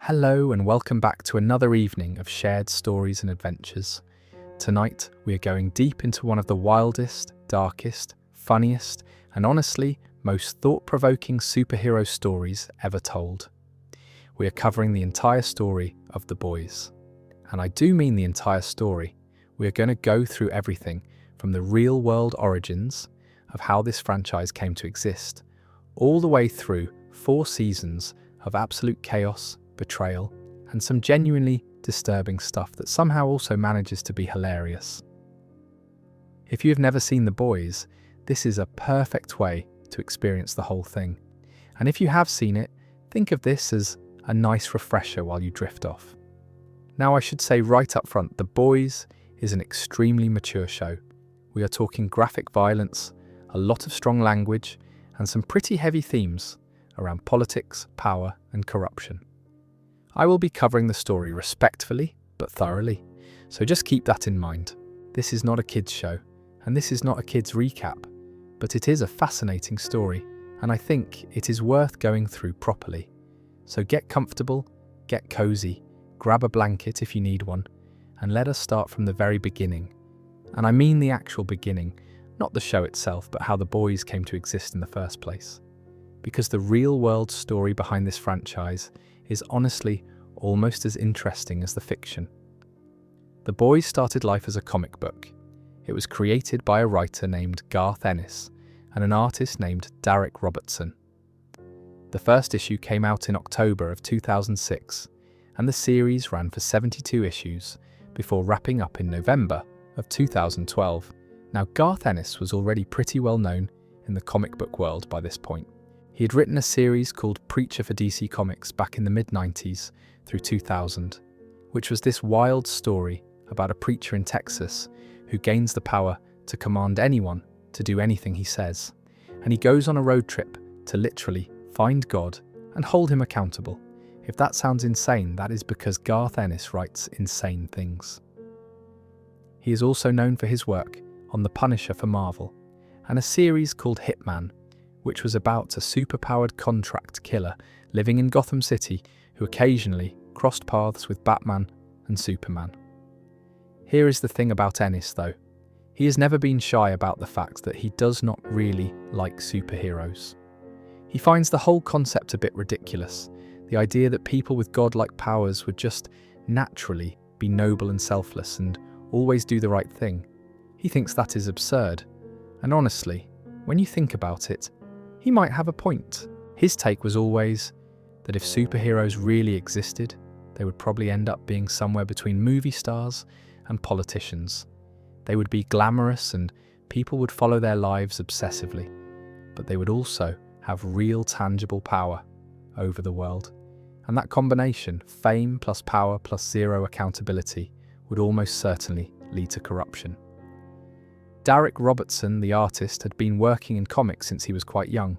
Hello and welcome back to another evening of shared stories and adventures. Tonight we are going deep into one of the wildest, darkest, funniest, and honestly, most thought-provoking superhero stories ever told. We are covering the entire story of The Boys. And I do mean the entire story. We are going to go through everything from the real-world origins of how this franchise came to exist, all the way through 4 seasons of absolute chaos, betrayal, and some genuinely disturbing stuff that somehow also manages to be hilarious. If you have never seen The Boys, this is a perfect way to experience the whole thing. And if you have seen it, think of this as a nice refresher while you drift off. Now I should say right up front, The Boys is an extremely mature show. We are talking graphic violence, a lot of strong language, and some pretty heavy themes around politics, power, and corruption. I will be covering the story respectfully, but thoroughly, so just keep that in mind. This is not a kids' show, and this is not a kids' recap, but it is a fascinating story, and I think it is worth going through properly. So get comfortable, get cozy, grab a blanket if you need one, and let us start from the very beginning. And I mean the actual beginning, not the show itself, but how The Boys came to exist in the first place. Because the real-world story behind this franchise is honestly almost as interesting as the fiction. The Boys started life as a comic book. It was created by a writer named Garth Ennis and an artist named Darick Robertson. The first issue came out in October of 2006, and the series ran for 72 issues before wrapping up in November of 2012. Now, Garth Ennis was already pretty well known in the comic book world by this point. He had written a series called Preacher for DC Comics back in the mid-90s through 2000, which was this wild story about a preacher in Texas who gains the power to command anyone to do anything he says. And he goes on a road trip to literally find God and hold him accountable. If that sounds insane, that is because Garth Ennis writes insane things. He is also known for his work on The Punisher for Marvel, and a series called Hitman, which was about a superpowered contract killer living in Gotham City who occasionally crossed paths with Batman and Superman. Here is the thing about Ennis though. He has never been shy about the fact that he does not really like superheroes. He finds the whole concept a bit ridiculous, the idea that people with godlike powers would just naturally be noble and selfless and always do the right thing. He thinks that is absurd, and honestly, when you think about it, he might have a point. His take was always that if superheroes really existed, they would probably end up being somewhere between movie stars and politicians. They would be glamorous and people would follow their lives obsessively, but they would also have real tangible power over the world. And that combination, fame plus power plus zero accountability, would almost certainly lead to corruption. Darick Robertson, the artist, had been working in comics since he was quite young.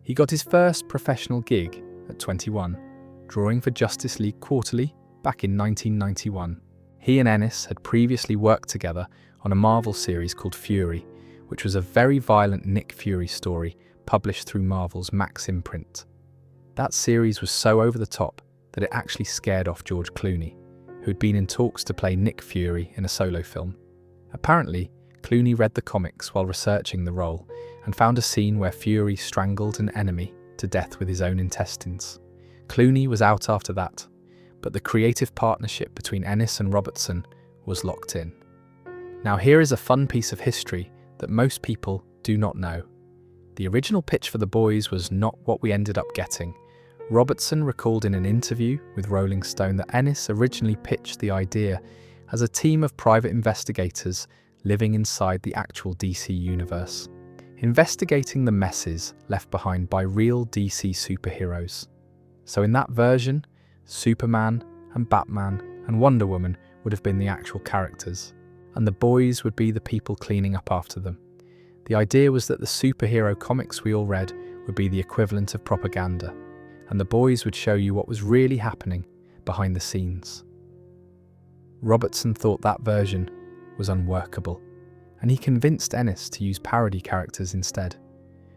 He got his first professional gig at 21, drawing for Justice League Quarterly back in 1991. He and Ennis had previously worked together on a Marvel series called Fury, which was a very violent Nick Fury story published through Marvel's Max imprint. That series was so over the top that it actually scared off George Clooney, who had been in talks to play Nick Fury in a solo film. Apparently, Clooney read the comics while researching the role and found a scene where Fury strangled an enemy to death with his own intestines. Clooney was out after that, but the creative partnership between Ennis and Robertson was locked in. Now here is a fun piece of history that most people do not know. The original pitch for The Boys was not what we ended up getting. Robertson recalled in an interview with Rolling Stone that Ennis originally pitched the idea as a team of private investigators living inside the actual DC universe, investigating the messes left behind by real DC superheroes. So in that version, Superman and Batman and Wonder Woman would have been the actual characters, and the boys would be the people cleaning up after them. The idea was that the superhero comics we all read would be the equivalent of propaganda, and the boys would show you what was really happening behind the scenes. Robertson thought that version was unworkable, and he convinced Ennis to use parody characters instead,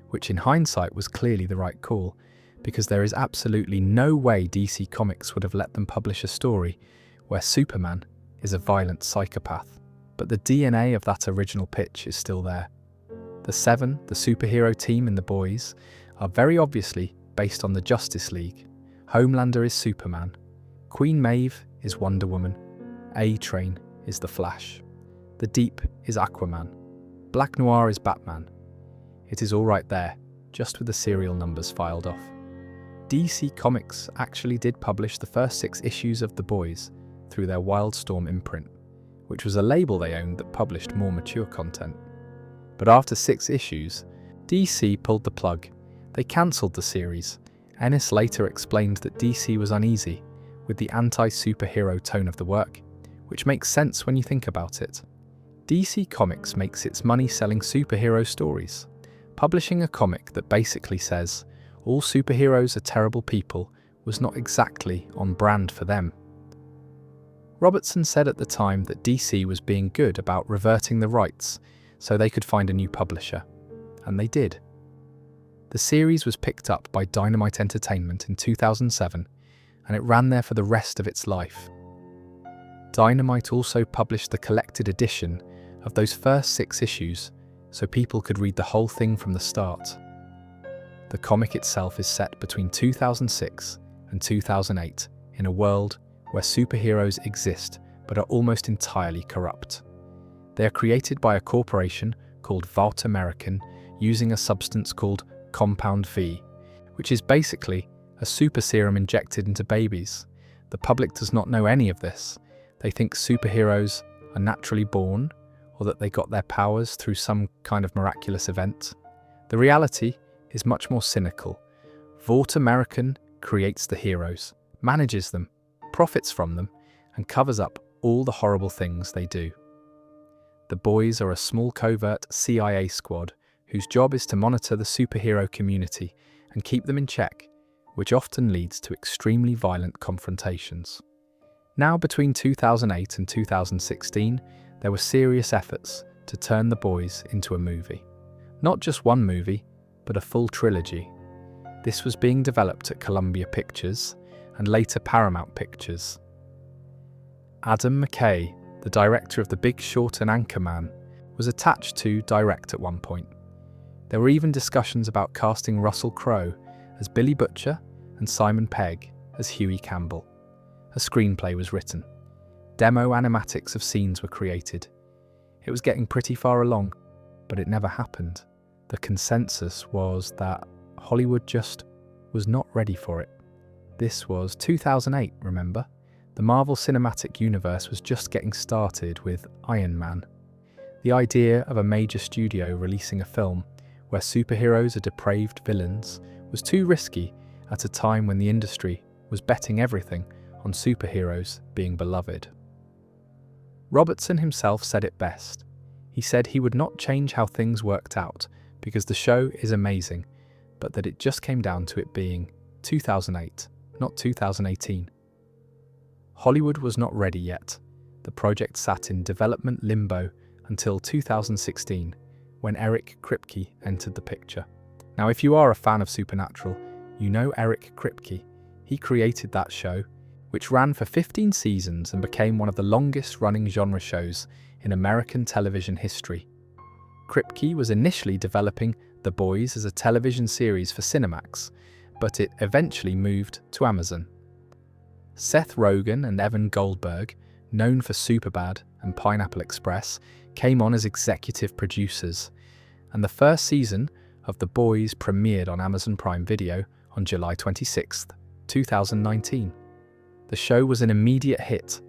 which in hindsight was clearly the right call, because there is absolutely no way DC Comics would have let them publish a story where Superman is a violent psychopath. But the DNA of that original pitch is still there. The Seven, the superhero team in The Boys, are very obviously based on the Justice League. Homelander is Superman. Queen Maeve is Wonder Woman. A-Train is The Flash. The Deep is Aquaman. Black Noir is Batman. It is all right there, just with the serial numbers filed off. DC Comics actually did publish the first 6 issues of The Boys through their Wildstorm imprint, which was a label they owned that published more mature content. But after 6 issues, DC pulled the plug. They cancelled the series. Ennis later explained that DC was uneasy with the anti-superhero tone of the work, which makes sense when you think about it. DC Comics makes its money selling superhero stories. Publishing a comic that basically says all superheroes are terrible people was not exactly on brand for them. Robertson said at the time that DC was being good about reverting the rights so they could find a new publisher, and they did. The series was picked up by Dynamite Entertainment in 2007, and it ran there for the rest of its life. Dynamite also published the collected edition of those first 6 issues so people could read the whole thing from the start. The comic itself is set between 2006 and 2008 in a world where superheroes exist but are almost entirely corrupt. They are created by a corporation called Vought using a substance called Compound V, which is basically a super serum injected into babies. The public does not know any of this. They think superheroes are naturally born or that they got their powers through some kind of miraculous event. The reality is much more cynical. Vought creates the heroes, manages them, profits from them, and covers up all the horrible things they do. The Boys are a small covert CIA squad whose job is to monitor the superhero community and keep them in check, which often leads to extremely violent confrontations. Now, between 2008 and 2016, there were serious efforts to turn The Boys into a movie. Not just one movie, but a full trilogy. This was being developed at Columbia Pictures and later Paramount Pictures. Adam McKay, the director of The Big Short and Anchorman, was attached to direct at one point. There were even discussions about casting Russell Crowe as Billy Butcher and Simon Pegg as Huey Campbell. A screenplay was written. Demo animatics of scenes were created. It was getting pretty far along, but it never happened. The consensus was that Hollywood just was not ready for it. This was 2008, remember? The Marvel Cinematic Universe was just getting started with Iron Man. The idea of a major studio releasing a film where superheroes are depraved villains was too risky at a time when the industry was betting everything on superheroes being beloved. Robertson himself said it best. He said he would not change how things worked out because the show is amazing, but that it just came down to it being 2008, not 2018. Hollywood was not ready yet. The project sat in development limbo until 2016, when Eric Kripke entered the picture. Now, if you are a fan of Supernatural, you know Eric Kripke. He created that show, which ran for 15 seasons and became one of the longest-running genre shows in American television history. Kripke was initially developing The Boys as a television series for Cinemax, but it eventually moved to Amazon. Seth Rogen and Evan Goldberg, known for Superbad and Pineapple Express, came on as executive producers, and the first season of The Boys premiered on Amazon Prime Video on July 26, 2019. The show was an immediate hit.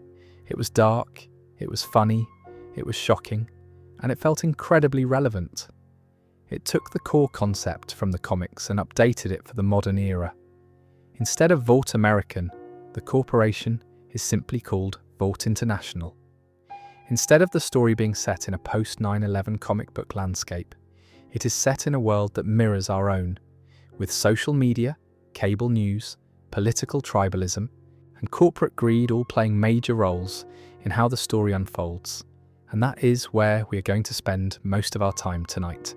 It was dark, it was funny, it was shocking, and it felt incredibly relevant. It took the core concept from the comics and updated it for the modern era. Instead of Vought the corporation is simply called Vought International. Instead of the story being set in a post-9/11 comic book landscape, it is set in a world that mirrors our own, with social media, cable news, political tribalism, and corporate greed all playing major roles in how the story unfolds. And that is where we are going to spend most of our time tonight.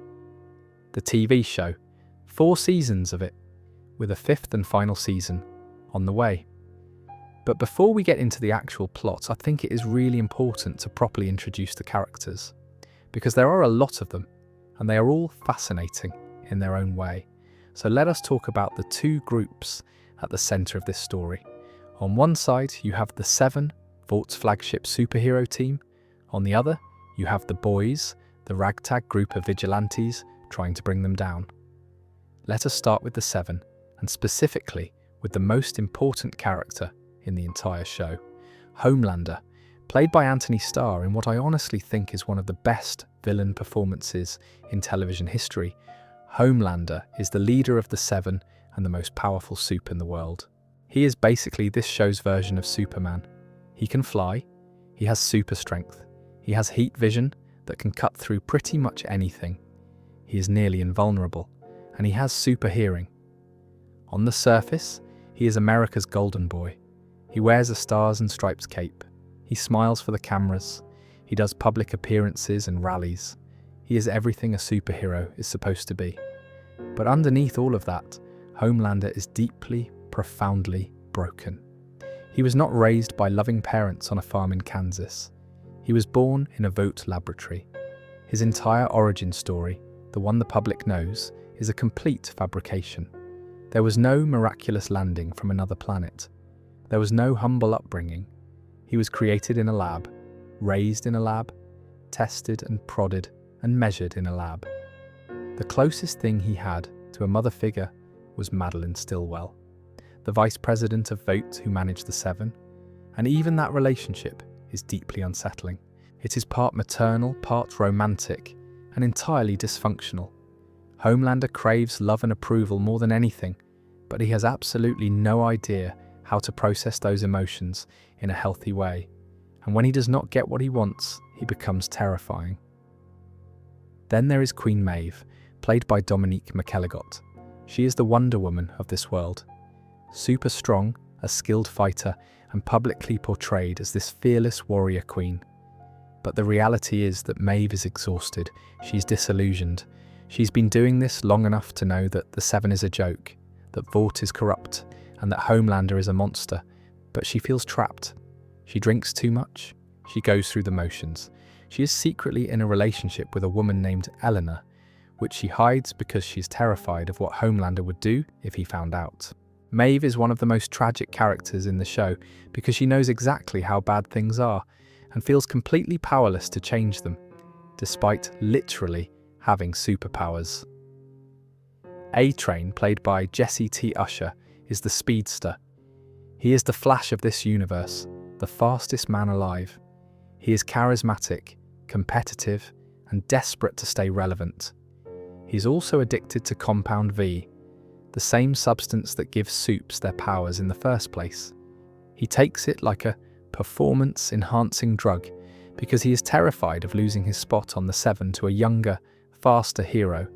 The TV show, 4 seasons of it, with a fifth and final season on the way. But before we get into the actual plot, I think it is really important to properly introduce the characters, because there are a lot of them, and they are all fascinating in their own way. So let us talk about the two groups at the centre of this story. On one side, you have the Seven, Vaught's flagship superhero team. On the other, you have the Boys, the ragtag group of vigilantes trying to bring them down. Let us start with the Seven, and specifically with the most important character in the entire show, Homelander, played by Anthony Starr in what I honestly think is one of the best villain performances in television history. Homelander is the leader of the Seven and the most powerful supe in the world. He is basically this show's version of Superman. He can fly, he has super strength, he has heat vision that can cut through pretty much anything. He is nearly invulnerable, and he has super hearing. On the surface, he is America's golden boy. He wears a stars and stripes cape. He smiles for the cameras. He does public appearances and rallies. He is everything a superhero is supposed to be. But underneath all of that, Homelander is deeply, profoundly broken. He was not raised by loving parents on a farm in Kansas. He was born in a Vought laboratory. His entire origin story, the one the public knows, is a complete fabrication. There was no miraculous landing from another planet. There was no humble upbringing. He was created in a lab, raised in a lab, tested and prodded and measured in a lab. The closest thing he had to a mother figure was Madeline Stillwell, the vice president of Vought who managed the Seven, and even that relationship is deeply unsettling. It is part maternal, part romantic, and entirely dysfunctional. Homelander craves love and approval more than anything, but he has absolutely no idea how to process those emotions in a healthy way, and when he does not get what he wants, he becomes terrifying. Then there is Queen Maeve, played by Dominique McElligott. She is the Wonder Woman of this world. Super strong, a skilled fighter, and publicly portrayed as this fearless warrior queen. But the reality is that Maeve is exhausted, she's disillusioned. She's been doing this long enough to know that the Seven is a joke, that Vought is corrupt, and that Homelander is a monster, but she feels trapped. She drinks too much. She goes through the motions. She is secretly in a relationship with a woman named Eleanor, which she hides because she's terrified of what Homelander would do if he found out. Maeve is one of the most tragic characters in the show because she knows exactly how bad things are and feels completely powerless to change them, despite literally having superpowers. A-Train, played by Jesse T. Usher, is the speedster. He is the Flash of this universe, the fastest man alive. He is charismatic, competitive, and desperate to stay relevant. He's also addicted to Compound V, the same substance that gives supes their powers in the first place. He takes it like a performance-enhancing drug because he is terrified of losing his spot on the Seven to a younger, faster hero.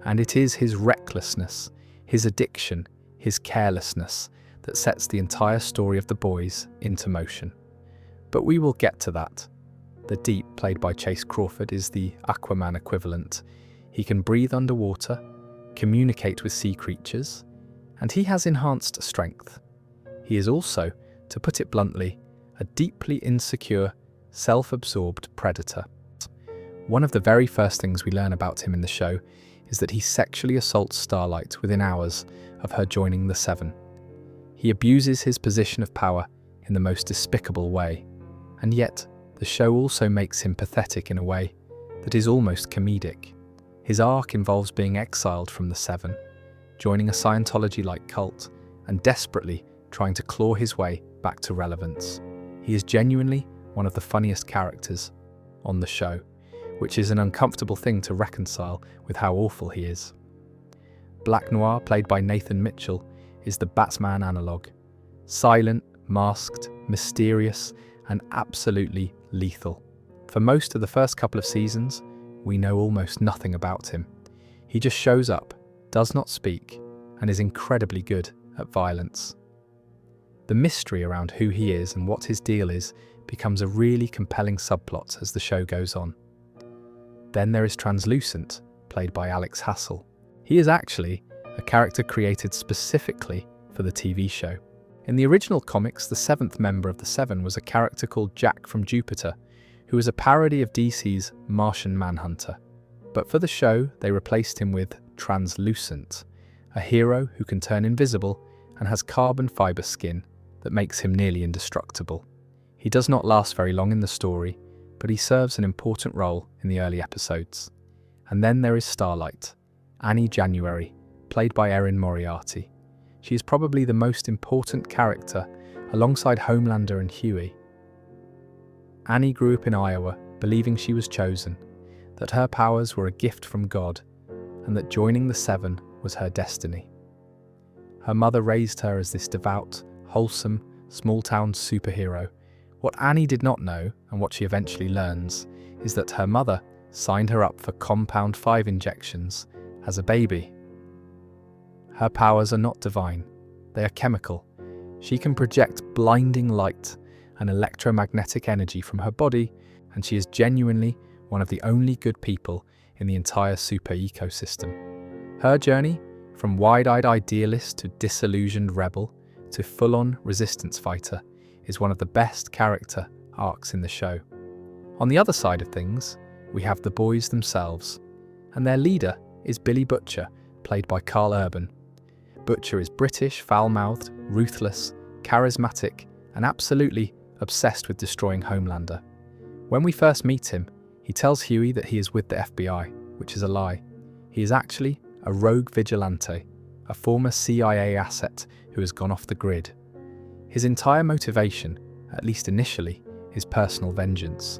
And it is his recklessness, his addiction, his carelessness that sets the entire story of the Boys into motion. But we will get to that. The Deep, played by Chase Crawford, is the Aquaman equivalent. He can breathe underwater, communicate with sea creatures, and he has enhanced strength. He is also, to put it bluntly, a deeply insecure, self-absorbed predator. One of the very first things we learn about him in the show is that he sexually assaults Starlight within hours of her joining the Seven. He abuses his position of power in the most despicable way, and yet the show also makes him pathetic in a way that is almost comedic. His arc involves being exiled from the Seven, joining a Scientology-like cult, and desperately trying to claw his way back to relevance. He is genuinely one of the funniest characters on the show, which is an uncomfortable thing to reconcile with how awful he is. Black Noir, played by Nathan Mitchell, is the Batman analogue. Silent, masked, mysterious, and absolutely lethal. For most of the first couple of seasons, we know almost nothing about him. He just shows up, does not speak, and is incredibly good at violence. The mystery around who he is and what his deal is becomes a really compelling subplot as the show goes on. Then there is Translucent, played by Alex Hassel. He is actually a character created specifically for the TV show. In the original comics, the seventh member of the Seven was a character called Jack from Jupiter, who was a parody of DC's Martian Manhunter. But for the show, they replaced him with Translucent, a hero who can turn invisible and has carbon fiber skin that makes him nearly indestructible. He does not last very long in the story, but he serves an important role in the early episodes. And then there is Starlight, Annie January, played by Erin Moriarty. She is probably the most important character alongside Homelander and Huey. Annie grew up in Iowa, believing she was chosen, that her powers were a gift from God, and that joining the Seven was her destiny. Her mother raised her as this devout, wholesome, small-town superhero. What Annie did not know, and what she eventually learns, is that her mother signed her up for compound 5 injections as a baby. Her powers are not divine, they are chemical. She can project blinding light and electromagnetic energy from her body, and she is genuinely one of the only good people in the entire super ecosystem. Her journey, from wide-eyed idealist to disillusioned rebel to full-on resistance fighter, is one of the best character arcs in the show. On the other side of things, we have the boys themselves, and their leader is Billy Butcher, played by Carl Urban. Butcher is British, foul-mouthed, ruthless, charismatic, and absolutely obsessed with destroying Homelander. When we first meet him, he tells Huey that he is with the FBI, which is a lie. He is actually a rogue vigilante, a former CIA asset who has gone off the grid. His entire motivation, at least initially, is personal vengeance.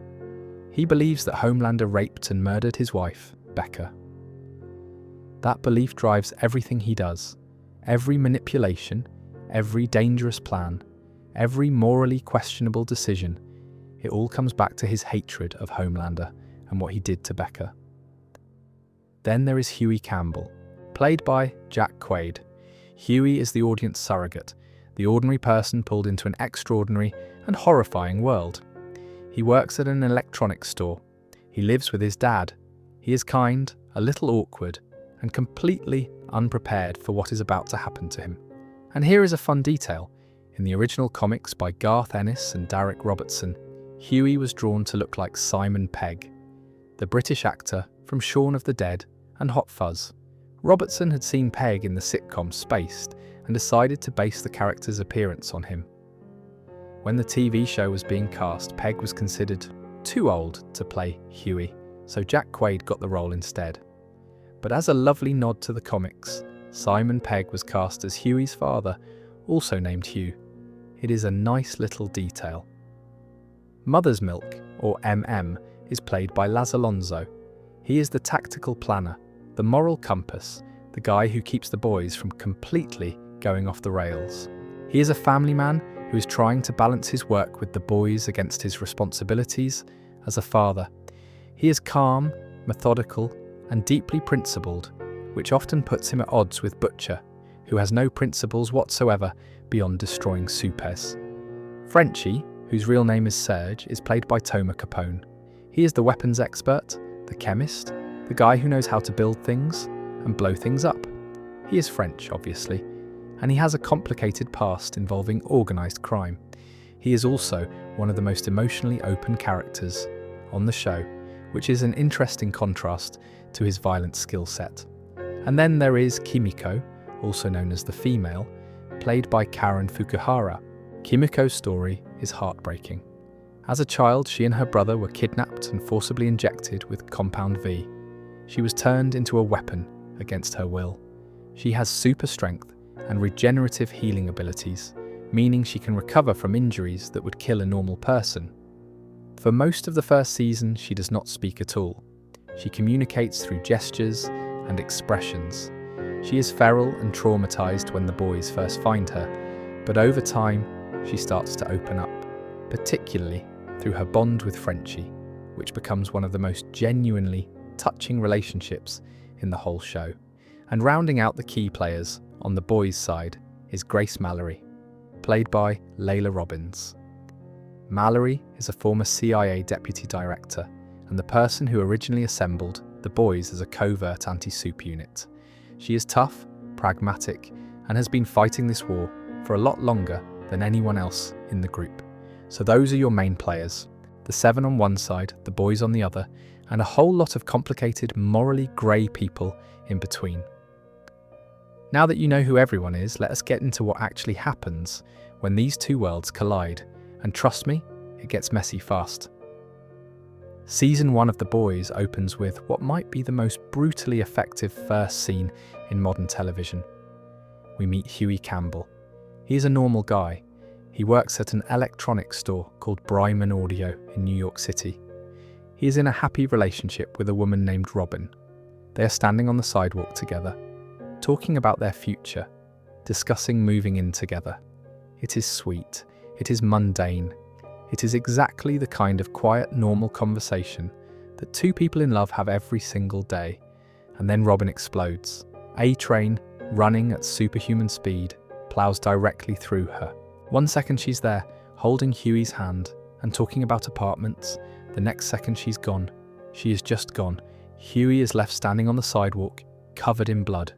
He believes that Homelander raped and murdered his wife, Becca. That belief drives everything he does. Every manipulation, every dangerous plan, every morally questionable decision, it all comes back to his hatred of Homelander and what he did to Becca. Then there is Huey Campbell, played by Jack Quaid. Huey is the audience surrogate, the ordinary person pulled into an extraordinary and horrifying world. He works at an electronics store. He lives with his dad. He is kind, a little awkward, and completely unprepared for what is about to happen to him. And here is a fun detail. In the original comics by Garth Ennis and Derek Robertson, Huey was drawn to look like Simon Pegg, the British actor from Shaun of the Dead and Hot Fuzz. Robertson had seen Pegg in the sitcom Spaced and decided to base the character's appearance on him. When the TV show was being cast, Pegg was considered too old to play Huey, so Jack Quaid got the role instead. But as a lovely nod to the comics, Simon Pegg was cast as Huey's father, also named Hugh. It is a nice little detail. Mother's Milk, or MM, is played by Laz Alonso. He is the tactical planner, the moral compass, the guy who keeps the boys from completely going off the rails. He is a family man who is trying to balance his work with the boys against his responsibilities as a father. He is calm, methodical, and deeply principled, which often puts him at odds with Butcher, who has no principles whatsoever beyond destroying supes. Frenchie, whose real name is Serge, is played by Toma Capone. He is the weapons expert, the chemist, the guy who knows how to build things and blow things up. He is French, obviously, and he has a complicated past involving organised crime. He is also one of the most emotionally open characters on the show, which is an interesting contrast to his violent skill set. And then there is Kimiko, also known as the female, played by Karen Fukuhara. Kimiko's story is heartbreaking. As a child, she and her brother were kidnapped and forcibly injected with Compound V. She was turned into a weapon against her will. She has super strength and regenerative healing abilities, meaning she can recover from injuries that would kill a normal person. For most of the first season, she does not speak at all. She communicates through gestures and expressions. She is feral and traumatized when the boys first find her, but over time, she starts to open up, particularly through her bond with Frenchie, which becomes one of the most genuinely touching relationships in the whole show. And rounding out the key players on the boys' side is Grace Mallory, played by Layla Robbins. Mallory is a former CIA deputy director and the person who originally assembled the boys as a covert anti-supe unit. She is tough, pragmatic, and has been fighting this war for a lot longer than anyone else in the group. So those are your main players. The 7 on one side, the boys on the other, and a whole lot of complicated, morally grey people in between. Now that you know who everyone is, let us get into what actually happens when these two worlds collide. And trust me, it gets messy fast. Season 1 of The Boys opens with what might be the most brutally effective first scene in modern television. We meet Huey Campbell. He's a normal guy. He works at an electronics store called Bryman Audio in New York City. He is in a happy relationship with a woman named Robin. They are standing on the sidewalk together, talking about their future, discussing moving in together. It is sweet. It is mundane. It is exactly the kind of quiet, normal conversation that two people in love have every single day. And then Robin explodes. A-Train, running at superhuman speed, plows directly through her. 1 second she's there, holding Huey's hand and talking about apartments. The next second she's gone. She is just gone. Huey is left standing on the sidewalk, covered in blood,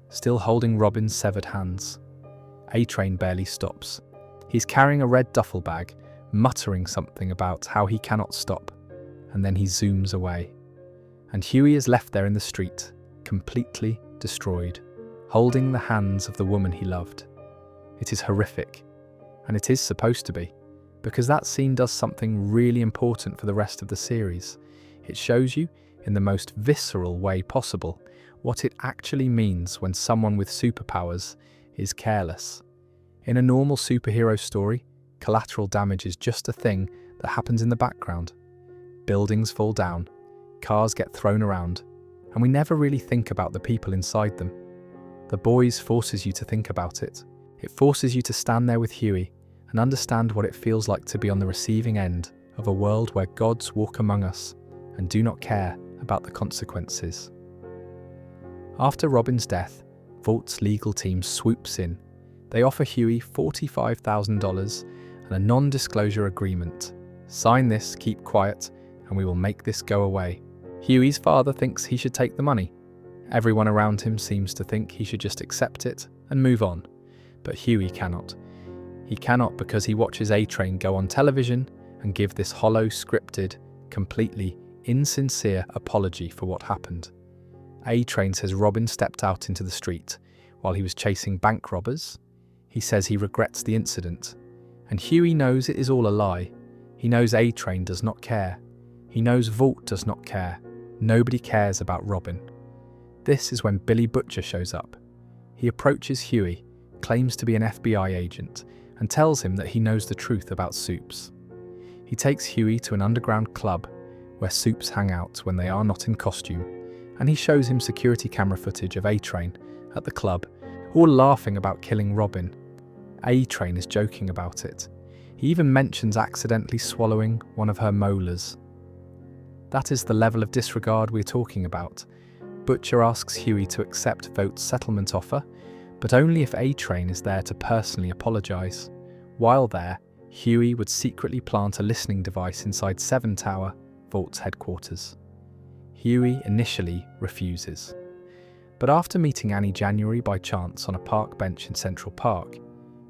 still holding Robin's severed hands. A-Train barely stops. He's carrying a red duffel bag, muttering something about how he cannot stop, and then he zooms away. And Huey is left there in the street, completely destroyed, holding the hands of the woman he loved. It is horrific, and it is supposed to be, because that scene does something really important for the rest of the series. It shows you, in the most visceral way possible, what it actually means when someone with superpowers is careless. In a normal superhero story, collateral damage is just a thing that happens in the background. Buildings fall down, cars get thrown around, and we never really think about the people inside them. The Boys forces you to think about it. It forces you to stand there with Huey and understand what it feels like to be on the receiving end of a world where gods walk among us and do not care about the consequences. After Robin's death, Vaught's legal team swoops in. They offer Huey $45,000 and a non-disclosure agreement. Sign this, keep quiet, and we will make this go away. Huey's father thinks he should take the money. Everyone around him seems to think he should just accept it and move on. But Huey cannot. He cannot because he watches A-Train go on television and give this hollow, scripted, completely insincere apology for what happened. A-Train says Robin stepped out into the street while he was chasing bank robbers. He says he regrets the incident. And Huey knows it is all a lie. He knows A-Train does not care. He knows Vought does not care. Nobody cares about Robin. This is when Billy Butcher shows up. He approaches Huey, claims to be an FBI agent, and tells him that he knows the truth about supes. He takes Huey to an underground club where supes hang out when they are not in costume, and he shows him security camera footage of A-Train at the club, all laughing about killing Robin. A-Train is joking about it. He even mentions accidentally swallowing one of her molars. That is the level of disregard we're talking about. Butcher asks Huey to accept Vaught's settlement offer, but only if A-Train is there to personally apologise. While there, Huey would secretly plant a listening device inside 7 Tower, Vaught's headquarters. Huey initially refuses. But after meeting Annie January by chance on a park bench in Central Park,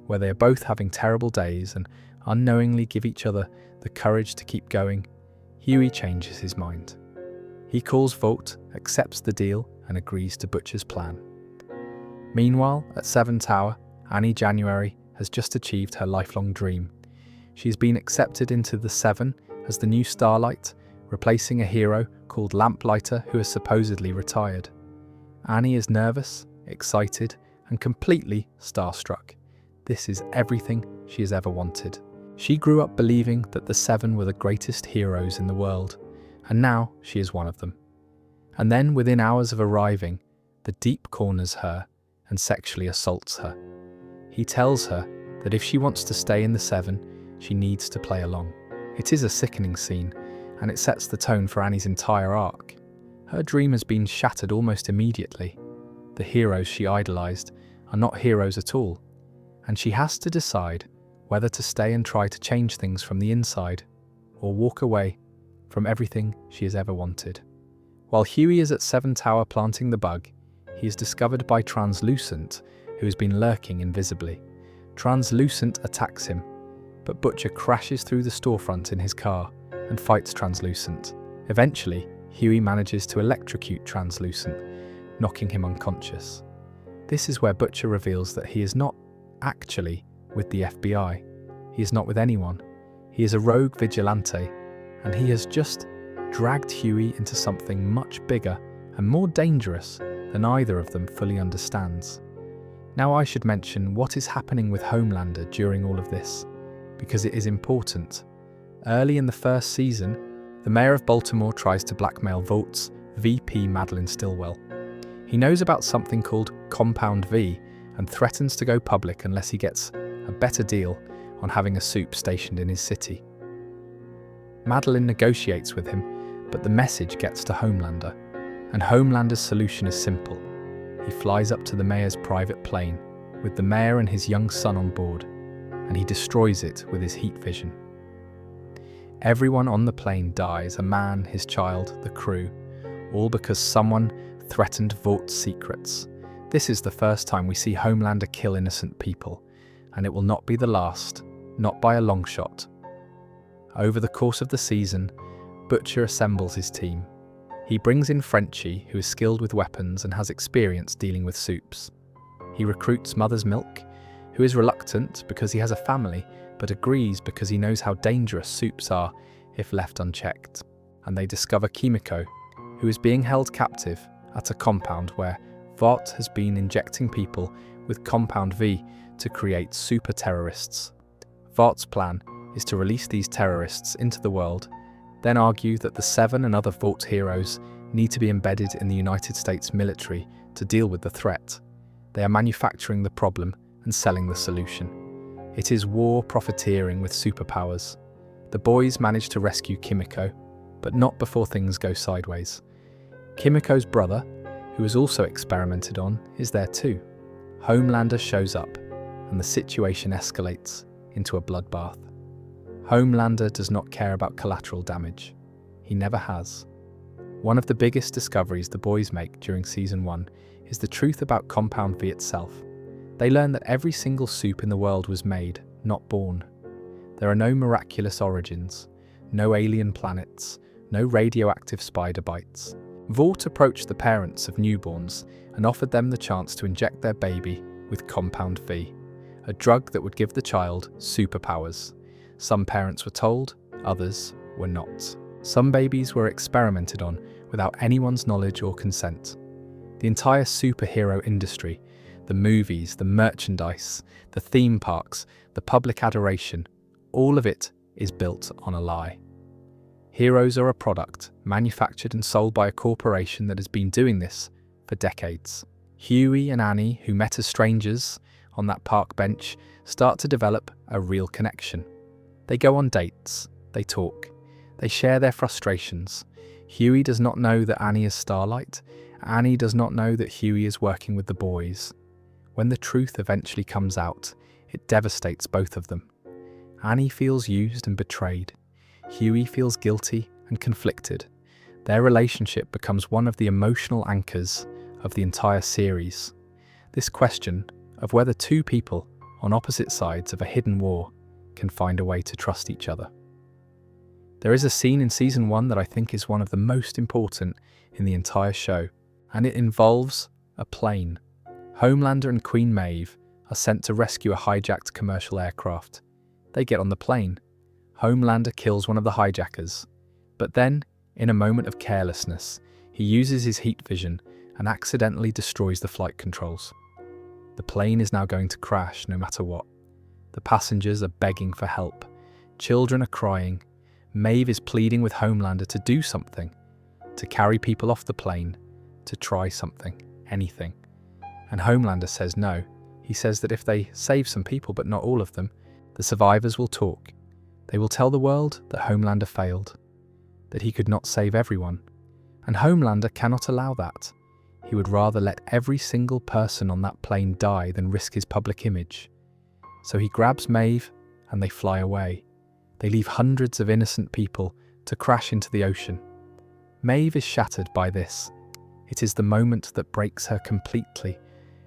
where they are both having terrible days and unknowingly give each other the courage to keep going, Huey changes his mind. He calls Vought, accepts the deal, and agrees to Butcher's plan. Meanwhile, at 7 Tower, Annie January has just achieved her lifelong dream. She has been accepted into the 7 as the new Starlight, replacing a hero called Lamplighter who has supposedly retired. Annie is nervous, excited, and completely starstruck. This is everything she has ever wanted. She grew up believing that the 7 were the greatest heroes in the world, and now she is one of them. And then, within hours of arriving, the Deep corners her and sexually assaults her. He tells her that if she wants to stay in the 7, she needs to play along. It is a sickening scene, and it sets the tone for Annie's entire arc. Her dream has been shattered almost immediately. The heroes she idolised are not heroes at all, and she has to decide whether to stay and try to change things from the inside, or walk away from everything she has ever wanted. While Huey is at 7 Tower planting the bug, he is discovered by Translucent, who has been lurking invisibly. Translucent attacks him, but Butcher crashes through the storefront in his car and fights Translucent. Eventually, Huey manages to electrocute Translucent, knocking him unconscious. This is where Butcher reveals that he is not actually with the FBI. He is not with anyone. He is a rogue vigilante, and he has just dragged Huey into something much bigger and more dangerous than either of them fully understands. Now I should mention what is happening with Homelander during all of this, because it is important. Early in the first season, the mayor of Baltimore tries to blackmail Vought's VP Madeline Stillwell. He knows about something called Compound V and threatens to go public unless he gets a better deal on having a soup stationed in his city. Madeline negotiates with him, but the message gets to Homelander, and Homelander's solution is simple. He flies up to the mayor's private plane, with the mayor and his young son on board, and he destroys it with his heat vision. Everyone on the plane dies, a man, his child, the crew, all because someone threatened Vaught's secrets. This is the first time we see Homelander kill innocent people, and it will not be the last, not by a long shot. Over the course of the season, Butcher assembles his team. He brings in Frenchie, who is skilled with weapons and has experience dealing with soups. He recruits Mother's Milk, who is reluctant because he has a family, but agrees because he knows how dangerous soups are if left unchecked. And they discover Kimiko, who is being held captive at a compound where Vought has been injecting people with Compound V to create super terrorists. Vought's plan is to release these terrorists into the world, then argue that the 7 and other Vought heroes need to be embedded in the United States military to deal with the threat. They are manufacturing the problem and selling the solution. It is war profiteering with superpowers. The boys manage to rescue Kimiko, but not before things go sideways. Kimiko's brother, who is also experimented on, is there too. Homelander shows up, and the situation escalates into a bloodbath. Homelander does not care about collateral damage. He never has. One of the biggest discoveries the boys make during Season 1 is the truth about Compound V itself. They learn that every single soup in the world was made, not born. There are no miraculous origins, no alien planets, no radioactive spider bites. Vought approached the parents of newborns and offered them the chance to inject their baby with Compound V, a drug that would give the child superpowers. Some parents were told, others were not. Some babies were experimented on without anyone's knowledge or consent. The entire superhero industry, the movies, the merchandise, the theme parks, the public adoration, all of it is built on a lie. Heroes are a product manufactured and sold by a corporation that has been doing this for decades. Huey and Annie, who met as strangers on that park bench, start to develop a real connection. They go on dates, they talk, they share their frustrations. Huey does not know that Annie is Starlight. Annie does not know that Huey is working with the boys. When the truth eventually comes out, it devastates both of them. Annie feels used and betrayed. Huey feels guilty and conflicted. Their relationship becomes one of the emotional anchors of the entire series. This question of whether two people on opposite sides of a hidden war can find a way to trust each other. There is a scene in Season 1 that I think is one of the most important in the entire show, and it involves a plane. Homelander and Queen Maeve are sent to rescue a hijacked commercial aircraft. They get on the plane. Homelander kills one of the hijackers, but then, in a moment of carelessness, he uses his heat vision and accidentally destroys the flight controls. The plane is now going to crash no matter what. The passengers are begging for help. Children are crying. Maeve is pleading with Homelander to do something, to carry people off the plane, to try something, anything. And Homelander says no. He says that if they save some people, but not all of them, the survivors will talk. They will tell the world that Homelander failed, that he could not save everyone. And Homelander cannot allow that. He would rather let every single person on that plane die than risk his public image. So he grabs Maeve and they fly away. They leave hundreds of innocent people to crash into the ocean. Maeve is shattered by this. It is the moment that breaks her completely.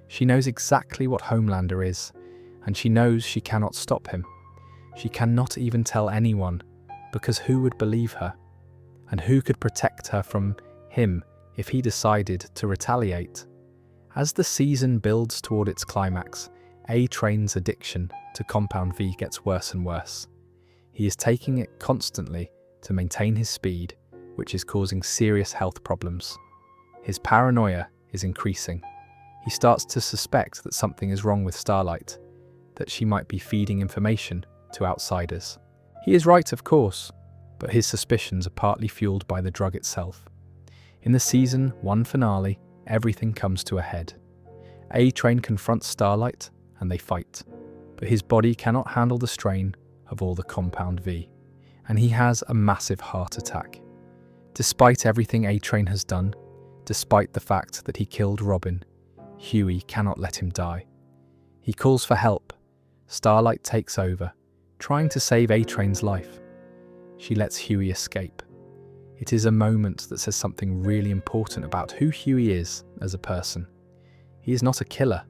She knows exactly what Homelander is, and she knows she cannot stop him. She cannot even tell anyone, because who would believe her? And who could protect her from him if he decided to retaliate? As the season builds toward its climax, A-Train's addiction to Compound V gets worse and worse. He is taking it constantly to maintain his speed, which is causing serious health problems. His paranoia is increasing. He starts to suspect that something is wrong with Starlight, that she might be feeding information to outsiders. He is right, of course, but his suspicions are partly fueled by the drug itself. In the Season 1 finale, everything comes to a head. A-Train confronts Starlight and they fight, but his body cannot handle the strain of all the Compound V, and he has a massive heart attack. Despite everything A-Train has done, despite the fact that he killed Robin, Huey cannot let him die. He calls for help. Starlight takes over, trying to save A-Train's life. She lets Huey escape. It is a moment that says something really important about who Huey is as a person. He is not a killer.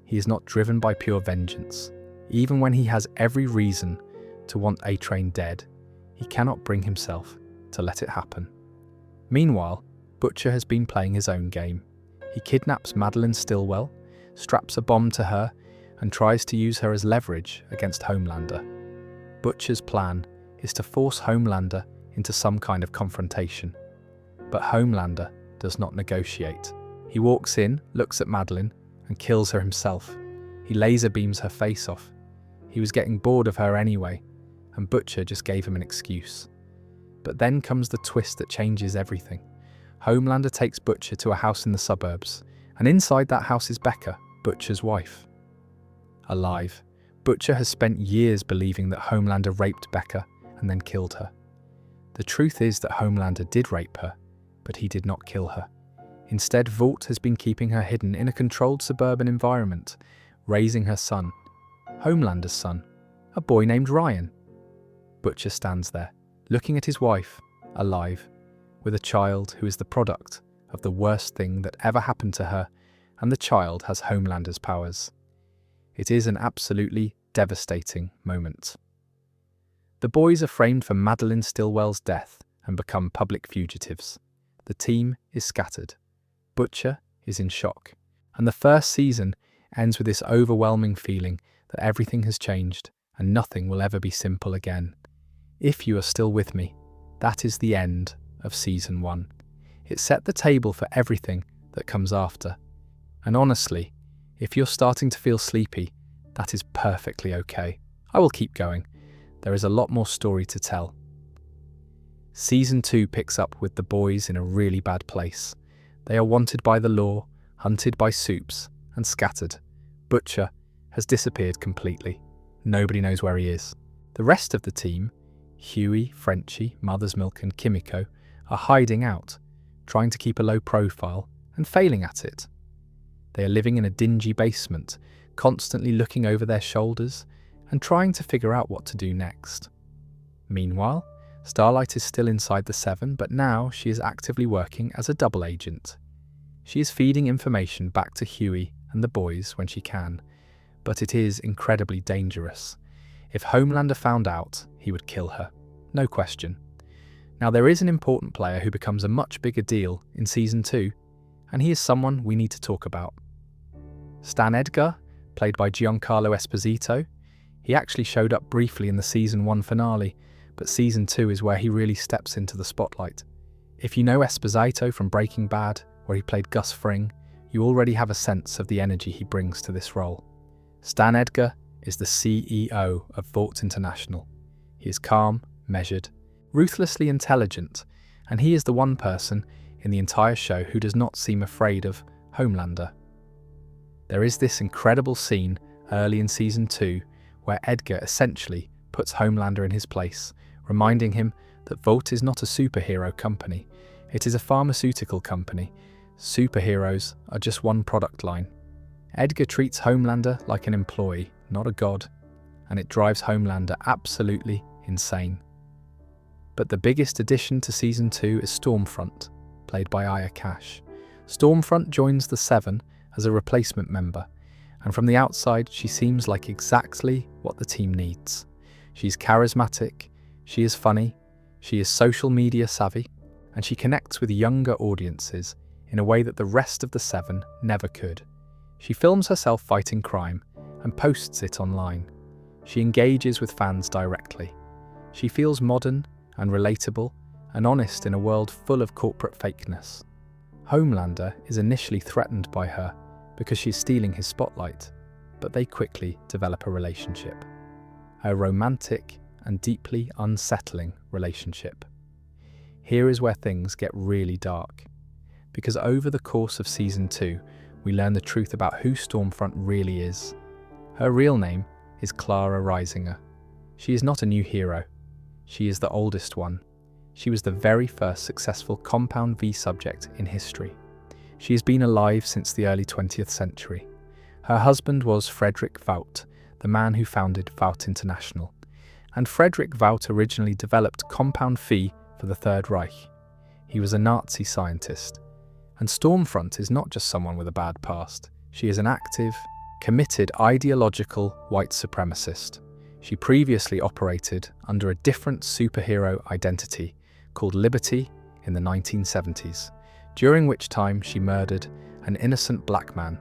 He is not driven by pure vengeance. Even when he has every reason to want A-Train dead, he cannot bring himself to let it happen. Meanwhile, Butcher has been playing his own game. He kidnaps Madeline Stillwell, straps a bomb to her, and tries to use her as leverage against Homelander. Butcher's plan is to force Homelander into some kind of confrontation. But Homelander does not negotiate. He walks in, looks at Madeline, and kills her himself. He laser beams her face off. He was getting bored of her anyway, and Butcher just gave him an excuse. But then comes the twist that changes everything. Homelander takes Butcher to a house in the suburbs, and inside that house is Becca, Butcher's wife. Alive, Butcher has spent years believing that Homelander raped Becca and then killed her. The truth is that Homelander did rape her, but he did not kill her. Instead, Vought has been keeping her hidden in a controlled suburban environment, raising her son, Homelander's son, a boy named Ryan. Butcher stands there, looking at his wife, alive, with a child who is the product of the worst thing that ever happened to her, and the child has Homelander's powers. It is an absolutely devastating moment. The boys are framed for Madeline Stillwell's death and become public fugitives. The team is scattered. Butcher is in shock, and the first season ends with this overwhelming feeling that everything has changed and nothing will ever be simple again. If you are still with me, that is the end of Season 1. It set the table for everything that comes after. And honestly, if you're starting to feel sleepy, that is perfectly okay. I will keep going. There is a lot more story to tell. Season 2 picks up with the boys in a really bad place. They are wanted by the law, hunted by supes, and scattered. Butcher has disappeared completely. Nobody knows where he is. The rest of the team, Huey, Frenchie, Mother's Milk, and Kimiko, are hiding out, trying to keep a low profile and failing at it. They are living in a dingy basement, constantly looking over their shoulders and trying to figure out what to do next. Meanwhile, Starlight is still inside the Seven, but now she is actively working as a double agent. She is feeding information back to Huey and the boys when she can, but it is incredibly dangerous. If Homelander found out, he would kill her. No question. Now there is an important player who becomes a much bigger deal in Season 2, and he is someone we need to talk about. Stan Edgar, played by Giancarlo Esposito. He actually showed up briefly in the Season 1 finale, but Season 2 is where he really steps into the spotlight. If you know Esposito from Breaking Bad, where he played Gus Fring, you already have a sense of the energy he brings to this role. Stan Edgar is the CEO of Vought International. He is calm, measured, ruthlessly intelligent, and he is the one person in the entire show who does not seem afraid of Homelander. There is this incredible scene early in Season 2 where Edgar essentially puts Homelander in his place, reminding him that Vought is not a superhero company. It is a pharmaceutical company. Superheroes are just one product line. Edgar treats Homelander like an employee, not a god, and it drives Homelander absolutely insane. But the biggest addition to Season 2 is Stormfront, played by Aya Cash. Stormfront joins the Seven as a replacement member, and from the outside she seems like exactly what the team needs. She's charismatic, she is funny, she is social media savvy, and she connects with younger audiences in a way that the rest of the Seven never could. She films herself fighting crime and posts it online. She engages with fans directly. She feels modern and relatable and honest in a world full of corporate fakeness. Homelander is initially threatened by her because she's stealing his spotlight, but they quickly develop a relationship. A romantic and deeply unsettling relationship. Here is where things get really dark, because over the course of Season 2, we learn the truth about who Stormfront really is. Her real name is Clara Risinger. She is not a new hero. She is the oldest one. She was the very first successful Compound V subject in history. She has been alive since the early 20th century. Her husband was Frederick Vought, the man who founded Vought International. And Frederick Vought originally developed Compound V for the Third Reich. He was a Nazi scientist. And Stormfront is not just someone with a bad past. She is an active, committed ideological white supremacist. She previously operated under a different superhero identity called Liberty in the 1970s, during which time she murdered an innocent black man.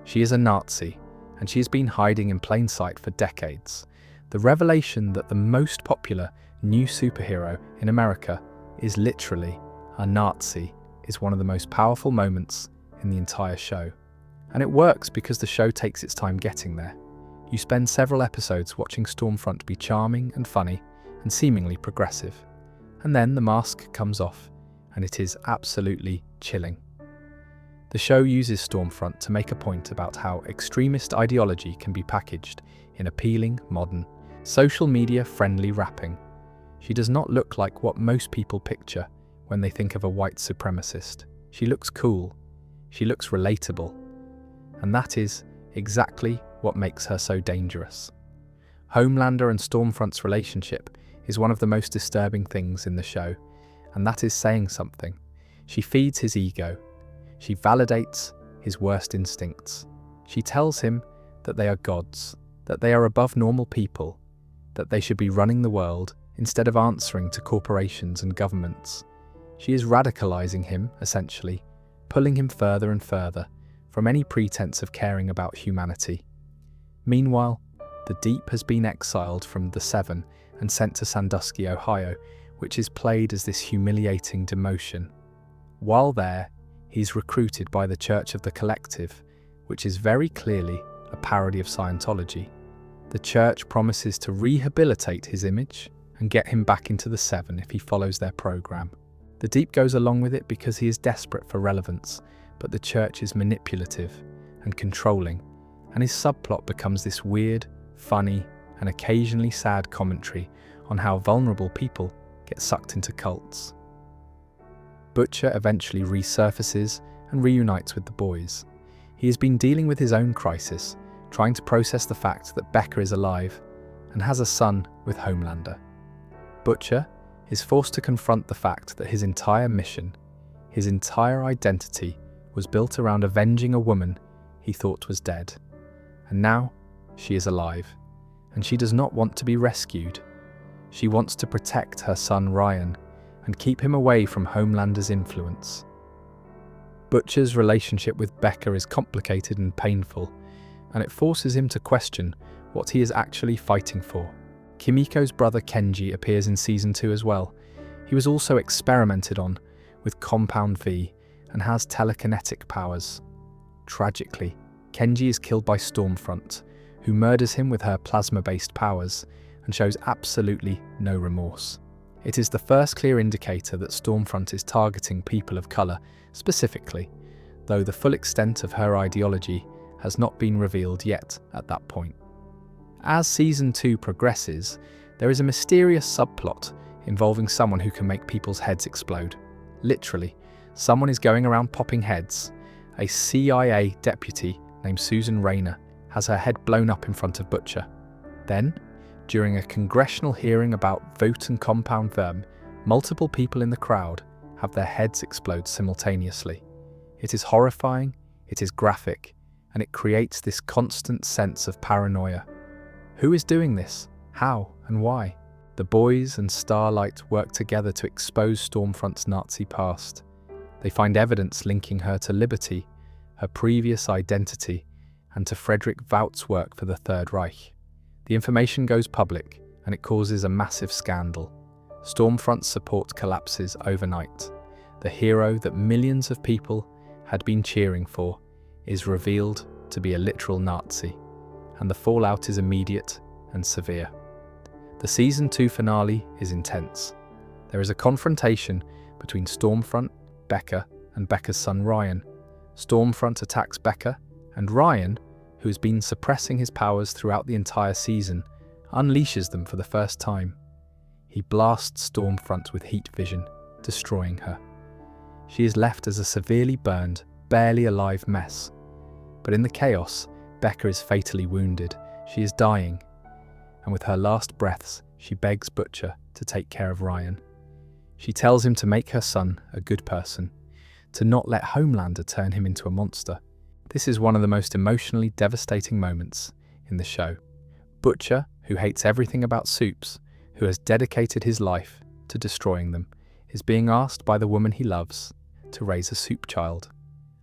She is a Nazi, and she has been hiding in plain sight for decades. The revelation that the most popular new superhero in America is literally a Nazi is one of the most powerful moments in the entire show. And it works because the show takes its time getting there. You spend several episodes watching Stormfront be charming and funny and seemingly progressive. And then the mask comes off, and it is absolutely chilling. The show uses Stormfront to make a point about how extremist ideology can be packaged in appealing, modern, social media-friendly wrapping. She does not look like what most people picture when they think of a white supremacist. She looks cool. She looks relatable. And that is exactly what makes her so dangerous. Homelander and Stormfront's relationship is one of the most disturbing things in the show, and that is saying something. She feeds his ego. She validates his worst instincts. She tells him that they are gods, that they are above normal people, that they should be running the world instead of answering to corporations and governments. She is radicalizing him, essentially, pulling him further and further from any pretense of caring about humanity. Meanwhile, the Deep has been exiled from the Seven and sent to Sandusky, Ohio, which is played as this humiliating demotion. While there, he's recruited by the Church of the Collective, which is very clearly a parody of Scientology. The church promises to rehabilitate his image and get him back into the Seven if he follows their program. The Deep goes along with it because he is desperate for relevance, but the church is manipulative and controlling, and his subplot becomes this weird, funny, and occasionally sad commentary on how vulnerable people get sucked into cults. Butcher eventually resurfaces and reunites with the boys. He has been dealing with his own crisis, trying to process the fact that Becca is alive and has a son with Homelander. Butcher is forced to confront the fact that his entire mission, his entire identity, was built around avenging a woman he thought was dead. And now she is alive, and she does not want to be rescued. She wants to protect her son Ryan and keep him away from Homelander's influence. Butcher's relationship with Becca is complicated and painful, and it forces him to question what he is actually fighting for. Kimiko's brother Kenji appears in Season 2 as well. He was also experimented on with Compound V and has telekinetic powers. Tragically, Kenji is killed by Stormfront, who murders him with her plasma-based powers and shows absolutely no remorse. It is the first clear indicator that Stormfront is targeting people of colour specifically, though the full extent of her ideology has not been revealed yet at that point. As Season 2 progresses, there is a mysterious subplot involving someone who can make people's heads explode. Literally, someone is going around popping heads. A CIA deputy named Susan Rayner has her head blown up in front of Butcher. Then, during a congressional hearing about Vought and Compound V, multiple people in the crowd have their heads explode simultaneously. It is horrifying, it is graphic, and it creates this constant sense of paranoia. Who is doing this? How and why? The boys and Starlight work together to expose Stormfront's Nazi past. They find evidence linking her to Liberty, her previous identity, and to Frederick Vought's work for the Third Reich. The information goes public, and it causes a massive scandal. Stormfront's support collapses overnight. The hero that millions of people had been cheering for is revealed to be a literal Nazi, and the fallout is immediate and severe. The Season 2 finale is intense. There is a confrontation between Stormfront, Becca, and Becca's son Ryan. Stormfront attacks Becca, and Ryan, who has been suppressing his powers throughout the entire season, unleashes them for the first time. He blasts Stormfront with heat vision, destroying her. She is left as a severely burned, barely alive mess. But in the chaos, Becca is fatally wounded. She is dying. And with her last breaths, she begs Butcher to take care of Ryan. She tells him to make her son a good person, to not let Homelander turn him into a monster. This is one of the most emotionally devastating moments in the show. Butcher, who hates everything about supes, who has dedicated his life to destroying them, is being asked by the woman he loves to raise a soup child.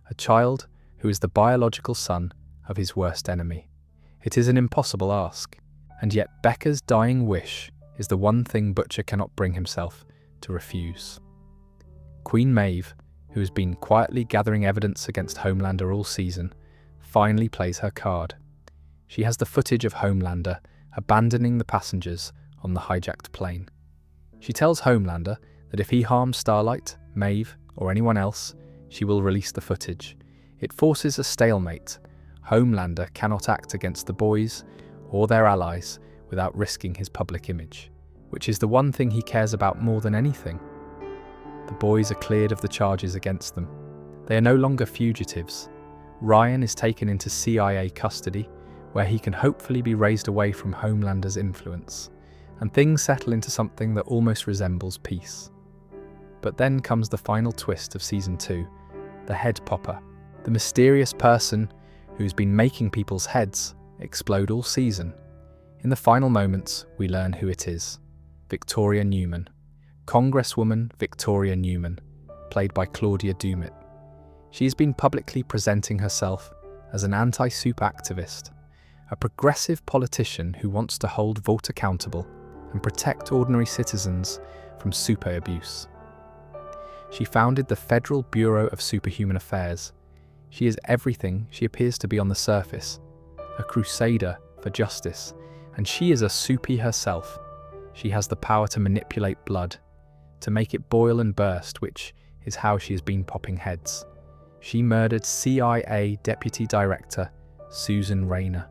A child who is the biological son of his worst enemy. It is an impossible ask, and yet Becca's dying wish is the one thing Butcher cannot bring himself to refuse. Queen Maeve, who has been quietly gathering evidence against Homelander all season, finally plays her card. She has the footage of Homelander abandoning the passengers on the hijacked plane. She tells Homelander that if he harms Starlight, Maeve, or anyone else, she will release the footage. It forces a stalemate. Homelander cannot act against the boys or their allies without risking his public image, which is the one thing he cares about more than anything. The boys are cleared of the charges against them. They are no longer fugitives. Ryan is taken into CIA custody, where he can hopefully be raised away from Homelander's influence, and things settle into something that almost resembles peace. But then comes the final twist of Season 2, the head popper, the mysterious person who's been making people's heads explode all season. In the final moments, we learn who it is. Victoria Newman. Congresswoman Victoria Newman, played by Claudia Dumit. She has been publicly presenting herself as an anti-soup activist, a progressive politician who wants to hold Vought accountable and protect ordinary citizens from super abuse. She founded the Federal Bureau of Superhuman Affairs. She is everything she appears to be on the surface, a crusader for justice, and she is a soupy herself. She has the power to manipulate blood, to make it boil and burst, which is how she has been popping heads. She murdered CIA Deputy Director Susan Rayner.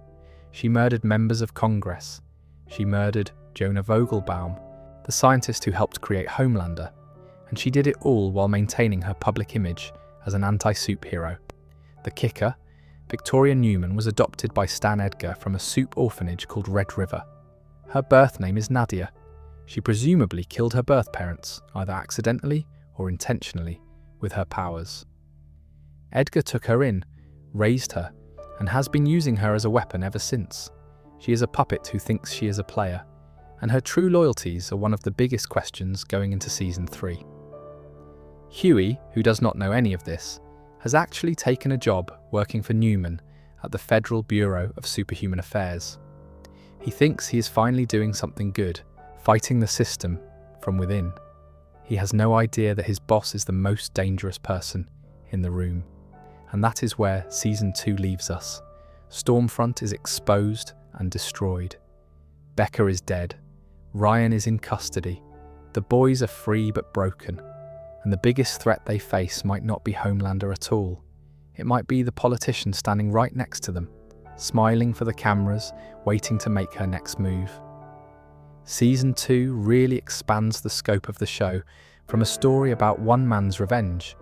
She murdered members of Congress. She murdered Jonah Vogelbaum, the scientist who helped create Homelander. And she did it all while maintaining her public image as an anti-soup hero. The kicker, Victoria Newman was adopted by Stan Edgar from a soup orphanage called Red River. Her birth name is Nadia. She presumably killed her birth parents, either accidentally or intentionally, with her powers. Edgar took her in, raised her, and has been using her as a weapon ever since. She is a puppet who thinks she is a player, and her true loyalties are one of the biggest questions going into Season 3. Huey, who does not know any of this, has actually taken a job working for Newman at the Federal Bureau of Superhuman Affairs. He thinks he is finally doing something good, fighting the system from within. He has no idea that his boss is the most dangerous person in the room. And that is where Season 2 leaves us. Stormfront is exposed and destroyed. Becca is dead. Ryan is in custody. The boys are free but broken. And the biggest threat they face might not be Homelander at all. It might be the politician standing right next to them, smiling for the cameras, waiting to make her next move. Season 2 really expands the scope of the show from a story about one man's revenge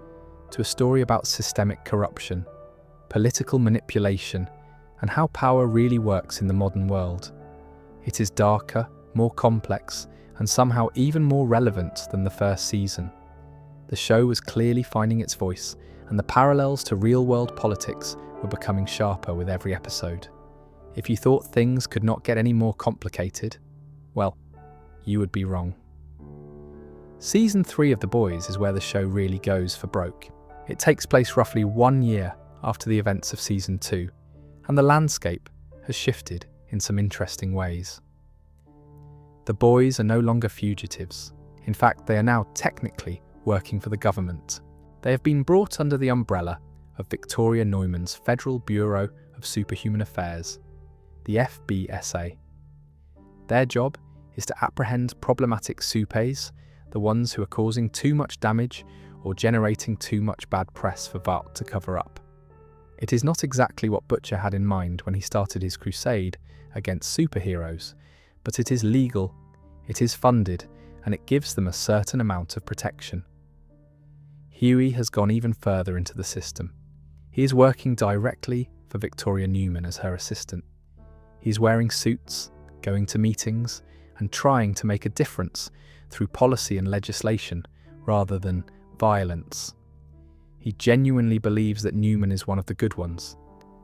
to a story about systemic corruption, political manipulation, and how power really works in the modern world. It is darker, more complex, and somehow even more relevant than the first season. The show was clearly finding its voice and the parallels to real-world politics were becoming sharper with every episode. If you thought things could not get any more complicated, well, you would be wrong. Season 3 of The Boys is where the show really goes for broke. It takes place roughly 1 year after the events of Season 2, and the landscape has shifted in some interesting ways. The boys are no longer fugitives. In fact, they are now technically working for the government. They have been brought under the umbrella of Victoria Neumann's Federal Bureau of Superhuman Affairs, the FBSA. Their job is to apprehend problematic supes, the ones who are causing too much damage or generating too much bad press for Vought to cover up. It is not exactly what Butcher had in mind when he started his crusade against superheroes, but it is legal, it is funded, and it gives them a certain amount of protection. Huey has gone even further into the system. He is working directly for Victoria Neumann as her assistant. He is wearing suits, going to meetings, and trying to make a difference through policy and legislation rather than violence. He genuinely believes that Neumann is one of the good ones,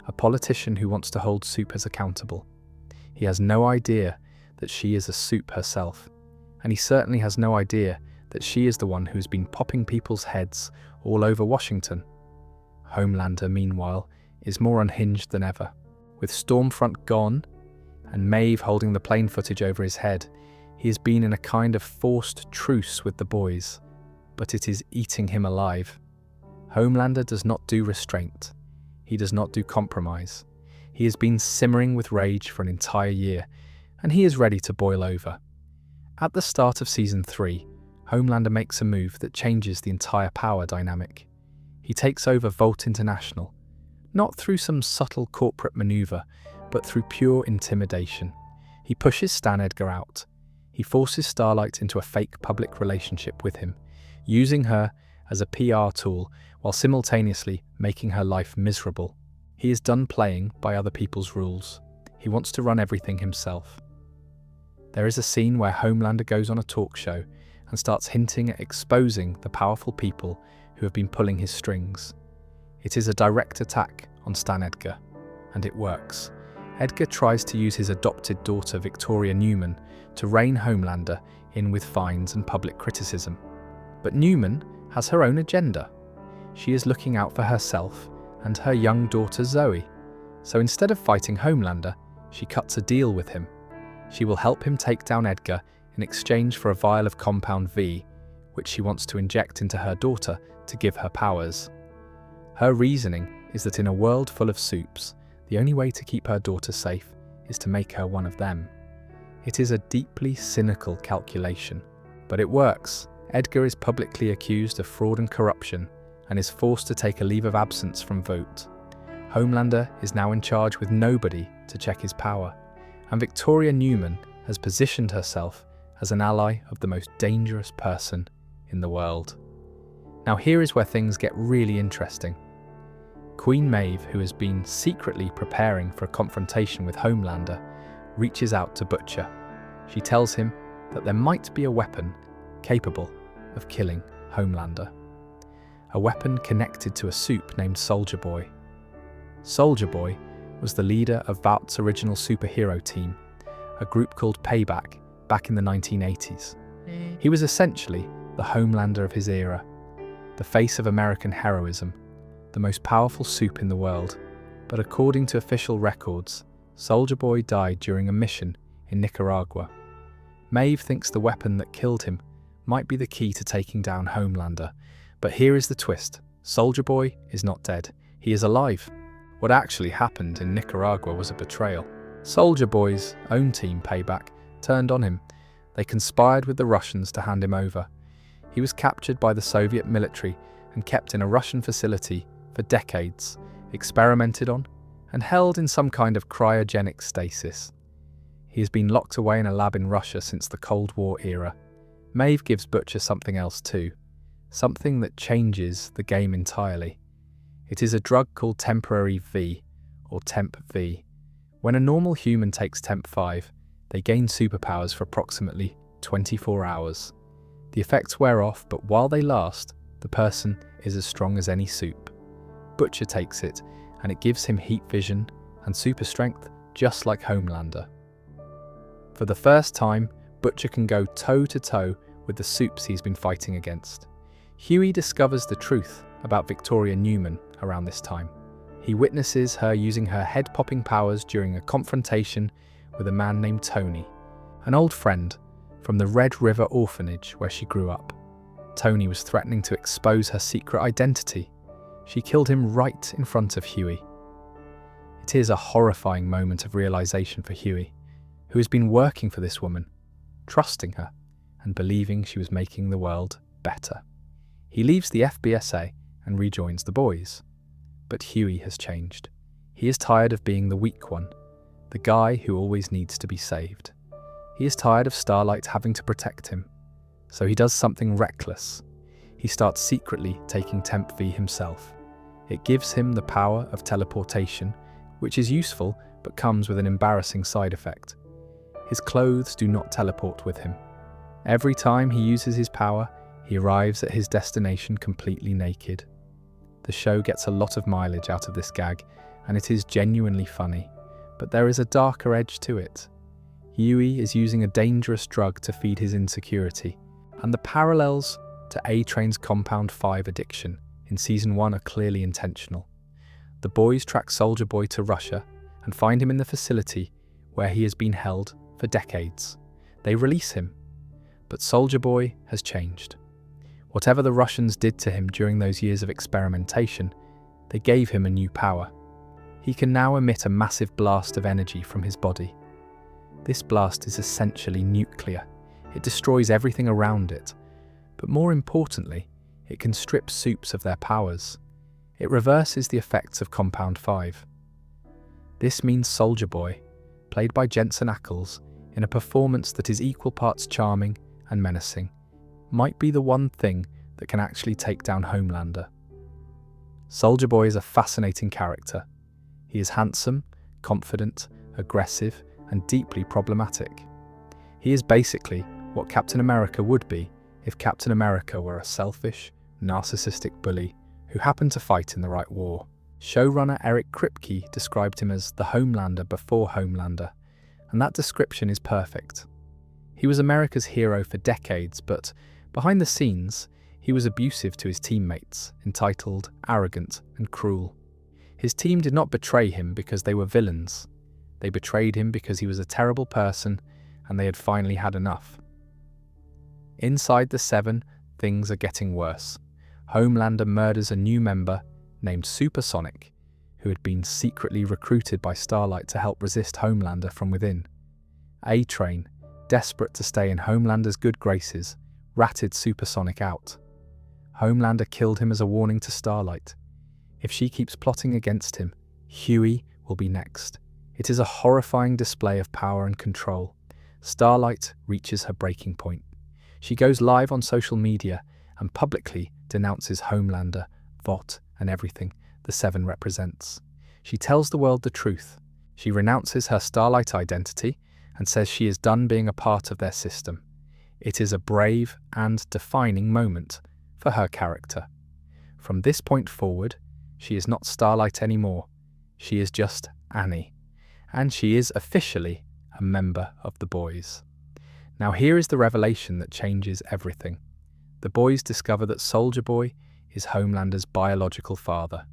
a politician who wants to hold supers accountable. He has no idea that she is a supe herself, and he certainly has no idea that she is the one who has been popping people's heads all over Washington. Homelander, meanwhile, is more unhinged than ever. With Stormfront gone, and Maeve holding the plane footage over his head, he has been in a kind of forced truce with the boys, but it is eating him alive. Homelander does not do restraint. He does not do compromise. He has been simmering with rage for an entire year, and he is ready to boil over. At the start of Season 3, Homelander makes a move that changes the entire power dynamic. He takes over Vought International, not through some subtle corporate maneuver, but through pure intimidation. He pushes Stan Edgar out. He forces Starlight into a fake public relationship with him, using her as a PR tool while simultaneously making her life miserable. He is done playing by other people's rules. He wants to run everything himself. There is a scene where Homelander goes on a talk show and starts hinting at exposing the powerful people who have been pulling his strings. It is a direct attack on Stan Edgar, and it works. Edgar tries to use his adopted daughter Victoria Neumann to rein Homelander in with fines and public criticism. But Neumann has her own agenda. She is looking out for herself and her young daughter Zoe. So instead of fighting Homelander, she cuts a deal with him. She will help him take down Edgar in exchange for a vial of Compound V, which she wants to inject into her daughter to give her powers. Her reasoning is that in a world full of supes, the only way to keep her daughter safe is to make her one of them. It is a deeply cynical calculation, but it works. Edgar is publicly accused of fraud and corruption and is forced to take a leave of absence from Vought. Homelander is now in charge with nobody to check his power, and Victoria Neumann has positioned herself as an ally of the most dangerous person in the world. Now here is where things get really interesting. Queen Maeve, who has been secretly preparing for a confrontation with Homelander, reaches out to Butcher. She tells him that there might be a weapon capable of killing Homelander. A weapon connected to a supe named Soldier Boy. Soldier Boy was the leader of Vought's original superhero team, a group called Payback, back in the 1980s. He was essentially the Homelander of his era, the face of American heroism, the most powerful supe in the world. But according to official records, Soldier Boy died during a mission in Nicaragua. Maeve thinks the weapon that killed him might be the key to taking down Homelander. But here is the twist. Soldier Boy is not dead. He is alive. What actually happened in Nicaragua was a betrayal. Soldier Boy's own team, Payback, turned on him. They conspired with the Russians to hand him over. He was captured by the Soviet military and kept in a Russian facility for decades, experimented on, and held in some kind of cryogenic stasis. He has been locked away in a lab in Russia since the Cold War era. Maeve gives Butcher something else too, something that changes the game entirely. It is a drug called Temporary V, or Temp V. When a normal human takes Temp 5, they gain superpowers for approximately 24 hours. The effects wear off, but while they last, The person is as strong as any supe. Butcher takes it, and it gives him heat vision and super strength, just like Homelander. For the first time, Butcher can go toe-to-toe with the supes he's been fighting against. Huey discovers the truth about Victoria Newman around this time. He witnesses her using her head-popping powers during a confrontation with a man named Tony, an old friend from the Red River orphanage where she grew up. Tony was threatening to expose her secret identity. She killed him right in front of Huey. It is a horrifying moment of realization for Huey, who has been working for this woman, trusting her, and believing she was making the world better. He leaves the FBSA and rejoins the boys. But Huey has changed. He is tired of being the weak one, the guy who always needs to be saved. He is tired of Starlight having to protect him, so he does something reckless. He starts secretly taking Temp V himself. It gives him the power of teleportation, which is useful but comes with an embarrassing side effect. His clothes do not teleport with him. Every time he uses his power, he arrives at his destination completely naked. The show gets a lot of mileage out of this gag, and it is genuinely funny, but there is a darker edge to it. Huey is using a dangerous drug to feed his insecurity, and the parallels to A-Train's Compound 5 addiction in Season 1 are clearly intentional. The boys track Soldier Boy to Russia and find him in the facility where he has been held for decades. They release him, but Soldier Boy has changed. Whatever the Russians did to him during those years of experimentation, they gave him a new power. He can now emit a massive blast of energy from his body. This blast is essentially nuclear. It destroys everything around it. But more importantly, it can strip supes of their powers. It reverses the effects of Compound 5. This means Soldier Boy, played by Jensen Ackles, in a performance that is equal parts charming and menacing, might be the one thing that can actually take down Homelander. Soldier Boy is a fascinating character. He is handsome, confident, aggressive, and deeply problematic. He is basically what Captain America would be if Captain America were a selfish, narcissistic bully who happened to fight in the right war. Showrunner Eric Kripke described him as the Homelander before Homelander, and that description is perfect. He was America's hero for decades, but behind the scenes, he was abusive to his teammates, entitled, arrogant, and cruel. His team did not betray him because they were villains. They betrayed him because he was a terrible person and they had finally had enough. Inside the Seven, things are getting worse. Homelander murders a new member named Supersonic, who had been secretly recruited by Starlight to help resist Homelander from within. A-Train, desperate to stay in Homelander's good graces, ratted Supersonic out. Homelander killed him as a warning to Starlight. If she keeps plotting against him, Huey will be next. It is a horrifying display of power and control. Starlight reaches her breaking point. She goes live on social media and publicly denounces Homelander, Vought, and everything the Seven represents. She tells the world the truth. She renounces her Starlight identity and says she is done being a part of their system. It is a brave and defining moment for her character. From this point forward, she is not Starlight anymore. She is just Annie. And she is officially a member of the boys. Now here is the revelation that changes everything. The boys discover that Soldier Boy is Homelander's biological father.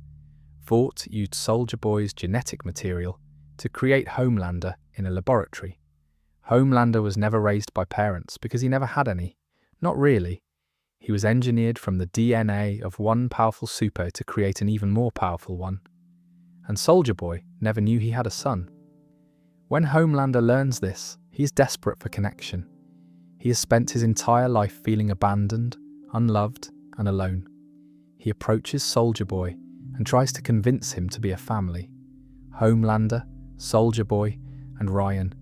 Vought used Soldier Boy's genetic material to create Homelander in a laboratory. Homelander was never raised by parents because he never had any. Not really. He was engineered from the DNA of one powerful super to create an even more powerful one. And Soldier Boy never knew he had a son. When Homelander learns this, he is desperate for connection. He has spent his entire life feeling abandoned, unloved, and alone. He approaches Soldier Boy and tries to convince him to be a family. Homelander, Soldier Boy, and Ryan.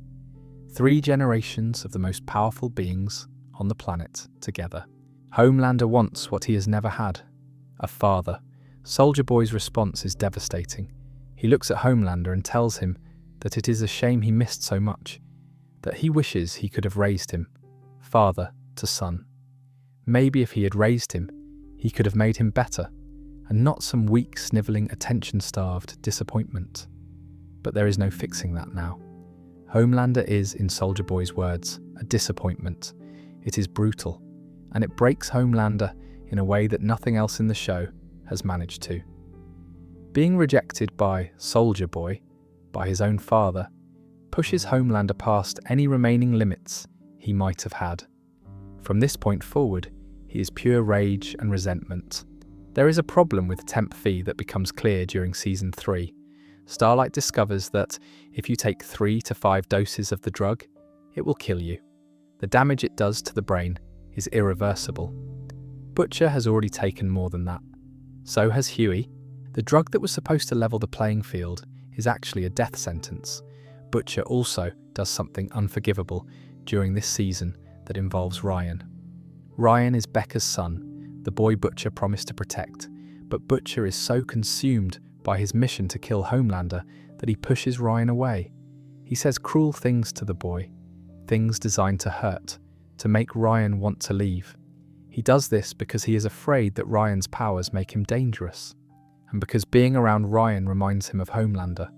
3 generations of the most powerful beings on the planet together. Homelander wants what he has never had, a father. Soldier Boy's response is devastating. He looks at Homelander and tells him that it is a shame he missed so much, that he wishes he could have raised him, father to son. Maybe if he had raised him, he He could have made him better, and not some weak, snivelling, attention-starved disappointment. But there is no fixing that now. Homelander is, in Soldier Boy's words, a disappointment. It is brutal, and it breaks Homelander in a way that nothing else in the show has managed to. Being rejected by Soldier Boy, by his own father, pushes Homelander past any remaining limits he might have had. From this point forward, he is pure rage and resentment. There is a problem with Temp Fee that becomes clear during Season 3. Starlight discovers that if you take 3 to 5 doses of the drug, it will kill you. The damage it does to the brain is irreversible. Butcher has already taken more than that. So has Huey. The drug that was supposed to level the playing field is actually a death sentence. Butcher also does something unforgivable during this season that involves Ryan. Ryan is Becca's son, the boy Butcher promised to protect, but Butcher is so consumed by his mission to kill Homelander that he pushes Ryan away. He says cruel things to the boy, things designed to hurt, to make Ryan want to leave. He does this because he is afraid that Ryan's powers make him dangerous, and because being around Ryan reminds him of Homelander.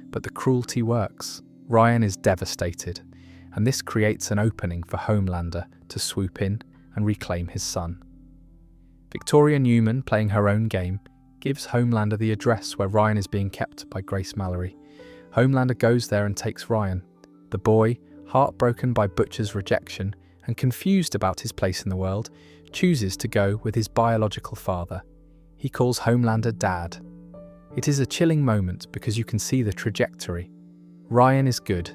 But the cruelty works. Ryan is devastated, and this creates an opening for Homelander to swoop in and reclaim his son. Victoria Newman, playing her own game, gives Homelander the address where Ryan is being kept by Grace Mallory. Homelander goes there and takes Ryan. The boy, heartbroken by Butcher's rejection and confused about his place in the world, chooses to go with his biological father. He calls Homelander Dad. It is a chilling moment because you can see the trajectory. Ryan is good.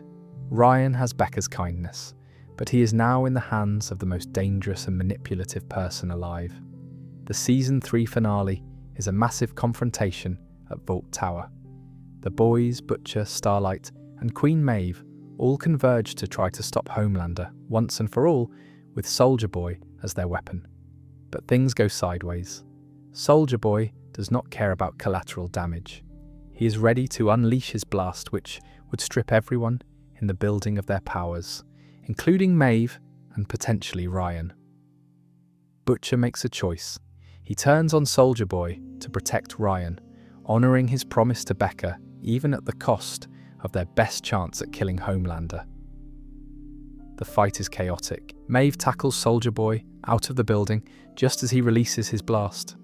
Ryan has Becca's kindness, but he is now in the hands of the most dangerous and manipulative person alive. The Season 3 finale is a massive confrontation at Vought Tower. The boys, Butcher, Starlight, and Queen Maeve all converge to try to stop Homelander once and for all, with Soldier Boy as their weapon. But things go sideways. Soldier Boy does not care about collateral damage. He is ready to unleash his blast, which would strip everyone in the building of their powers, including Maeve and potentially Ryan. Butcher makes a choice. He turns on Soldier Boy to protect Ryan, honouring his promise to Becca even at the cost of their best chance at killing Homelander. The fight is chaotic. Maeve tackles Soldier Boy out of the building just as he releases his blast.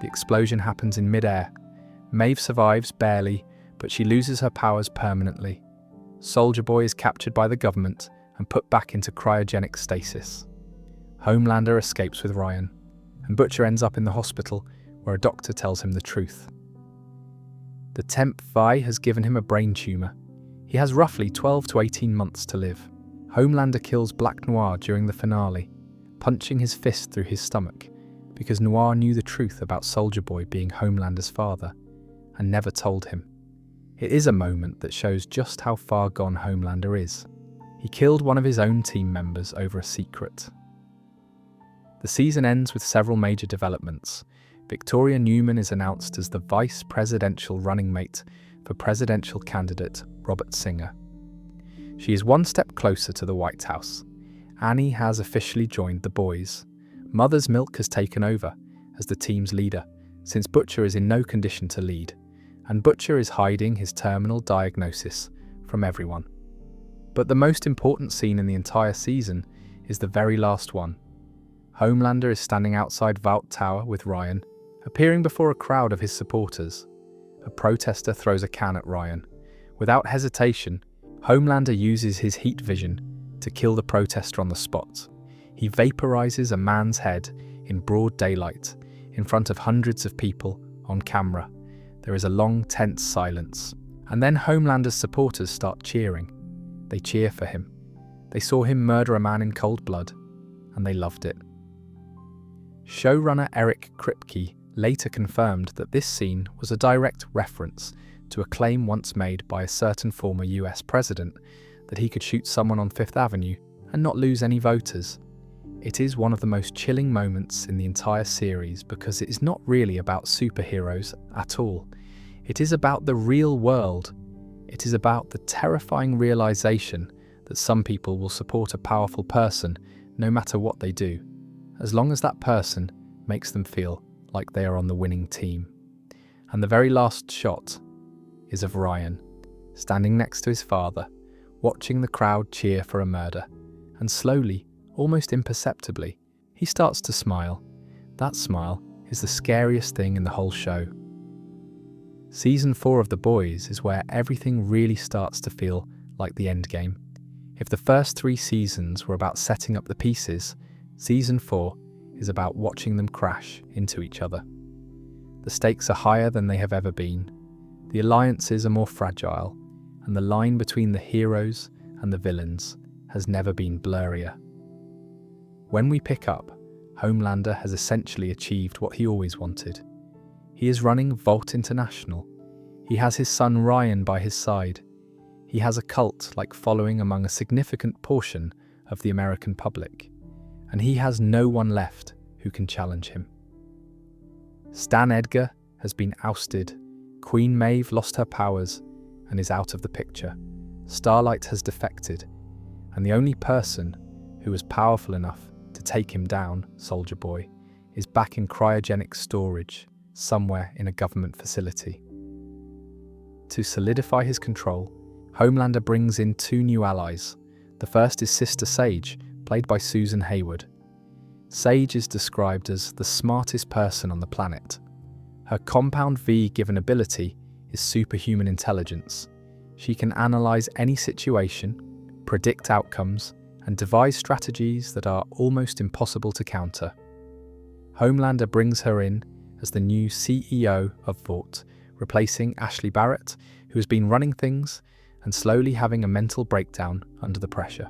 The explosion happens in mid-air. Maeve survives barely, but she loses her powers permanently. Soldier Boy is captured by the government and put back into cryogenic stasis. Homelander escapes with Ryan, and Butcher ends up in the hospital where a doctor tells him the truth. The Temp Fee has given him a brain tumour. He has roughly 12 to 18 months to live. Homelander kills Black Noir during the finale, punching his fist through his stomach, because Noir knew the truth about Soldier Boy being Homelander's father, and never told him. It is a moment that shows just how far gone Homelander is. He killed one of his own team members over a secret. The season ends with several major developments. Victoria Newman is announced as the vice presidential running mate for presidential candidate Robert Singer. She is one step closer to the White House. Annie has officially joined the boys. Mother's Milk has taken over as the team's leader, since Butcher is in no condition to lead, and Butcher is hiding his terminal diagnosis from everyone. But the most important scene in the entire season is the very last one. Homelander is standing outside Vought Tower with Ryan, appearing before a crowd of his supporters. A protester throws a can at Ryan. Without hesitation, Homelander uses his heat vision to kill the protester on the spot. He vaporizes a man's head in broad daylight, in front of hundreds of people on camera. There is a long, tense silence, and then Homelander's supporters start cheering. They cheer for him. They saw him murder a man in cold blood, and they loved it. Showrunner Eric Kripke later confirmed that this scene was a direct reference to a claim once made by a certain former US president that he could shoot someone on Fifth Avenue and not lose any voters. It is one of the most chilling moments in the entire series because it is not really about superheroes at all. It is about the real world. It is about the terrifying realization that some people will support a powerful person no matter what they do, as long as that person makes them feel like they are on the winning team. And the very last shot is of Ryan, standing next to his father, watching the crowd cheer for a murder. And slowly, almost imperceptibly, he starts to smile. That smile is the scariest thing in the whole show. Season 4 of The Boys is where everything really starts to feel like the end game. If the first 3 seasons were about setting up the pieces, Season 4 is about watching them crash into each other. The stakes are higher than they have ever been, the alliances are more fragile, and the line between the heroes and the villains has never been blurrier. When we pick up, Homelander has essentially achieved what he always wanted. He is running Vought International. He has his son Ryan by his side. He has a cult-like following among a significant portion of the American public, and he has no one left who can challenge him. Stan Edgar has been ousted, Queen Maeve lost her powers and is out of the picture, Starlight has defected, and the only person who was powerful enough to take him down, Soldier Boy, is back in cryogenic storage somewhere in a government facility. To solidify his control, Homelander brings in 2 new allies. The first is Sister Sage, played by Susan Hayward. Sage is described as the smartest person on the planet. Her Compound V given ability is superhuman intelligence. She can analyze any situation, predict outcomes, and devise strategies that are almost impossible to counter. Homelander brings her in as the new CEO of Vought, replacing Ashley Barrett, who has been running things and slowly having a mental breakdown under the pressure.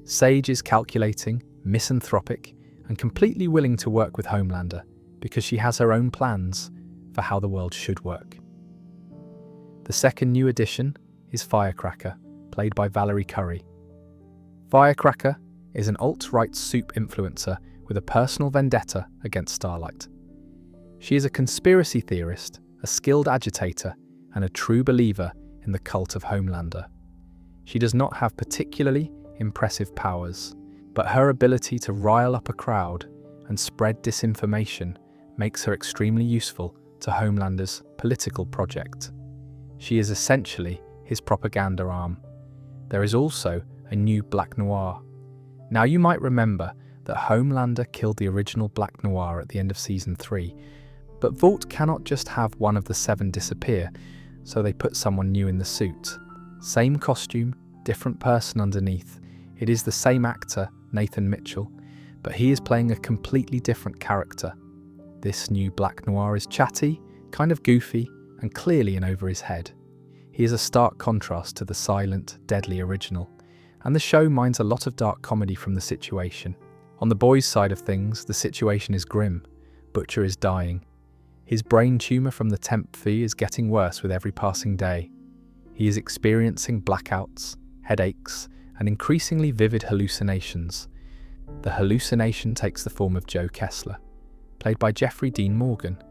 Sage is calculating, misanthropic, and completely willing to work with Homelander because she has her own plans for how the world should work. The second new addition is Firecracker, played by Valerie Curry. Firecracker is an alt-right soup influencer with a personal vendetta against Starlight. She is a conspiracy theorist, a skilled agitator, and a true believer in the cult of Homelander. She does not have particularly impressive powers, but her ability to rile up a crowd and spread disinformation makes her extremely useful to Homelander's political project. She is essentially his propaganda arm. There is also a new Black Noir. Now you might remember that Homelander killed the original Black Noir at the end of Season 3, but Vought cannot just have one of the 7 disappear, so they put someone new in the suit. Same costume, different person underneath. It is the same actor, Nathan Mitchell, but he is playing a completely different character. This new Black Noir is chatty, kind of goofy, and clearly in over his head. He is a stark contrast to the silent, deadly original, and the show minds a lot of dark comedy from the situation. On the boys' side of things, the situation is grim. Butcher is dying. His brain tumour from the temp fee is getting worse with every passing day. He is experiencing blackouts, headaches, and increasingly vivid hallucinations. The hallucination takes the form of Joe Kessler, played by Jeffrey Dean Morgan.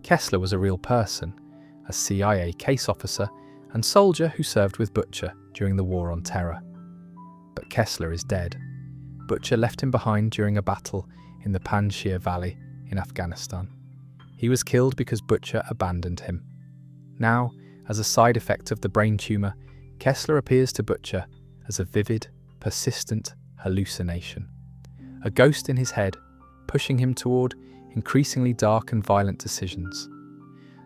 Kessler was a real person, a CIA case officer and soldier who served with Butcher during the War on Terror. But Kessler is dead. Butcher left him behind during a battle in the Panjshir Valley in Afghanistan. He was killed because Butcher abandoned him. Now, as a side effect of the brain tumour, Kessler appears to Butcher as a vivid, persistent hallucination. A ghost in his head, pushing him toward increasingly dark and violent decisions.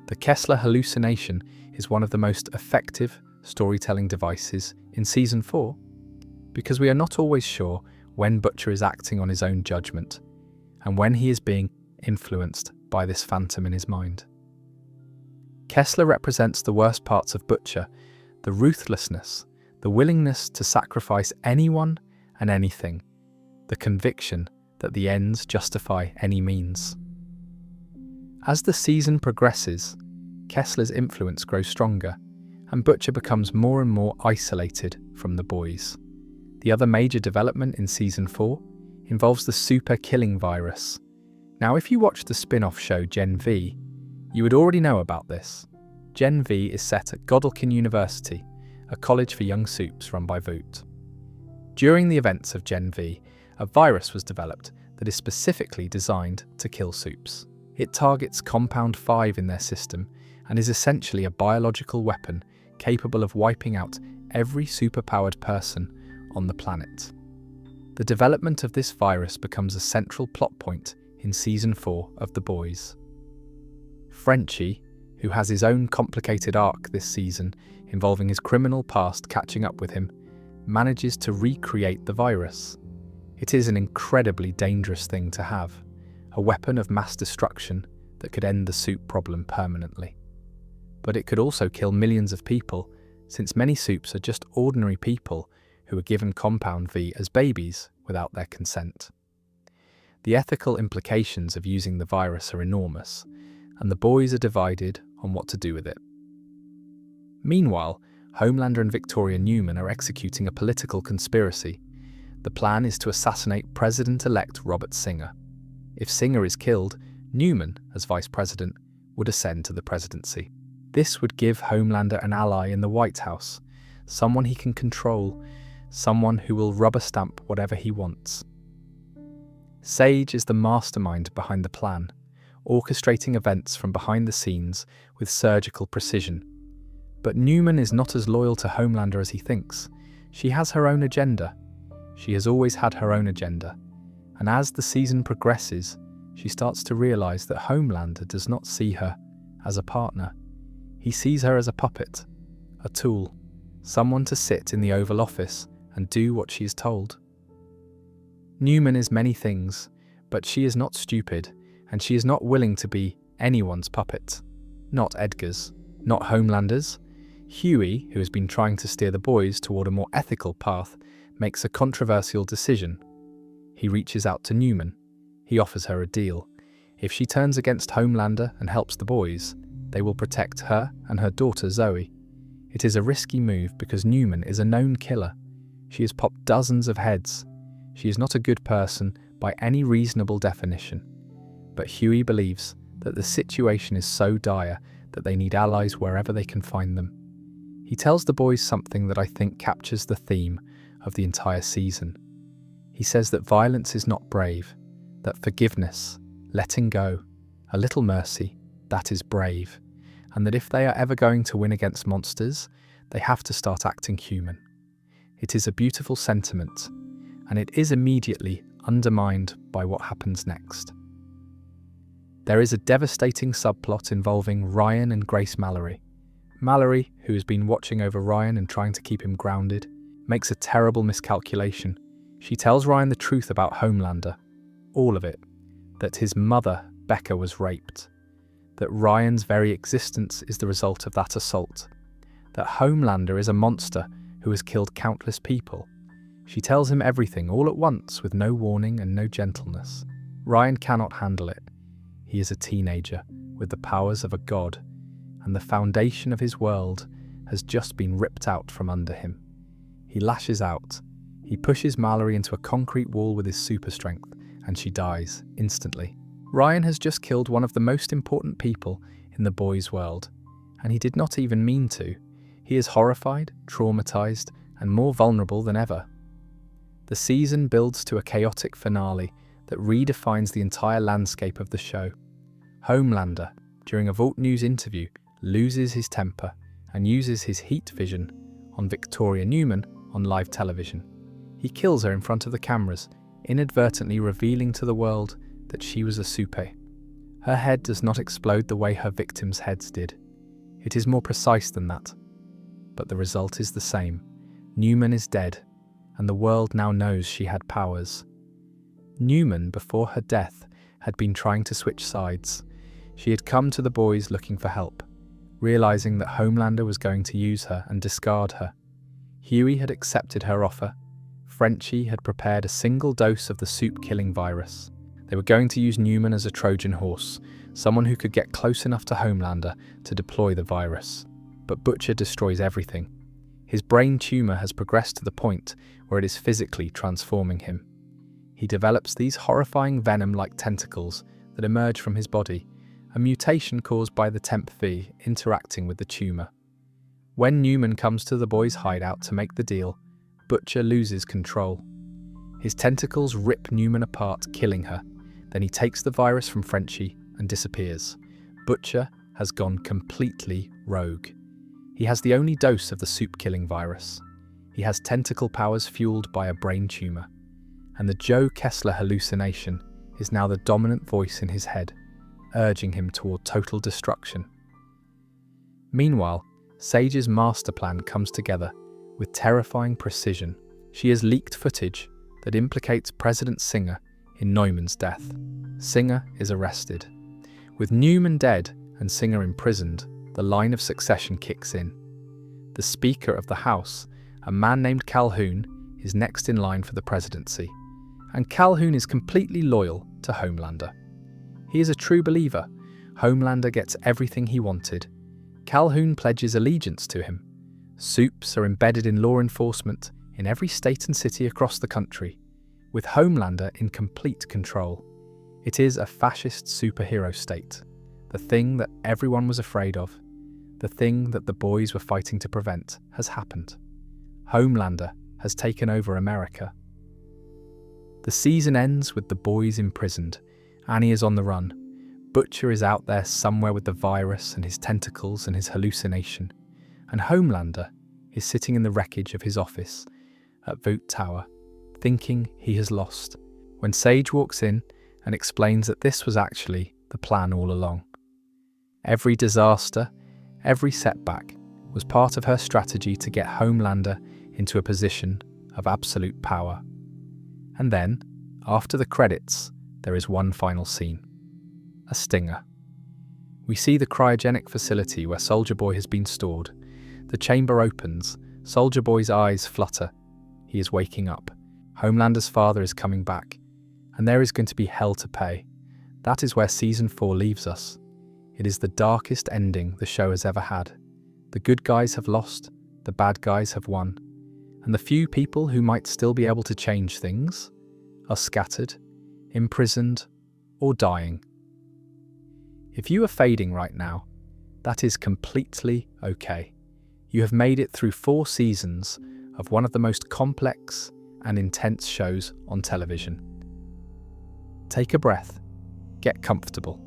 The Kessler hallucination is one of the most effective storytelling devices in Season 4, because we are not always sure when Butcher is acting on his own judgment, and when he is being influenced by this phantom in his mind. Kessler represents the worst parts of Butcher, the ruthlessness, the willingness to sacrifice anyone and anything, the conviction that the ends justify any means. As the season progresses, Kessler's influence grows stronger, and Butcher becomes more and more isolated from the boys. The other major development in Season 4 involves the super killing virus. Now, if you watch the spin-off show Gen V, you would already know about this. Gen V is set at Godolphin University, a college for young supes run by Vought. During the events of Gen V, a virus was developed that is specifically designed to kill supes. It targets compound 5 in their system and is essentially a biological weapon capable of wiping out every superpowered person on the planet. The development of this virus becomes a central plot point in Season 4 of The Boys. Frenchie, who has his own complicated arc this season involving his criminal past catching up with him, manages to recreate the virus. It is an incredibly dangerous thing to have, a weapon of mass destruction that could end the soup problem permanently. But it could also kill millions of people, since many supes are just ordinary people who were given Compound V as babies without their consent. The ethical implications of using the virus are enormous, and the boys are divided on what to do with it. Meanwhile, Homelander and Victoria Newman are executing a political conspiracy. The plan is to assassinate President-elect Robert Singer. If Singer is killed, Newman, as vice president, would ascend to the presidency. This would give Homelander an ally in the White House, someone he can control, someone who will rubber stamp whatever he wants. Sage is the mastermind behind the plan, orchestrating events from behind the scenes with surgical precision. But Newman is not as loyal to Homelander as he thinks. She has her own agenda. She has always had her own agenda. And as the season progresses, she starts to realize that Homelander does not see her as a partner. He sees her as a puppet, a tool, someone to sit in the Oval Office and do what she is told. Newman is many things, but she is not stupid, and she is not willing to be anyone's puppet. Not Edgar's, not Homelander's. Huey, who has been trying to steer the boys toward a more ethical path, makes a controversial decision. He reaches out to Newman. He offers her a deal. If she turns against Homelander and helps the boys, they will protect her and her daughter Zoe. It is a risky move because Newman is a known killer. She has popped dozens of heads. She is not a good person by any reasonable definition. But Huey believes that the situation is so dire that they need allies wherever they can find them. He tells the boys something that I think captures the theme of the entire season. He says that violence is not brave, that forgiveness, letting go, a little mercy, that is brave, and that if they are ever going to win against monsters, they have to start acting human. It is a beautiful sentiment, and it is immediately undermined by what happens next. There is a devastating subplot involving Ryan and Grace Mallory. Mallory, who has been watching over Ryan and trying to keep him grounded, makes a terrible miscalculation. She tells Ryan the truth about Homelander, all of it, that his mother, Becca, was raped, that Ryan's very existence is the result of that assault, that Homelander is a monster who has killed countless people. She tells him everything all at once with no warning and no gentleness. Ryan cannot handle it. He is a teenager with the powers of a god, and the foundation of his world has just been ripped out from under him. He lashes out. He pushes Mallory into a concrete wall with his super strength, and she dies instantly. Ryan has just killed one of the most important people in the boys' world, and he did not even mean to. He is horrified, traumatized, and more vulnerable than ever. The season builds to a chaotic finale that redefines the entire landscape of the show. Homelander, during a Vought News interview, loses his temper and uses his heat vision on Victoria Newman on live television. He kills her in front of the cameras, inadvertently revealing to the world that she was a supe. Her head does not explode the way her victims' heads did. It is more precise than that. But the result is the same. Newman is dead, and the world now knows she had powers. Newman, before her death, had been trying to switch sides. She had come to the boys looking for help, realizing that Homelander was going to use her and discard her. Huey had accepted her offer. Frenchie had prepared a single dose of the soup-killing virus. They were going to use Newman as a Trojan horse, someone who could get close enough to Homelander to deploy the virus. But Butcher destroys everything. His brain tumor has progressed to the point where it is physically transforming him. He develops these horrifying venom-like tentacles that emerge from his body, a mutation caused by the Temp V interacting with the tumor. When Newman comes to the boys' hideout to make the deal, Butcher loses control. His tentacles rip Newman apart, killing her. Then he takes the virus from Frenchie and disappears. Butcher has gone completely rogue. He has the only dose of the soup-killing virus. He has tentacle powers fueled by a brain tumor. And the Joe Kessler hallucination is now the dominant voice in his head, urging him toward total destruction. Meanwhile, Sage's master plan comes together with terrifying precision. She has leaked footage that implicates President Singer in Neumann's death. Singer is arrested. With Newman dead and Singer imprisoned, the line of succession kicks in. The Speaker of the House, a man named Calhoun, is next in line for the presidency. And Calhoun is completely loyal to Homelander. He is a true believer. Homelander gets everything he wanted. Calhoun pledges allegiance to him. Supes are embedded in law enforcement in every state and city across the country, with Homelander in complete control. It is a fascist superhero state, the thing that everyone was afraid of, the thing that the boys were fighting to prevent has happened. Homelander has taken over America. The season ends with the boys imprisoned. Annie is on the run. Butcher is out there somewhere with the virus and his tentacles and his hallucination. And Homelander is sitting in the wreckage of his office at Vought Tower, thinking he has lost, when Sage walks in and explains that this was actually the plan all along. Every disaster, every setback was part of her strategy to get Homelander into a position of absolute power. And then, after the credits, there is one final scene. A stinger. We see the cryogenic facility where Soldier Boy has been stored. The chamber opens. Soldier Boy's eyes flutter. He is waking up. Homelander's father is coming back. And there is going to be hell to pay. That is where Season 4 leaves us. It is the darkest ending the show has ever had. The good guys have lost. The bad guys have won. And the few people who might still be able to change things are scattered, imprisoned, or dying. If you are fading right now, that is completely okay. You have made it through 4 seasons of one of the most complex and intense shows on television. Take a breath, get comfortable.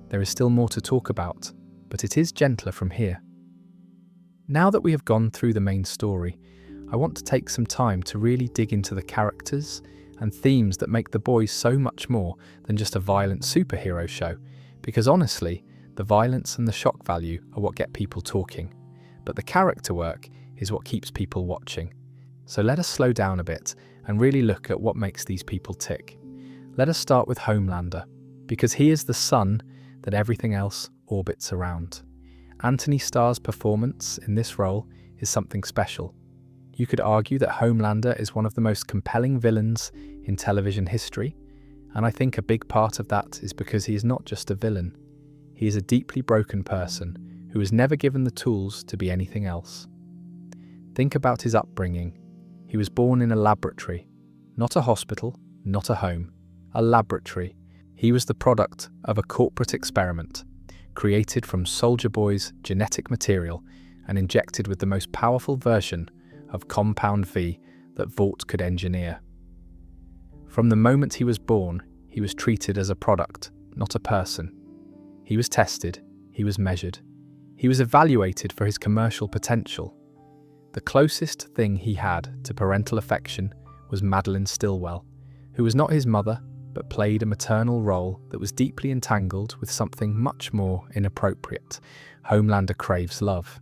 There is still more to talk about, but it is gentler from here. Now that we have gone through the main story, I want to take some time to really dig into the characters and themes that make The Boys so much more than just a violent superhero show, because honestly, the violence and the shock value are what get people talking, but the character work is what keeps people watching. So let us slow down a bit and really look at what makes these people tick. Let us start with Homelander, because he is the sun that everything else orbits around. Anthony Starr's performance in this role is something special. You could argue that Homelander is one of the most compelling villains in television history, and I think a big part of that is because he is not just a villain. He is a deeply broken person who was never given the tools to be anything else. Think about his upbringing. He was born in a laboratory, not a hospital, not a home, a laboratory. He was the product of a corporate experiment, created from Soldier Boy's genetic material and injected with the most powerful version of Compound V that Vought could engineer. From the moment he was born, he was treated as a product, not a person. He was tested, he was measured, he was evaluated for his commercial potential. The closest thing he had to parental affection was Madeline Stillwell, who was not his mother, but played a maternal role that was deeply entangled with something much more inappropriate. Homelander craves love.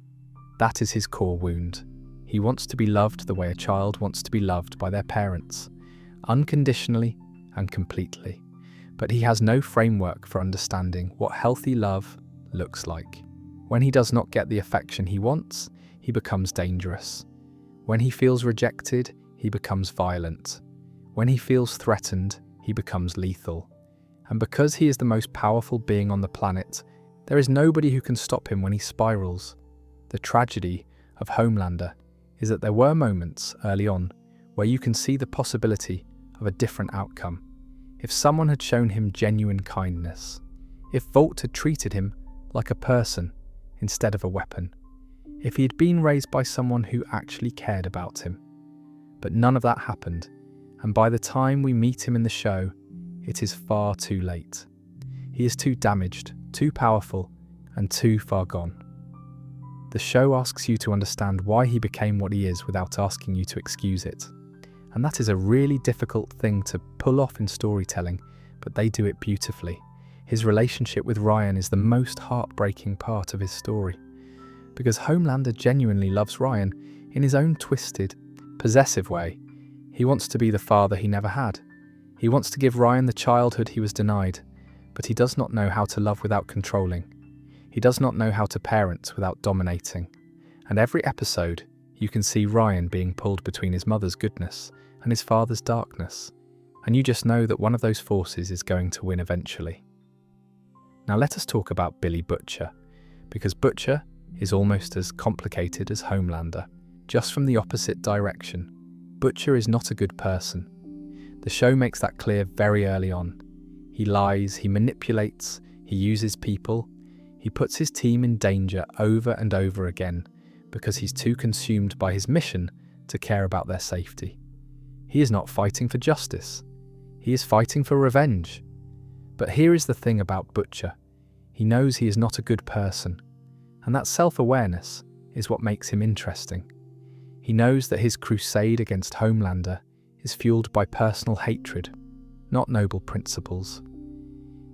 That is his core wound. He wants to be loved the way a child wants to be loved by their parents, unconditionally and completely. But he has no framework for understanding what healthy love looks like. When he does not get the affection he wants, he becomes dangerous. When he feels rejected, he becomes violent. When he feels threatened, he becomes lethal. And because he is the most powerful being on the planet, there is nobody who can stop him when he spirals. The tragedy of Homelander is that there were moments early on where you can see the possibility of a different outcome. If someone had shown him genuine kindness, if Vought had treated him like a person instead of a weapon, if he had been raised by someone who actually cared about him. But none of that happened, and by the time we meet him in the show, it is far too late. He is too damaged, too powerful, and too far gone. The show asks you to understand why he became what he is without asking you to excuse it. And that is a really difficult thing to pull off in storytelling, but they do it beautifully. His relationship with Ryan is the most heartbreaking part of his story, because Homelander genuinely loves Ryan in his own twisted, possessive way. He wants to be the father he never had. He wants to give Ryan the childhood he was denied, but he does not know how to love without controlling. He does not know how to parent without dominating. And every episode, you can see Ryan being pulled between his mother's goodness and his father's darkness. And you just know that one of those forces is going to win eventually. Now let us talk about Billy Butcher, because Butcher is almost as complicated as Homelander, just from the opposite direction. Butcher is not a good person. The show makes that clear very early on. He lies, he manipulates, he uses people, he puts his team in danger over and over again because he's too consumed by his mission to care about their safety. He is not fighting for justice. He is fighting for revenge. But here is the thing about Butcher. He knows he is not a good person, and that self-awareness is what makes him interesting. He knows that his crusade against Homelander is fueled by personal hatred, not noble principles.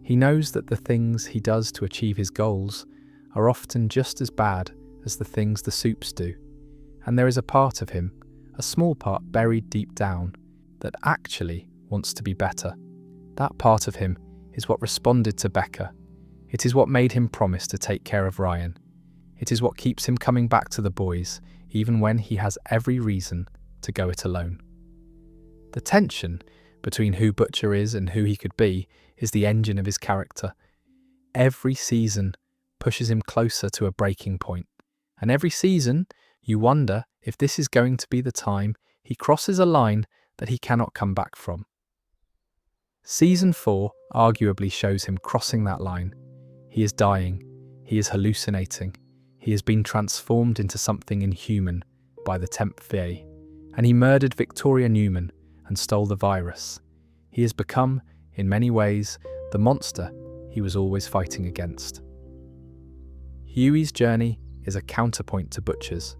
He knows that the things he does to achieve his goals are often just as bad as the things the supes do, and there is a part of him, a small part buried deep down, that actually wants to be better. That part of him is what responded to Becca. It is what made him promise to take care of Ryan. It is what keeps him coming back to the boys, even when he has every reason to go it alone. The tension between who Butcher is and who he could be is the engine of his character. Every season pushes him closer to a breaking point, and every season you wonder if this is going to be the time he crosses a line that he cannot come back from. Season 4 arguably shows him crossing that line. He is dying, he is hallucinating, he has been transformed into something inhuman by the 10th VA, and he murdered Victoria Newman and stole the virus. He has become, in many ways, the monster he was always fighting against. Huey's journey is a counterpoint to Butcher's.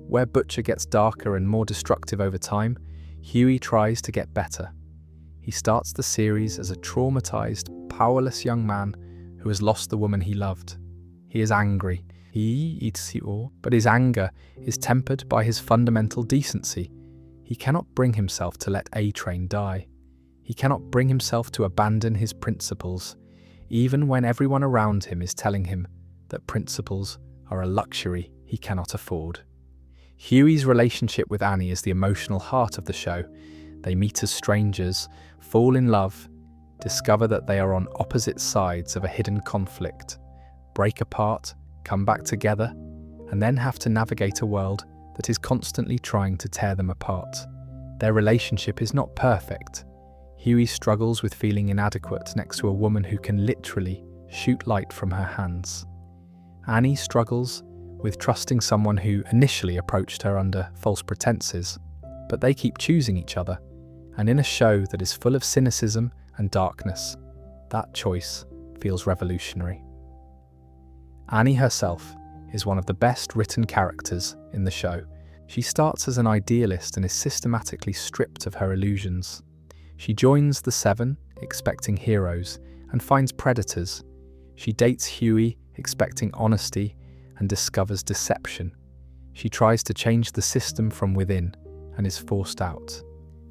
Where Butcher gets darker and more destructive over time, Huey tries to get better. He starts the series as a traumatized, powerless young man who has lost the woman he loved. He is angry, but his anger is tempered by his fundamental decency. He cannot bring himself to let A-Train die. He cannot bring himself to abandon his principles, even when everyone around him is telling him that principles are a luxury he cannot afford. Huey's relationship with Annie is the emotional heart of the show. They meet as strangers, fall in love, discover that they are on opposite sides of a hidden conflict, break apart, come back together, and then have to navigate a world that is constantly trying to tear them apart. Their relationship is not perfect. Huey struggles with feeling inadequate next to a woman who can literally shoot light from her hands. Annie struggles with trusting someone who initially approached her under false pretenses, but they keep choosing each other, and in a show that is full of cynicism and darkness, that choice feels revolutionary. Annie herself is one of the best written characters in the show. She starts as an idealist and is systematically stripped of her illusions. She joins the Seven, expecting heroes, and finds predators. She dates Huey, expecting honesty, and discovers deception. She tries to change the system from within and is forced out.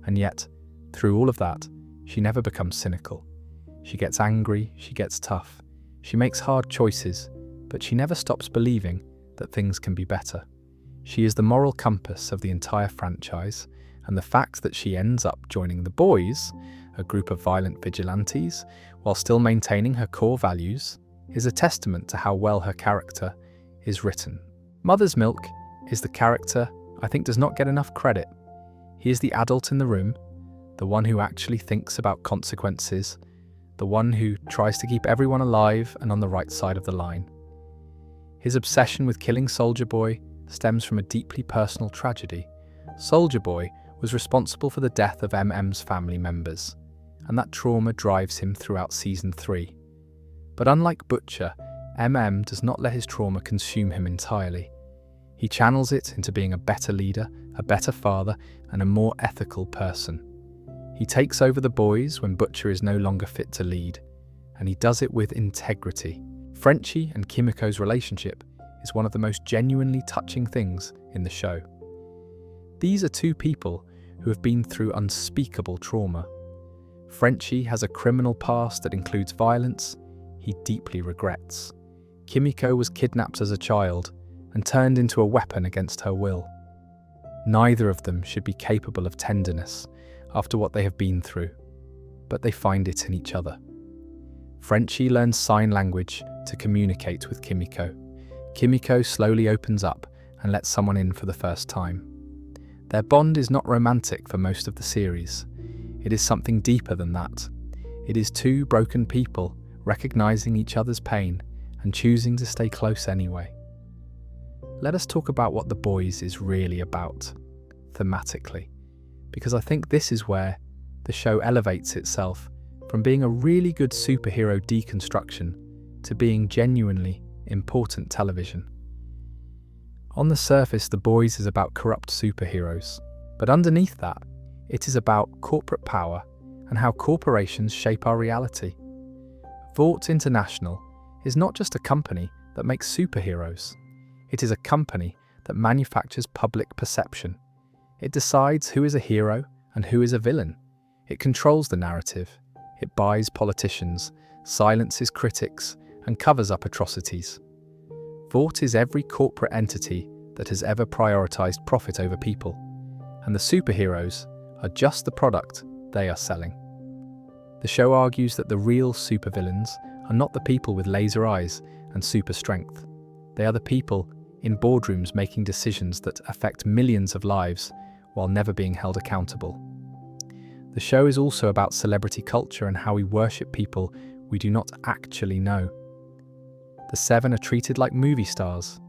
And yet, through all of that, she never becomes cynical. She gets angry, she gets tough, she makes hard choices, but she never stops believing that things can be better. She is the moral compass of the entire franchise, and the fact that she ends up joining the Boys, a group of violent vigilantes, while still maintaining her core values, is a testament to how well her character is written. Mother's Milk is the character I think does not get enough credit. He is the adult in the room, the one who actually thinks about consequences, the one who tries to keep everyone alive and on the right side of the line. His obsession with killing Soldier Boy stems from a deeply personal tragedy. Soldier Boy was responsible for the death of MM's family members, and that trauma drives him throughout Season 3. But unlike Butcher, MM does not let his trauma consume him entirely. He channels it into being a better leader, a better father, and a more ethical person. He takes over the boys when Butcher is no longer fit to lead, and he does it with integrity. Frenchie and Kimiko's relationship is one of the most genuinely touching things in the show. These are two people who have been through unspeakable trauma. Frenchie has a criminal past that includes violence he deeply regrets. Kimiko was kidnapped as a child and turned into a weapon against her will. Neither of them should be capable of tenderness after what they have been through, but they find it in each other. Frenchie learns sign language to communicate with Kimiko. Kimiko slowly opens up and lets someone in for the first time. Their bond is not romantic for most of the series. It is something deeper than that. It is two broken people recognizing each other's pain and choosing to stay close anyway. Let us talk about what The Boys is really about, thematically, because I think this is where the show elevates itself from being a really good superhero deconstruction to being genuinely important television. On the surface, The Boys is about corrupt superheroes, but underneath that, it is about corporate power and how corporations shape our reality. Vought International is not just a company that makes superheroes. It is a company that manufactures public perception. It decides who is a hero and who is a villain. It controls the narrative. It buys politicians, silences critics, and covers up atrocities. Vought is every corporate entity that has ever prioritized profit over people, and the superheroes are just the product they are selling. The show argues that the real supervillains are not the people with laser eyes and super strength. They are the people in boardrooms making decisions that affect millions of lives while never being held accountable. The show is also about celebrity culture and how we worship people we do not actually know. The Seven are treated like movie stars.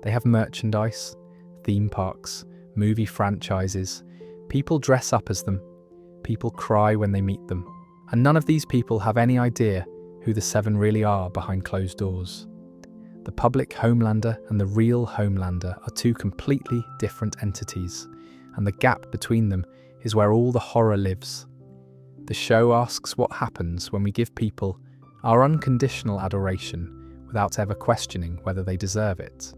They have merchandise, theme parks, movie franchises. People dress up as them. People cry when they meet them. And none of these people have any idea who the Seven really are behind closed doors. The public Homelander and the real Homelander are two completely different entities, and the gap between them is where all the horror lives. The show asks what happens when we give people our unconditional adoration without ever questioning whether they deserve it.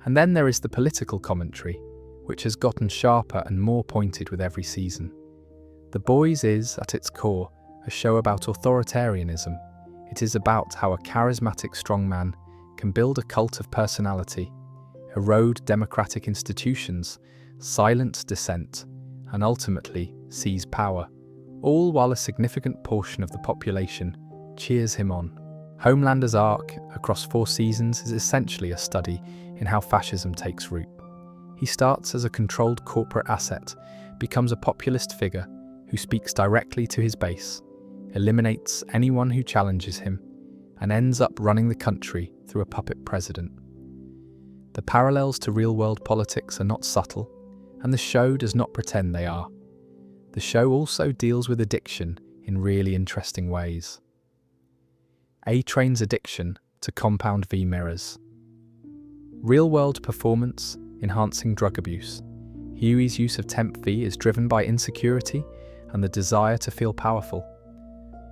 And then there is the political commentary, which has gotten sharper and more pointed with every season. The Boys is, at its core, a show about authoritarianism. It is about how a charismatic strongman can build a cult of personality, erode democratic institutions, silence dissent, and ultimately seize power, all while a significant portion of the population cheers him on. Homelander's arc across 4 seasons is essentially a study in how fascism takes root. He starts as a controlled corporate asset, becomes a populist figure who speaks directly to his base, eliminates anyone who challenges him, and ends up running the country through a puppet president. The parallels to real-world politics are not subtle, and the show does not pretend they are. The show also deals with addiction in really interesting ways. A-Train's addiction to Compound V mirrors. Real-world performance enhancing drug abuse. Huey's use of Temp V is driven by insecurity and the desire to feel powerful.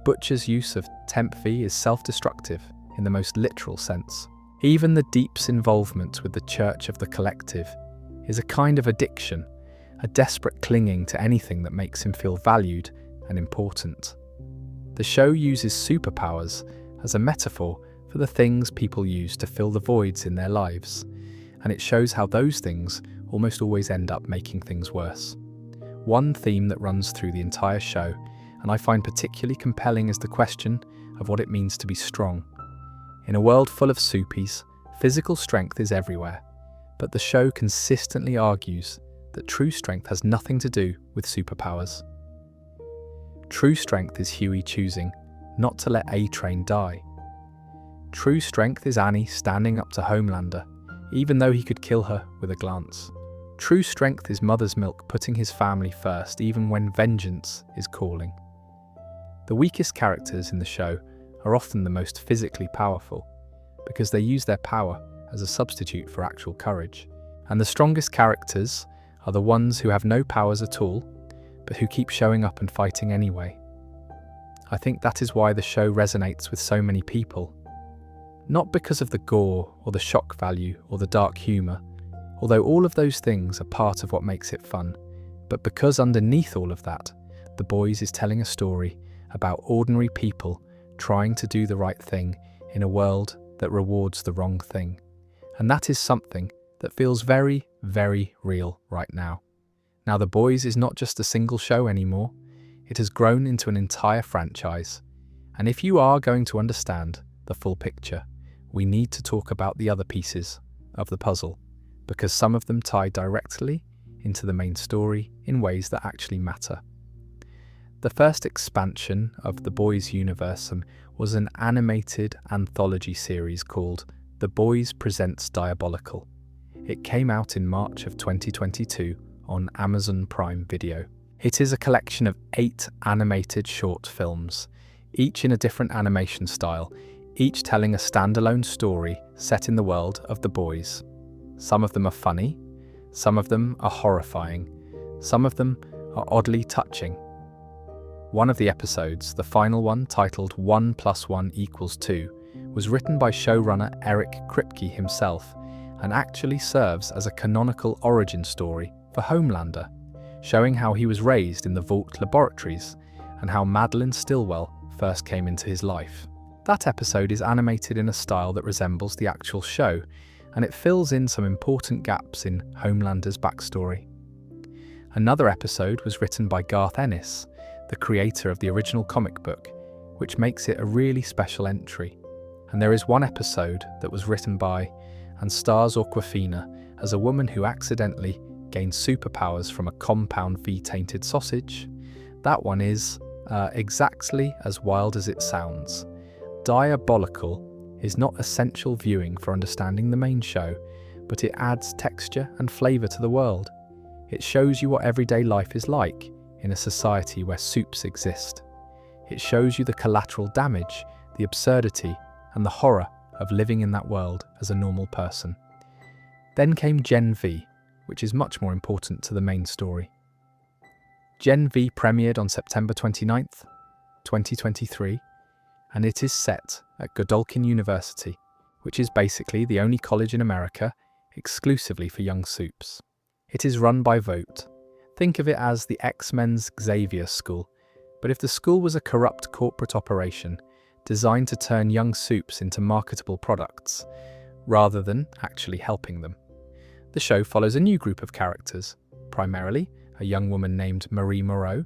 Butcher's use of Temp V is self-destructive in the most literal sense. Even the Deep's involvement with the Church of the Collective is a kind of addiction, a desperate clinging to anything that makes him feel valued and important. The show uses superpowers as a metaphor for the things people use to fill the voids in their lives, and it shows how those things almost always end up making things worse. One theme that runs through the entire show, and I find particularly compelling, is the question of what it means to be strong. In a world full of soupies, physical strength is everywhere, but the show consistently argues that true strength has nothing to do with superpowers. True strength is Huey choosing not to let A-Train die. True strength is Annie standing up to Homelander, even though he could kill her with a glance. True strength is mother's milk putting his family first even when vengeance is calling. The weakest characters in the show are often the most physically powerful because they use their power as a substitute for actual courage. And the strongest characters are the ones who have no powers at all, but who keep showing up and fighting anyway. I think that is why the show resonates with so many people. Not because of the gore or the shock value or the dark humour, although all of those things are part of what makes it fun, but because underneath all of that, The Boys is telling a story about ordinary people trying to do the right thing in a world that rewards the wrong thing. And that is something that feels very, very real right now. Now, The Boys is not just a single show anymore. It has grown into an entire franchise. And if you are going to understand the full picture, we need to talk about the other pieces of the puzzle, because some of them tie directly into the main story in ways that actually matter. The first expansion of The Boys universe was an animated anthology series called The Boys Presents Diabolical. It came out in March of 2022 on Amazon Prime Video. It is a collection of 8 animated short films, each in a different animation style, each telling a standalone story set in the world of The Boys. Some of them are funny, some of them are horrifying, some of them are oddly touching. One of the episodes, the final one titled 1 + 1 = 2, was written by showrunner Eric Kripke himself and actually serves as a canonical origin story for Homelander, showing how he was raised in the Vought laboratories and how Madeline Stillwell first came into his life. That episode is animated in a style that resembles the actual show, and it fills in some important gaps in Homelander's backstory. Another episode was written by Garth Ennis, the creator of the original comic book, which makes it a really special entry. And there is one episode that was written by and stars Awkwafina as a woman who accidentally gained superpowers from a compound V-tainted sausage. That one is exactly as wild as it sounds. Diabolical is not essential viewing for understanding the main show, but it adds texture and flavour to the world. It shows you what everyday life is like in a society where supes exist. It shows you the collateral damage, the absurdity, and the horror of living in that world as a normal person. Then came Gen V, which is much more important to the main story. Gen V premiered on September 29th, 2023, and it is set at Godolphin University, which is basically the only college in America exclusively for young supes. It is run by Vought. Think of it as the X-Men's Xavier School, but if the school was a corrupt corporate operation designed to turn young supes into marketable products, rather than actually helping them. The show follows a new group of characters, primarily a young woman named Marie Moreau,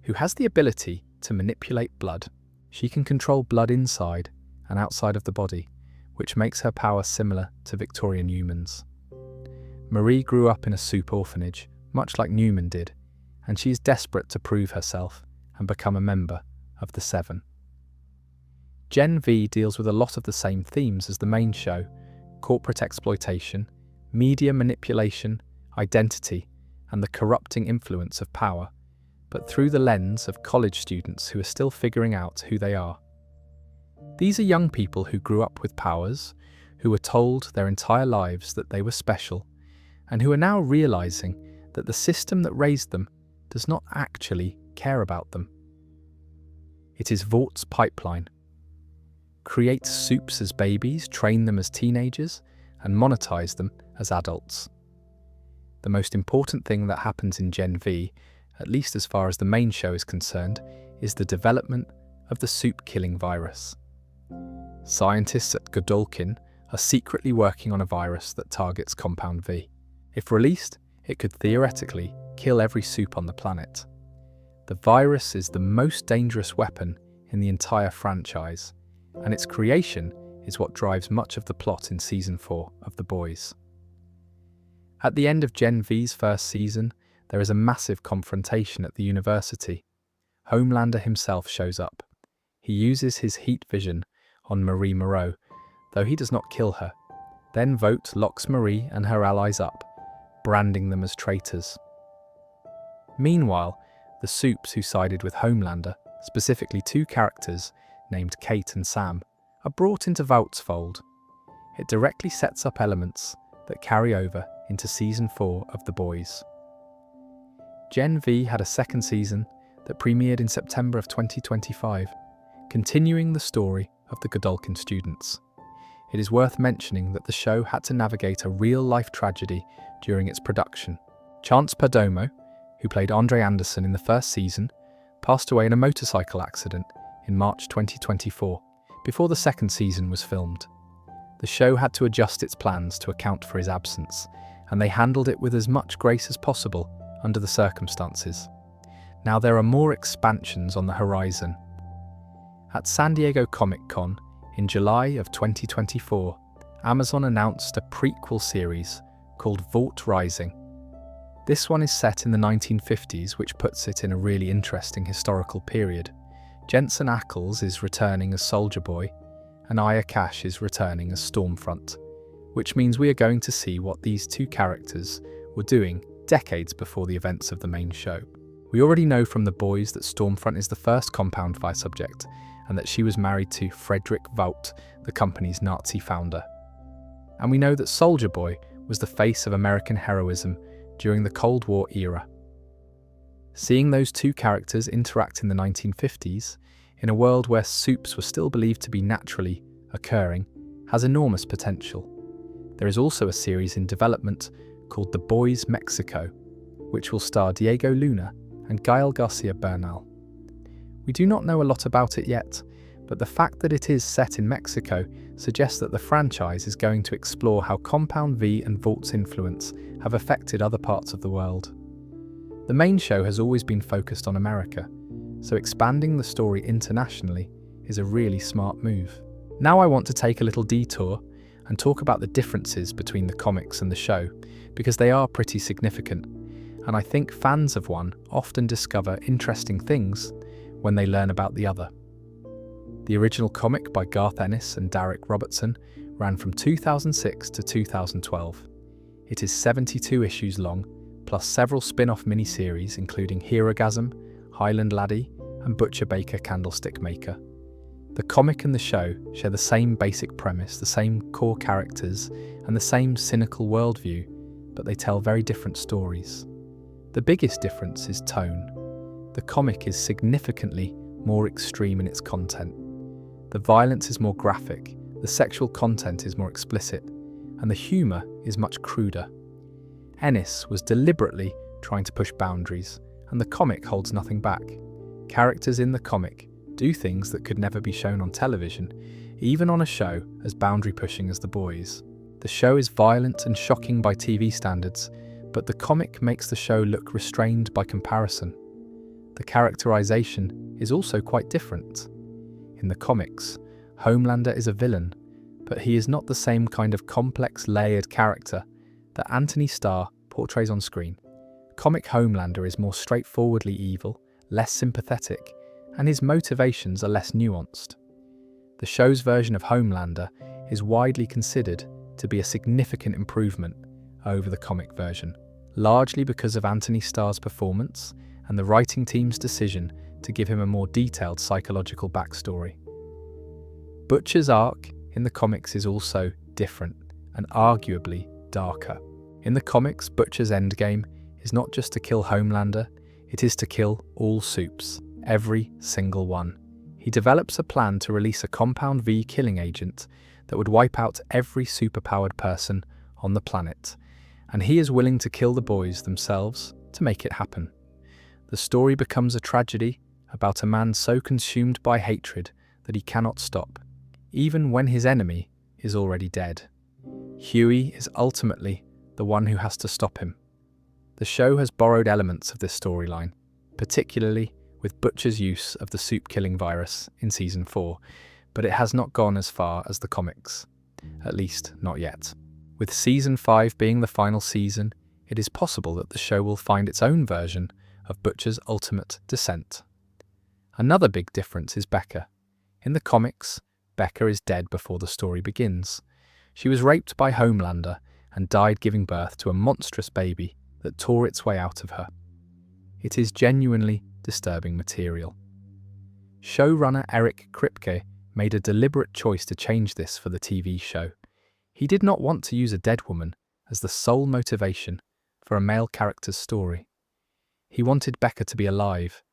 who has the ability to manipulate blood. She can control blood inside and outside of the body, which makes her power similar to Victorian humans. Marie grew up in a supe orphanage, much like Newman did, and she is desperate to prove herself and become a member of the Seven. Gen V deals with a lot of the same themes as the main show: corporate exploitation, media manipulation, identity, and the corrupting influence of power, but through the lens of college students who are still figuring out who they are. These are young people who grew up with powers, who were told their entire lives that they were special, and who are now realizing that the system that raised them does not actually care about them. It is Vaught's pipeline. Create supes as babies, train them as teenagers, and monetize them as adults. The most important thing that happens in Gen V, at least as far as the main show is concerned, is the development of the supe-killing virus. Scientists at Godolphin are secretly working on a virus that targets Compound V. If released, it could theoretically kill every supe on the planet. The virus is the most dangerous weapon in the entire franchise, and its creation is what drives much of the plot in Season 4 of The Boys. At the end of Gen V's first season, there is a massive confrontation at the university. Homelander himself shows up. He uses his heat vision on Marie Moreau, though he does not kill her. Then Vought locks Marie and her allies up, branding them as traitors. Meanwhile, the supes who sided with Homelander, specifically two characters named Kate and Sam, are brought into Vought's fold. It directly sets up elements that carry over into Season 4 of The Boys. Gen V had a second season that premiered in September of 2025, continuing the story of the Godolkin students. It is worth mentioning that the show had to navigate a real-life tragedy during its production. Chance Perdomo, who played Andre Anderson in the first season, passed away in a motorcycle accident in March 2024, before the second season was filmed. The show had to adjust its plans to account for his absence, and they handled it with as much grace as possible under the circumstances. Now there are more expansions on the horizon. At San Diego Comic-Con in July of 2024, Amazon announced a prequel series called Vought Rising. This one is set in the 1950s, which puts it in a really interesting historical period. Jensen Ackles is returning as Soldier Boy, and Aya Cash is returning as Stormfront, which means we are going to see what these two characters were doing decades before the events of the main show. We already know from The Boys that Stormfront is the first compound V subject, and that she was married to Frederick Vought, the company's Nazi founder. And we know that Soldier Boy was the face of American heroism during the Cold War era. Seeing those two characters interact in the 1950s, in a world where supes were still believed to be naturally occurring, has enormous potential. There is also a series in development called The Boys Mexico, which will star Diego Luna and Gael Garcia Bernal. We do not know a lot about it yet, but the fact that it is set in Mexico suggests that the franchise is going to explore how Compound V and Vaught's influence have affected other parts of the world. The main show has always been focused on America, so expanding the story internationally is a really smart move. Now I want to take a little detour and talk about the differences between the comics and the show, because they are pretty significant, and I think fans of one often discover interesting things when they learn about the other. The original comic by Garth Ennis and Derek Robertson ran from 2006 to 2012. It is 72 issues long, plus several spin-off miniseries including Herogasm, Highland Laddie, and Butcher Baker Candlestick Maker. The comic and the show share the same basic premise, the same core characters, and the same cynical worldview, but they tell very different stories. The biggest difference is tone. The comic is significantly more extreme in its content. The violence is more graphic, the sexual content is more explicit, and the humour is much cruder. Ennis was deliberately trying to push boundaries, and the comic holds nothing back. Characters in the comic do things that could never be shown on television, even on a show as boundary-pushing as The Boys. The show is violent and shocking by TV standards, but the comic makes the show look restrained by comparison. The characterization is also quite different. In the comics, Homelander is a villain, but he is not the same kind of complex, layered character that Anthony Starr portrays on screen. Comic Homelander is more straightforwardly evil, less sympathetic, and his motivations are less nuanced. The show's version of Homelander is widely considered to be a significant improvement over the comic version, largely because of Anthony Starr's performance and the writing team's decision to give him a more detailed psychological backstory. Butcher's arc in the comics is also different and arguably darker. In the comics, Butcher's endgame is not just to kill Homelander, it is to kill all supes, every single one. He develops a plan to release a Compound V killing agent that would wipe out every superpowered person on the planet, and he is willing to kill the boys themselves to make it happen. The story becomes a tragedy about a man so consumed by hatred that he cannot stop, even when his enemy is already dead. Huey is ultimately the one who has to stop him. The show has borrowed elements of this storyline, particularly with Butcher's use of the soup-killing virus in Season 4, but it has not gone as far as the comics, at least not yet. With Season 5 being the final season, it is possible that the show will find its own version of Butcher's ultimate descent. Another big difference is Becca. In the comics, Becca is dead before the story begins. She was raped by Homelander and died giving birth to a monstrous baby that tore its way out of her. It is genuinely disturbing material. Showrunner Eric Kripke made a deliberate choice to change this for the TV show. He did not want to use a dead woman as the sole motivation for a male character's story. He wanted Becca to be alive,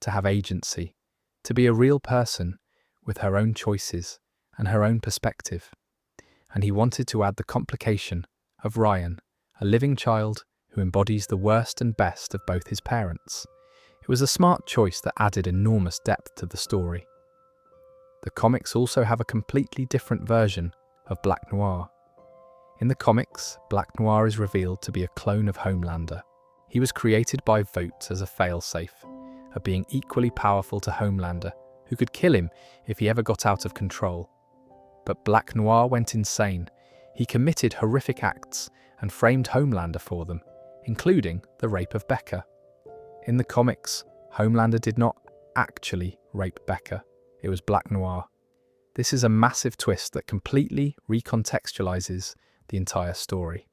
to have agency, to be a real person with her own choices and her own perspective. And he wanted to add the complication of Ryan, a living child who embodies the worst and best of both his parents. It was a smart choice that added enormous depth to the story. The comics also have a completely different version of Black Noir. In the comics, Black Noir is revealed to be a clone of Homelander. He was created by Vought as a failsafe, a being equally powerful to Homelander, who could kill him if he ever got out of control. But Black Noir went insane. He committed horrific acts and framed Homelander for them, including the rape of Becca. In the comics, Homelander did not actually rape Becca. It was Black Noir. This is a massive twist that completely recontextualizes the entire story.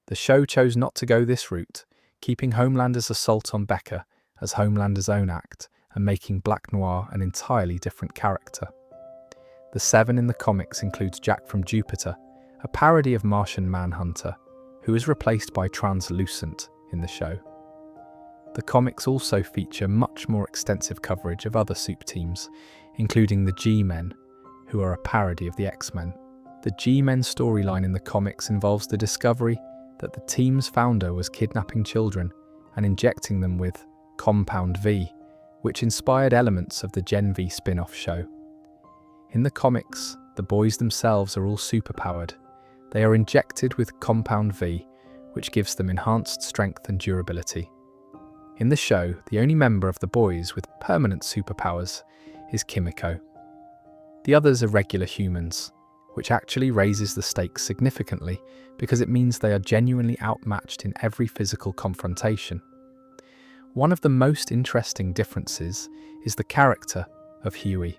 The show chose not to go this route, keeping Homelander's assault on Becca as Homelander's own act and making Black Noir an entirely different character. The Seven in the comics includes Jack from Jupiter, a parody of Martian Manhunter, who is replaced by Translucent in the show. The comics also feature much more extensive coverage of other soup teams, including the G-Men, who are a parody of the X-Men. The G-Men storyline in the comics involves the discovery that the team's founder was kidnapping children and injecting them with Compound V, which inspired elements of the Gen V spin-off show. In the comics, the boys themselves are all superpowered. They are injected with Compound V, which gives them enhanced strength and durability. In the show, the only member of the boys with permanent superpowers is Kimiko. The others are regular humans, which actually raises the stakes significantly because it means they are genuinely outmatched in every physical confrontation. One of the most interesting differences is the character of Huey.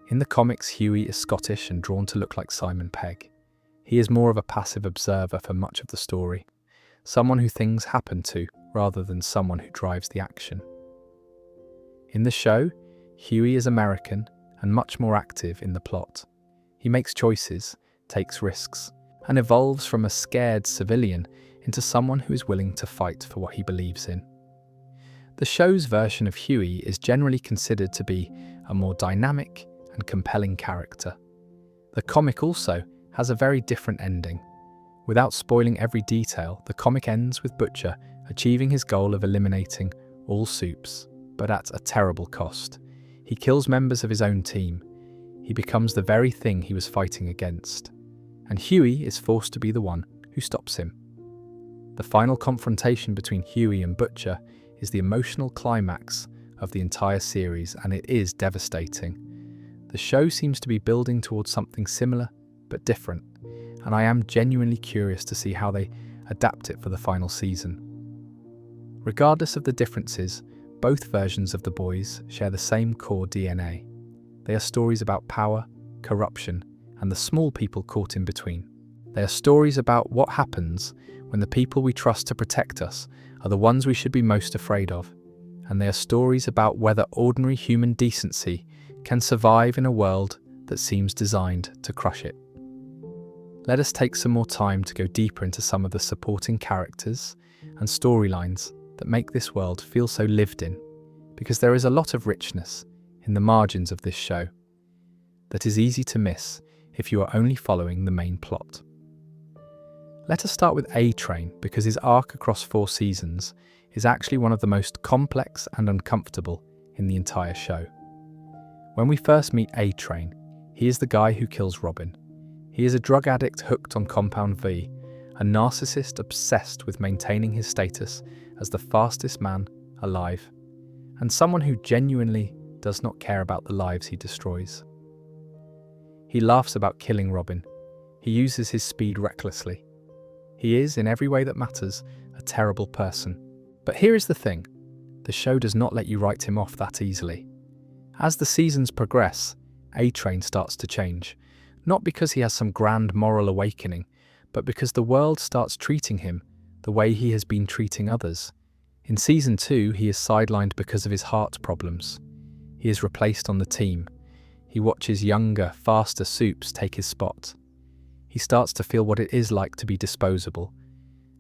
In the comics, Huey is Scottish and drawn to look like Simon Pegg. He is more of a passive observer for much of the story, someone who things happen to rather than someone who drives the action. In the show, Huey is American and much more active in the plot. He makes choices, takes risks, and evolves from a scared civilian into someone who is willing to fight for what he believes in. The show's version of Huey is generally considered to be a more dynamic and compelling character. The comic also has a very different ending. Without spoiling every detail, the comic ends with Butcher achieving his goal of eliminating all supes, but at a terrible cost. He kills members of his own team. He becomes the very thing he was fighting against. And Huey is forced to be the one who stops him. The final confrontation between Huey and Butcher is the emotional climax of the entire series, and it is devastating. The show seems to be building towards something similar but different, and I am genuinely curious to see how they adapt it for the final season. Regardless of the differences, both versions of The Boys share the same core DNA. They are stories about power, corruption, and the small people caught in between. They are stories about what happens when the people we trust to protect us are the ones we should be most afraid of. And they are stories about whether ordinary human decency can survive in a world that seems designed to crush it. Let us take some more time to go deeper into some of the supporting characters and storylines that make this world feel so lived in, because there is a lot of richness in the margins of this show that is easy to miss if you are only following the main plot. Let us start with A-Train, because his arc across 4 seasons is actually one of the most complex and uncomfortable in the entire show. When we first meet A-Train, he is the guy who kills Robin. He is a drug addict hooked on Compound V, a narcissist obsessed with maintaining his status as the fastest man alive, and someone who genuinely does not care about the lives he destroys. He laughs about killing Robin. He uses his speed recklessly. He is, in every way that matters, a terrible person. But here is the thing. The show does not let you write him off that easily. As the seasons progress, A-Train starts to change, not because he has some grand moral awakening, but because the world starts treating him the way he has been treating others. In Season 2, he is sidelined because of his heart problems. He is replaced on the team. He watches younger, faster supes take his spot. He starts to feel what it is like to be disposable.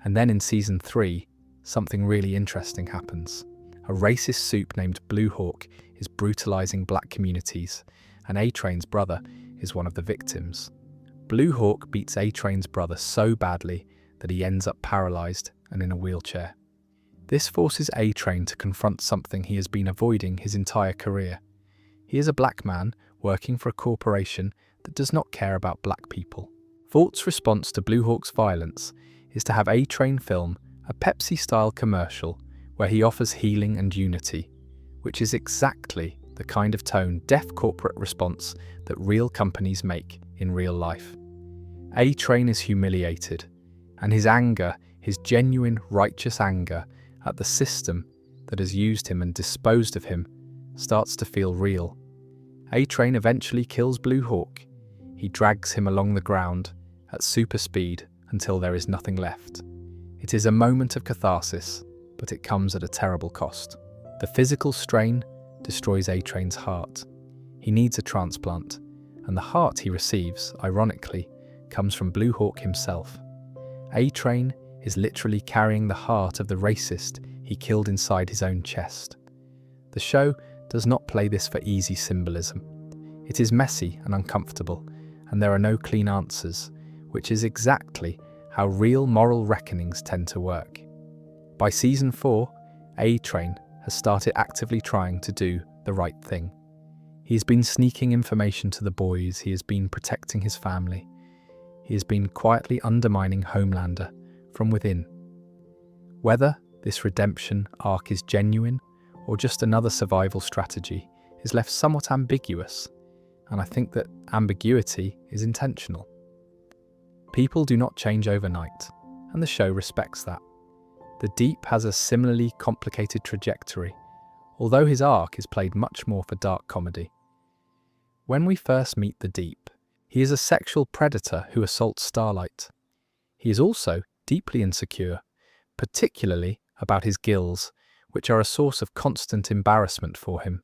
And then in Season 3, something really interesting happens. A racist supe named Blue Hawk is brutalizing black communities, and A-Train's brother is one of the victims. Blue Hawk beats A-Train's brother so badly that he ends up paralyzed and in a wheelchair. This forces A-Train to confront something he has been avoiding his entire career. He is a black man working for a corporation that does not care about black people. Vaught's response to Blue Hawk's violence is to have A-Train film a Pepsi-style commercial where he offers healing and unity, which is exactly the kind of tone-deaf corporate response that real companies make in real life. A-Train is humiliated, and his anger, his genuine righteous anger at the system that has used him and disposed of him, starts to feel real. A-Train eventually kills Blue Hawk. He drags him along the ground at super speed until there is nothing left. It is a moment of catharsis, but it comes at a terrible cost. The physical strain destroys A-Train's heart. He needs a transplant, and the heart he receives, ironically, comes from Blue Hawk himself. A-Train is literally carrying the heart of the racist he killed inside his own chest. The show does not play this for easy symbolism. It is messy and uncomfortable, and there are no clean answers, which is exactly how real moral reckonings tend to work. By Season 4, A-Train has started actively trying to do the right thing. He has been sneaking information to the boys, he has been protecting his family. He has been quietly undermining Homelander from within. Whether this redemption arc is genuine or just another survival strategy is left somewhat ambiguous, and I think that ambiguity is intentional. People do not change overnight, and the show respects that. The Deep has a similarly complicated trajectory, although his arc is played much more for dark comedy. When we first meet the Deep, he is a sexual predator who assaults Starlight. He is also deeply insecure, particularly about his gills, which are a source of constant embarrassment for him.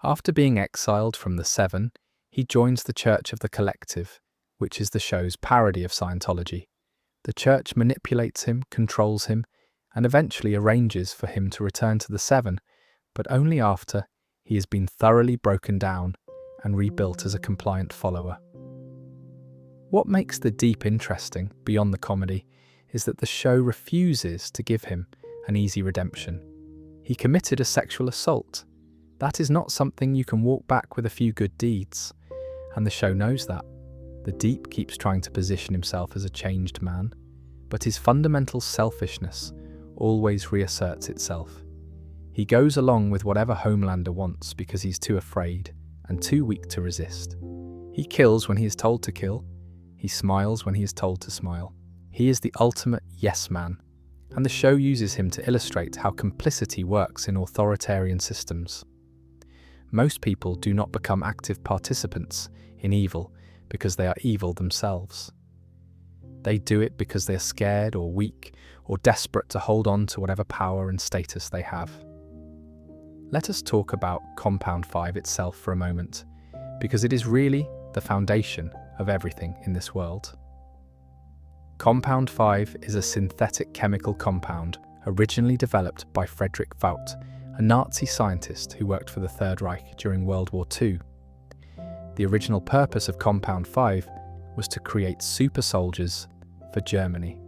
After being exiled from the Seven, he joins the Church of the Collective, which is the show's parody of Scientology. The church manipulates him, controls him, and eventually arranges for him to return to the Seven, but only after he has been thoroughly broken down and rebuilt as a compliant follower. What makes The Deep interesting, beyond the comedy, is that the show refuses to give him an easy redemption. He committed a sexual assault. That is not something you can walk back with a few good deeds, and the show knows that. The Deep keeps trying to position himself as a changed man, but his fundamental selfishness always reasserts itself. He goes along with whatever Homelander wants because he's too afraid and too weak to resist. He kills when he is told to kill. He smiles when he is told to smile. He is the ultimate yes man, and the show uses him to illustrate how complicity works in authoritarian systems. Most people do not become active participants in evil because they are evil themselves. They do it because they are scared or weak or desperate to hold on to whatever power and status they have. Let us talk about Compound 5 itself for a moment, because it is really the foundation of everything in this world. Compound 5 is a synthetic chemical compound originally developed by Vought, a Nazi scientist who worked for the Third Reich during World War II. The original purpose of Compound 5 was to create super soldiers for Germany.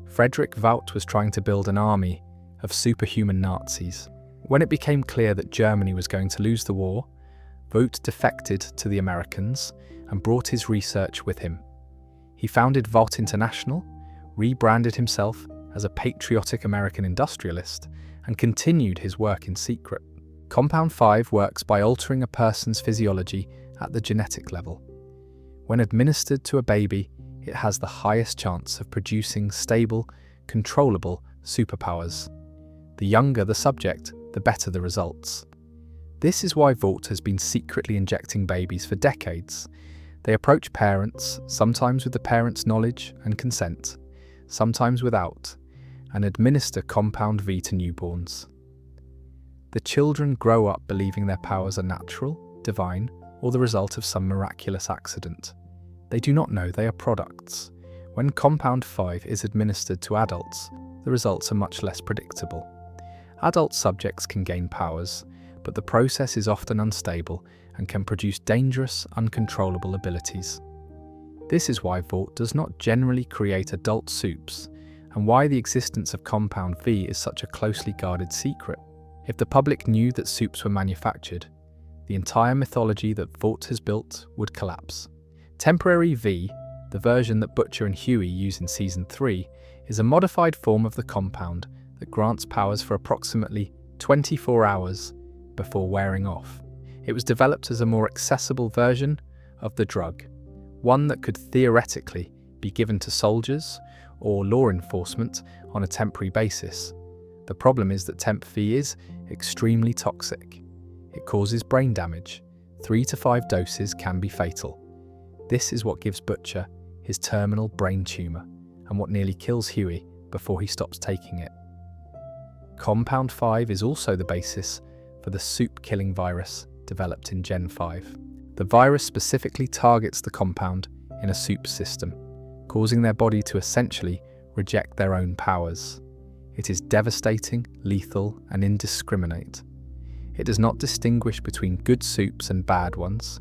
Vought was trying to build an army of superhuman Nazis. When it became clear that Germany was going to lose the war, Vought defected to the Americans and brought his research with him. He founded Vought International, rebranded himself as a patriotic American industrialist, and continued his work in secret. Compound 5 works by altering a person's physiology at the genetic level. When administered to a baby, it has the highest chance of producing stable, controllable superpowers. The younger the subject, the better the results. This is why Vought has been secretly injecting babies for decades. They approach parents, sometimes with the parents' knowledge and consent, sometimes without, and administer compound V to newborns. The children grow up believing their powers are natural, divine, or the result of some miraculous accident. They do not know they are products. When compound 5 is administered to adults, the results are much less predictable. Adult subjects can gain powers, but the process is often unstable and can produce dangerous, uncontrollable abilities. This is why Vought does not generally create adult supes, and why the existence of compound V is such a closely guarded secret. If the public knew that supes were manufactured, the entire mythology that Vought has built would collapse. Temporary V, the version that Butcher and Huey use in Season 3, is a modified form of the compound that grants powers for approximately 24 hours before wearing off. It was developed as a more accessible version of the drug, one that could theoretically be given to soldiers or law enforcement on a temporary basis. The problem is that Temp V is extremely toxic. It causes brain damage. 3 to 5 doses can be fatal. This is what gives Butcher his terminal brain tumour, and what nearly kills Huey before he stops taking it. Compound 5 is also the basis for the soup-killing virus developed in Gen 5. The virus specifically targets the compound in a soup system, causing their body to essentially reject their own powers. It is devastating, lethal, and indiscriminate. It does not distinguish between good soups and bad ones,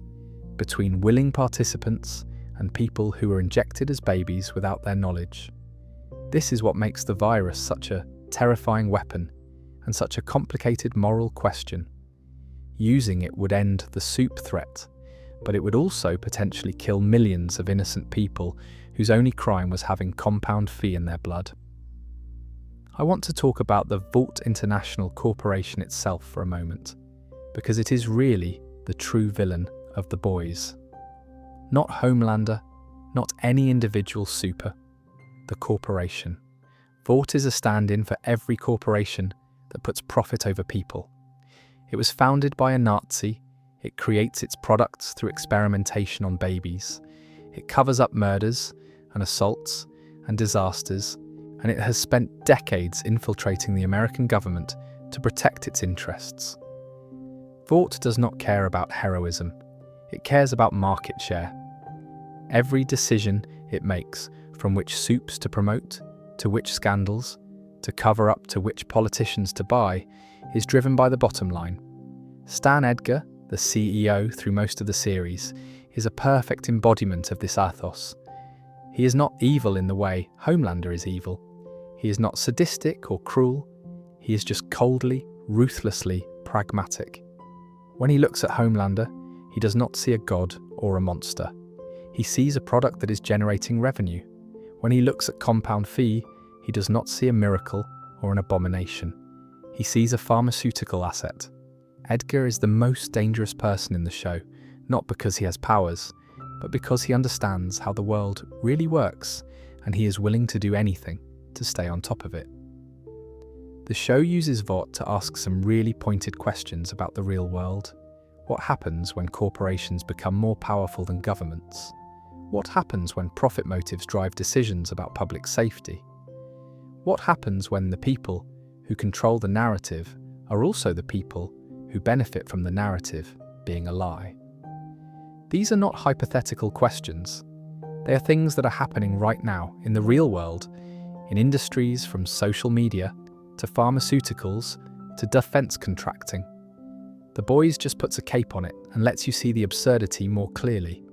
between willing participants and people who were injected as babies without their knowledge. This is what makes the virus such a terrifying weapon and such a complicated moral question. Using it would end the soup threat, but it would also potentially kill millions of innocent people whose only crime was having compound V in their blood. I want to talk about the Vought International Corporation itself for a moment, because it is really the true villain of the boys. Not Homelander, not any individual super, the corporation. Vought is a stand-in for every corporation that puts profit over people. It was founded by a Nazi. It creates its products through experimentation on babies. It covers up murders and assaults and disasters, and it has spent decades infiltrating the American government to protect its interests. Vought does not care about heroism. It cares about market share. Every decision it makes, from which soups to promote, to which scandals, to cover up, to which politicians to buy, is driven by the bottom line. Stan Edgar, the CEO through most of the series, is a perfect embodiment of this ethos. He is not evil in the way Homelander is evil. He is not sadistic or cruel. He is just coldly, ruthlessly pragmatic. When he looks at Homelander, he does not see a god or a monster. He sees a product that is generating revenue. When he looks at Compound V, he does not see a miracle or an abomination. He sees a pharmaceutical asset. Edgar is the most dangerous person in the show, not because he has powers, but because he understands how the world really works, and he is willing to do anything to stay on top of it. The show uses Vought to ask some really pointed questions about the real world. What happens when corporations become more powerful than governments? What happens when profit motives drive decisions about public safety? What happens when the people who control the narrative are also the people who benefit from the narrative being a lie? These are not hypothetical questions. They are things that are happening right now in the real world, in industries from social media to pharmaceuticals to defense contracting. The Boys just puts a cape on it and lets you see the absurdity more clearly.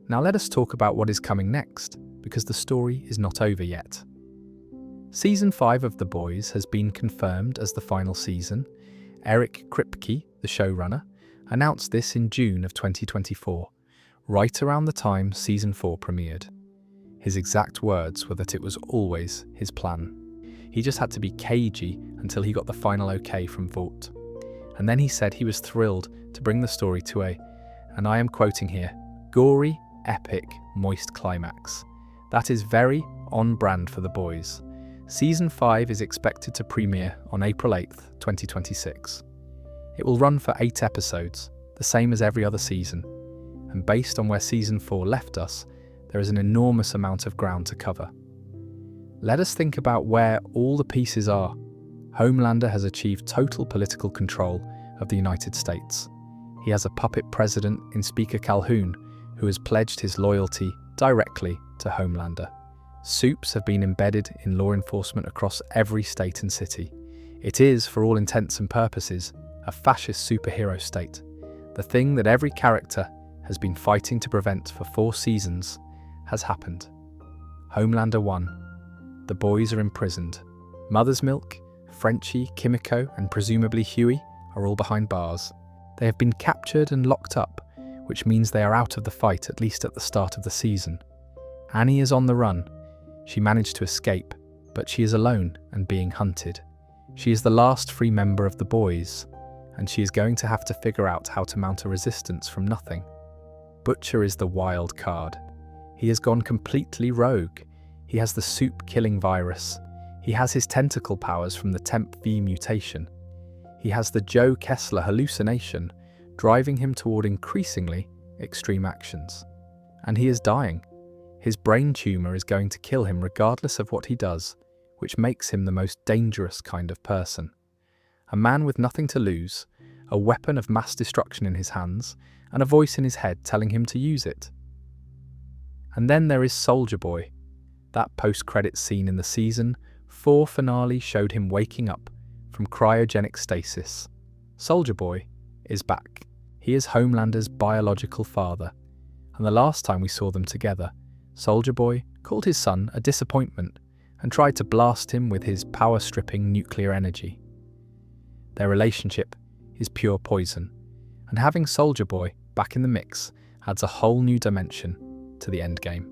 Now let us talk about what is coming next, because the story is not over yet. Season 5 of The Boys has been confirmed as the final season. Eric Kripke, the showrunner, announced this in June of 2024, right around the time Season 4 premiered. His exact words were that it was always his plan. He just had to be cagey until he got the final okay from Vought. And then he said he was thrilled to bring the story to and I am quoting here, gory, epic, moist climax. That is very on brand for The Boys. Season 5 is expected to premiere on April 8th, 2026. It will run for 8 episodes, the same as every other season, and based on where Season 4 left us, there is an enormous amount of ground to cover. Let us think about where all the pieces are. Homelander has achieved total political control of the United States. He has a puppet president in Speaker Calhoun, who has pledged his loyalty directly to Homelander. Supes have been embedded in law enforcement across every state and city. It is, for all intents and purposes, a fascist superhero state. The thing that every character has been fighting to prevent for 4 seasons has happened. Homelander won. The boys are imprisoned. Mother's Milk, Frenchie, Kimiko, and presumably Huey are all behind bars. They have been captured and locked up, which means they are out of the fight at least at the start of the season. Annie is on the run. She managed to escape, but she is alone and being hunted. She is the last free member of the boys, and she is going to have to figure out how to mount a resistance from nothing. Butcher is the wild card. He has gone completely rogue. He has the soup-killing virus. He has his tentacle powers from the Temp V mutation. He has the Joe Kessler hallucination, driving him toward increasingly extreme actions. And he is dying. His brain tumor is going to kill him regardless of what he does, which makes him the most dangerous kind of person. A man with nothing to lose, a weapon of mass destruction in his hands, and a voice in his head telling him to use it. And then there is Soldier Boy. That post-credits scene in the Season 4 finale showed him waking up from cryogenic stasis. Soldier Boy is back. He is Homelander's biological father, and the last time we saw them together, Soldier Boy called his son a disappointment and tried to blast him with his power-stripping nuclear energy. Their relationship is pure poison, and having Soldier Boy back in the mix adds a whole new dimension to the endgame.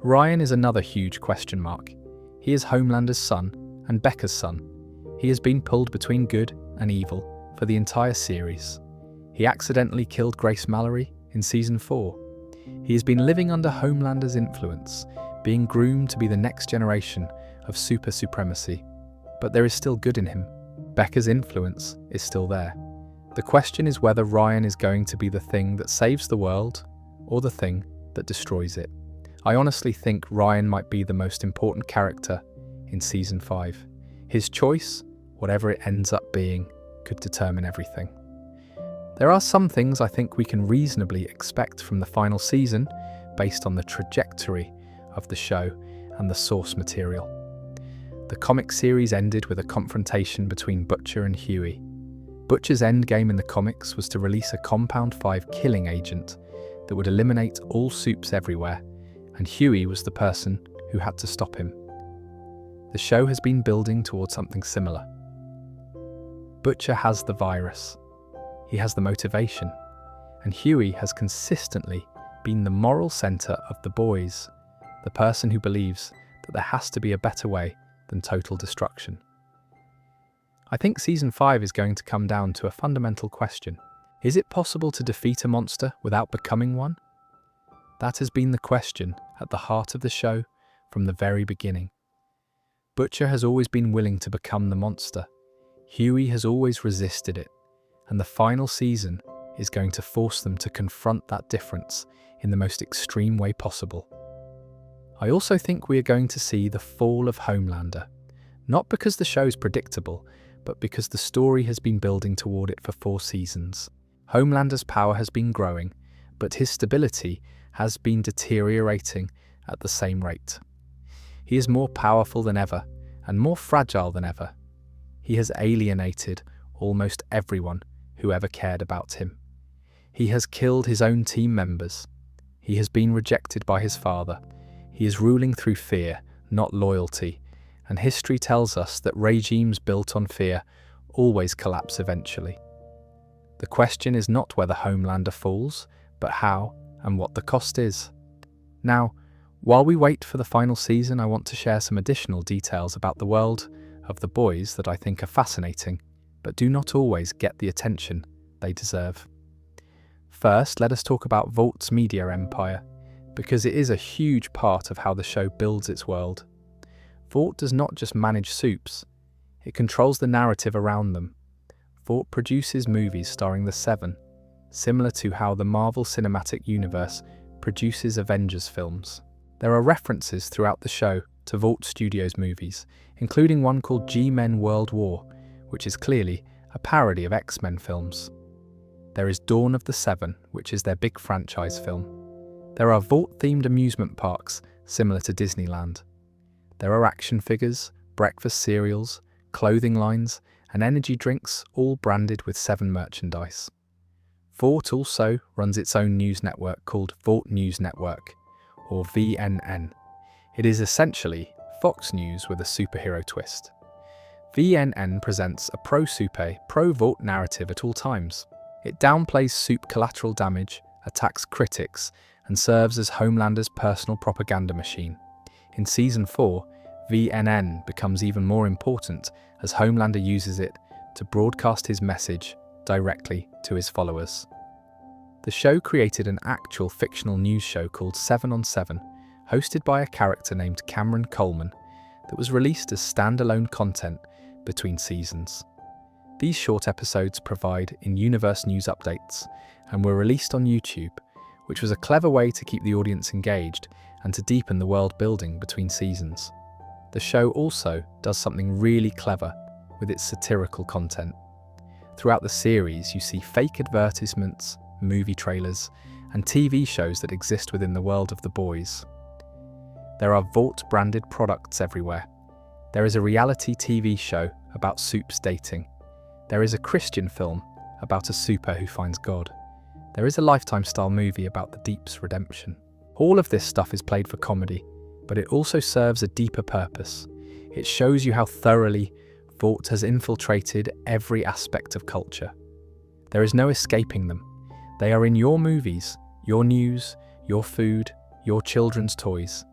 Ryan is another huge question mark. He is Homelander's son and Becca's son. He has been pulled between good and evil for the entire series. He accidentally killed Grace Mallory in Season 4. He has been living under Homelander's influence, being groomed to be the next generation of super supremacy. But there is still good in him. Becca's influence is still there. The question is whether Ryan is going to be the thing that saves the world or the thing that destroys it. I honestly think Ryan might be the most important character in Season 5. His choice, whatever it ends up being, could determine everything. There are some things I think we can reasonably expect from the final season based on the trajectory of the show and the source material. The comic series ended with a confrontation between Butcher and Huey. Butcher's endgame in the comics was to release a Compound 5 killing agent that would eliminate all supes everywhere, and Huey was the person who had to stop him. The show has been building towards something similar. Butcher has the virus. He has the motivation, and Huey has consistently been the moral center of the boys, the person who believes that there has to be a better way than total destruction. I think Season 5 is going to come down to a fundamental question. Is it possible to defeat a monster without becoming one? That has been the question at the heart of the show from the very beginning. Butcher has always been willing to become the monster. Huey has always resisted it, and the final season is going to force them to confront that difference in the most extreme way possible. I also think we are going to see the fall of Homelander, not because the show is predictable, but because the story has been building toward it for 4 seasons. Homelander's power has been growing, but his stability has been deteriorating at the same rate. He is more powerful than ever, and more fragile than ever. He has alienated almost everyone who ever cared about him. He has killed his own team members. He has been rejected by his father. He is ruling through fear, not loyalty, and history tells us that regimes built on fear always collapse eventually. The question is not whether Homelander falls, but how and what the cost is. Now, while we wait for the final season, I want to share some additional details about the world of the boys that I think are fascinating, but do not always get the attention they deserve. First, let us talk about Vaught's media empire, because it is a huge part of how the show builds its world. Vought does not just manage supes, it controls the narrative around them. Vought produces movies starring the Seven, similar to how the Marvel Cinematic Universe produces Avengers films. There are references throughout the show to Vought Studios movies, including one called G-Men World War, which is clearly a parody of X-Men films. There is Dawn of the Seven, which is their big franchise film. There are Vought-themed amusement parks, similar to Disneyland. There are action figures, breakfast cereals, clothing lines, and energy drinks, all branded with Seven merchandise. Vought also runs its own news network called Vought News Network, or VNN. It is essentially Fox News with a superhero twist. VNN presents a pro-Supe, pro-Vought narrative at all times. It downplays Supe collateral damage, attacks critics, and serves as Homelander's personal propaganda machine. In Season 4, VNN becomes even more important as Homelander uses it to broadcast his message directly to his followers. The show created an actual fictional news show called 7 on 7, hosted by a character named Cameron Coleman, that was released as standalone content between seasons. These short episodes provide in-universe news updates and were released on YouTube, which was a clever way to keep the audience engaged and to deepen the world building between seasons. The show also does something really clever with its satirical content. Throughout the series, you see fake advertisements, movie trailers, and TV shows that exist within the world of the boys. There are Vought-branded products everywhere. There is a reality TV show about supes dating. There is a Christian film about a super who finds God. There is a Lifetime-style movie about the Deep's redemption. All of this stuff is played for comedy, but it also serves a deeper purpose. It shows you how thoroughly Vought has infiltrated every aspect of culture. There is no escaping them. They are in your movies, your news, your food, your children's toys.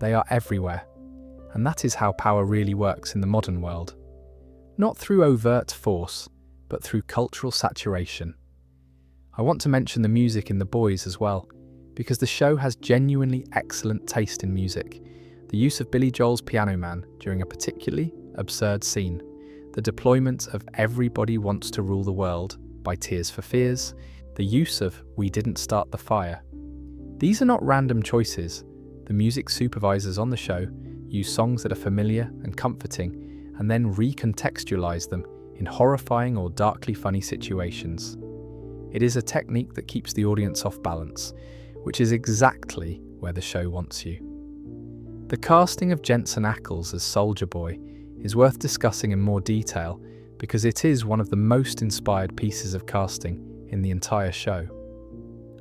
They are everywhere. And that is how power really works in the modern world. Not through overt force, but through cultural saturation. I want to mention the music in The Boys as well, because the show has genuinely excellent taste in music. The use of Billy Joel's Piano Man during a particularly absurd scene, the deployment of Everybody Wants to Rule the World by Tears for Fears, the use of We Didn't Start the Fire. These are not random choices. The music supervisors on the show use songs that are familiar and comforting and then recontextualize them in horrifying or darkly funny situations. It is a technique that keeps the audience off balance, which is exactly where the show wants you. The casting of Jensen Ackles as Soldier Boy is worth discussing in more detail because it is one of the most inspired pieces of casting in the entire show.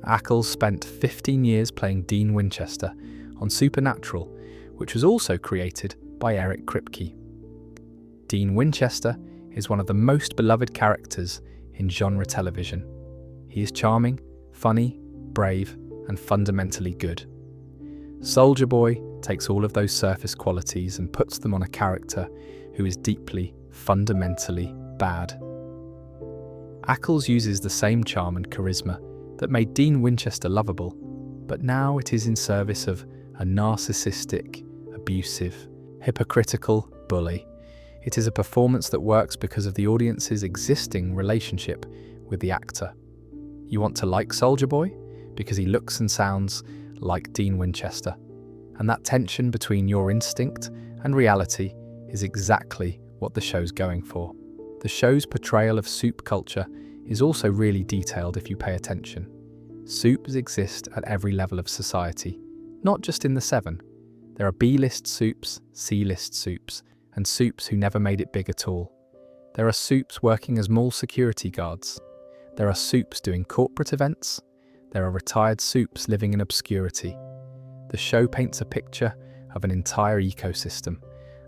Ackles spent 15 years playing Dean Winchester on Supernatural, which was also created by Eric Kripke. Dean Winchester is one of the most beloved characters in genre television. He is charming, funny, brave, and fundamentally good. Soldier Boy takes all of those surface qualities and puts them on a character who is deeply, fundamentally bad. Ackles uses the same charm and charisma that made Dean Winchester lovable, but now it is in service of a narcissistic, abusive, hypocritical bully. It is a performance that works because of the audience's existing relationship with the actor. You want to like Soldier Boy because he looks and sounds like Dean Winchester, and that tension between your instinct and reality is exactly what the show's going for. The show's portrayal of supe culture is also really detailed if you pay attention. Supes exist at every level of society, not just in the Seven. There are B-list supes, C-list supes, and supes who never made it big at all. There are supes working as mall security guards. There are supes doing corporate events. There are retired supes living in obscurity. The show paints a picture of an entire ecosystem,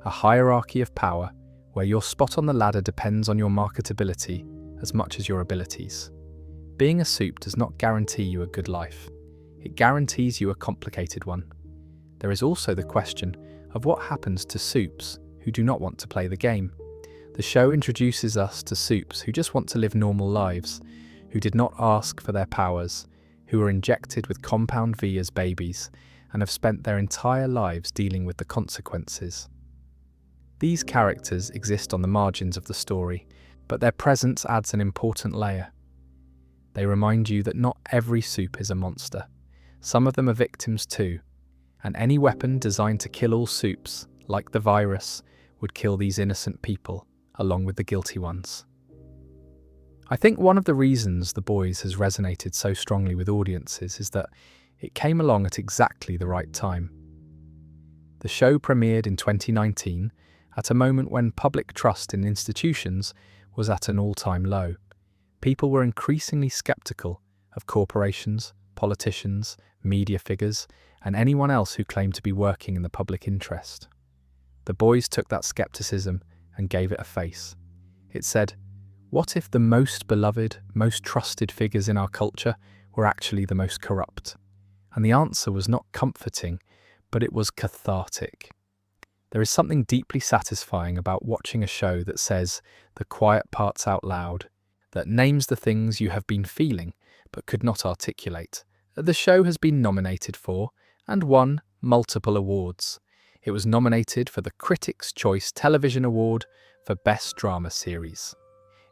a hierarchy of power where your spot on the ladder depends on your marketability as much as your abilities. Being a supe does not guarantee you a good life. It guarantees you a complicated one. There is also the question of what happens to supes who do not want to play the game. The show introduces us to supes who just want to live normal lives, who did not ask for their powers, who were injected with Compound V as babies, and have spent their entire lives dealing with the consequences. These characters exist on the margins of the story, but their presence adds an important layer. They remind you that not every soup is a monster. Some of them are victims too, and any weapon designed to kill all soups, like the virus, would kill these innocent people, along with the guilty ones. I think one of the reasons The Boys has resonated so strongly with audiences is that it came along at exactly the right time. The show premiered in 2019 at a moment when public trust in institutions was at an all-time low. People were increasingly skeptical of corporations, politicians, media figures, and anyone else who claimed to be working in the public interest. The Boys took that skepticism and gave it a face. It said, what if the most beloved, most trusted figures in our culture were actually the most corrupt? And the answer was not comforting, but it was cathartic. There is something deeply satisfying about watching a show that says the quiet parts out loud, that names the things you have been feeling but could not articulate. The show has been nominated for and won multiple awards. It was nominated for the Critics' Choice Television Award for Best Drama Series.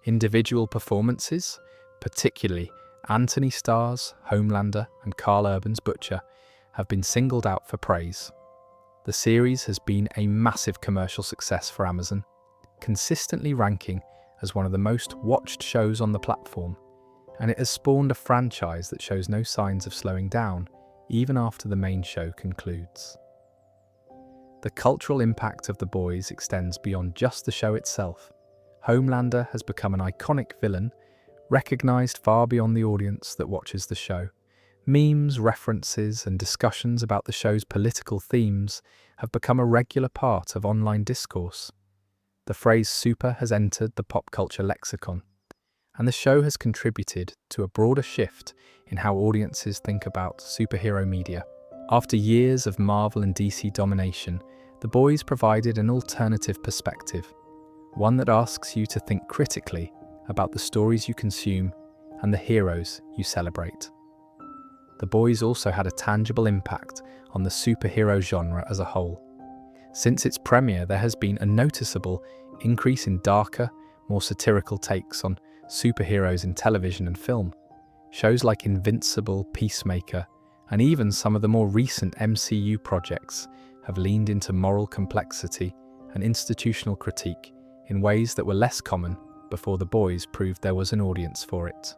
Individual performances, particularly Anthony Starr's Homelander and Carl Urban's Butcher, have been singled out for praise. The series has been a massive commercial success for Amazon, consistently ranking as one of the most watched shows on the platform, and it has spawned a franchise that shows no signs of slowing down, even after the main show concludes. The cultural impact of The Boys extends beyond just the show itself. Homelander has become an iconic villain, recognized far beyond the audience that watches the show. Memes, references, and discussions about the show's political themes have become a regular part of online discourse. The phrase super has entered the pop culture lexicon, and the show has contributed to a broader shift in how audiences think about superhero media. After years of Marvel and DC domination, The Boys provided an alternative perspective, one that asks you to think critically about the stories you consume and the heroes you celebrate. The Boys also had a tangible impact on the superhero genre as a whole. Since its premiere, there has been a noticeable increase in darker, more satirical takes on superheroes in television and film. Shows like Invincible, Peacemaker, and even some of the more recent MCU projects have leaned into moral complexity and institutional critique in ways that were less common before The Boys proved there was an audience for it.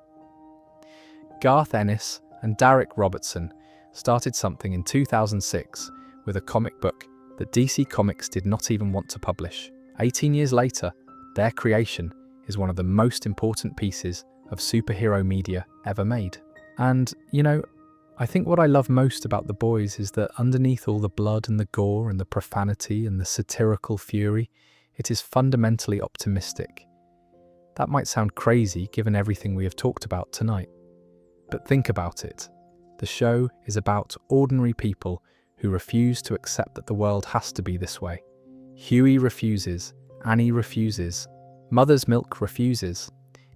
Garth Ennis and Derek Robertson started something in 2006 with a comic book that DC Comics did not even want to publish. 18 years later, their creation is one of the most important pieces of superhero media ever made. And, I think what I love most about The Boys is that underneath all the blood and the gore and the profanity and the satirical fury, it is fundamentally optimistic. That might sound crazy given everything we have talked about tonight. But think about it. The show is about ordinary people who refuse to accept that the world has to be this way. Huey refuses, Annie refuses, Mother's Milk refuses,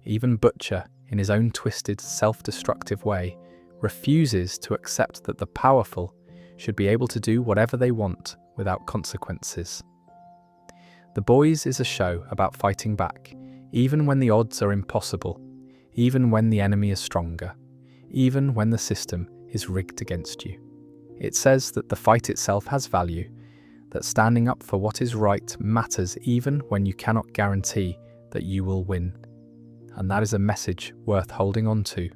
even Butcher, in his own twisted, self-destructive way, refuses to accept that the powerful should be able to do whatever they want without consequences. The Boys is a show about fighting back, even when the odds are impossible, even when the enemy is stronger, even when the system is rigged against you. It says that the fight itself has value, that standing up for what is right matters even when you cannot guarantee that you will win. And that is a message worth holding on to.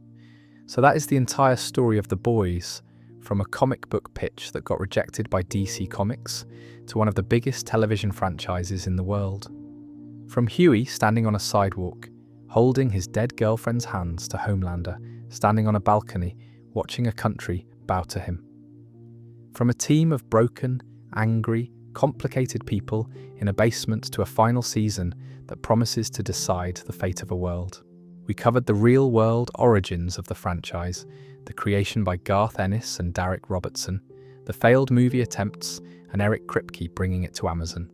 So that is the entire story of The Boys, from a comic book pitch that got rejected by DC Comics to one of the biggest television franchises in the world. From Huey standing on a sidewalk, holding his dead girlfriend's hands, to Homelander standing on a balcony, watching a country bow to him. From a team of broken, angry, complicated people in a basement to a final season that promises to decide the fate of a world. We covered the real-world origins of the franchise, the creation by Garth Ennis and Derek Robertson, the failed movie attempts, and Eric Kripke bringing it to Amazon.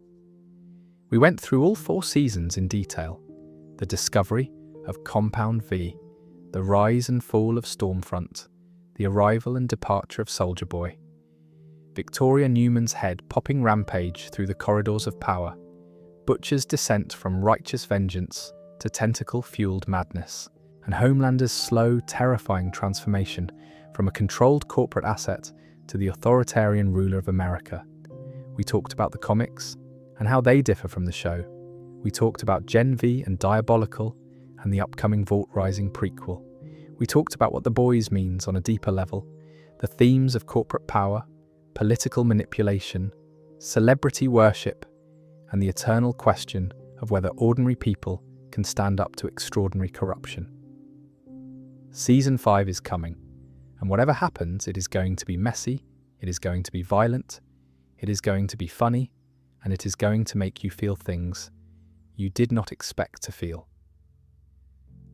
We went through all 4 seasons in detail: the discovery of Compound V, the rise and fall of Stormfront, the arrival and departure of Soldier Boy, Victoria Newman's head popping rampage through the corridors of power, Butcher's descent from righteous vengeance to tentacle-fueled madness, and Homelander's slow, terrifying transformation from a controlled corporate asset to the authoritarian ruler of America. We talked about the comics and how they differ from the show. We talked about Gen V and Diabolical and the upcoming Vought Rising prequel. We talked about what The Boys means on a deeper level, the themes of corporate power, political manipulation, celebrity worship, and the eternal question of whether ordinary people can stand up to extraordinary corruption. Season 5 is coming, and whatever happens, it is going to be messy, it is going to be violent, it is going to be funny, and it is going to make you feel things you did not expect to feel.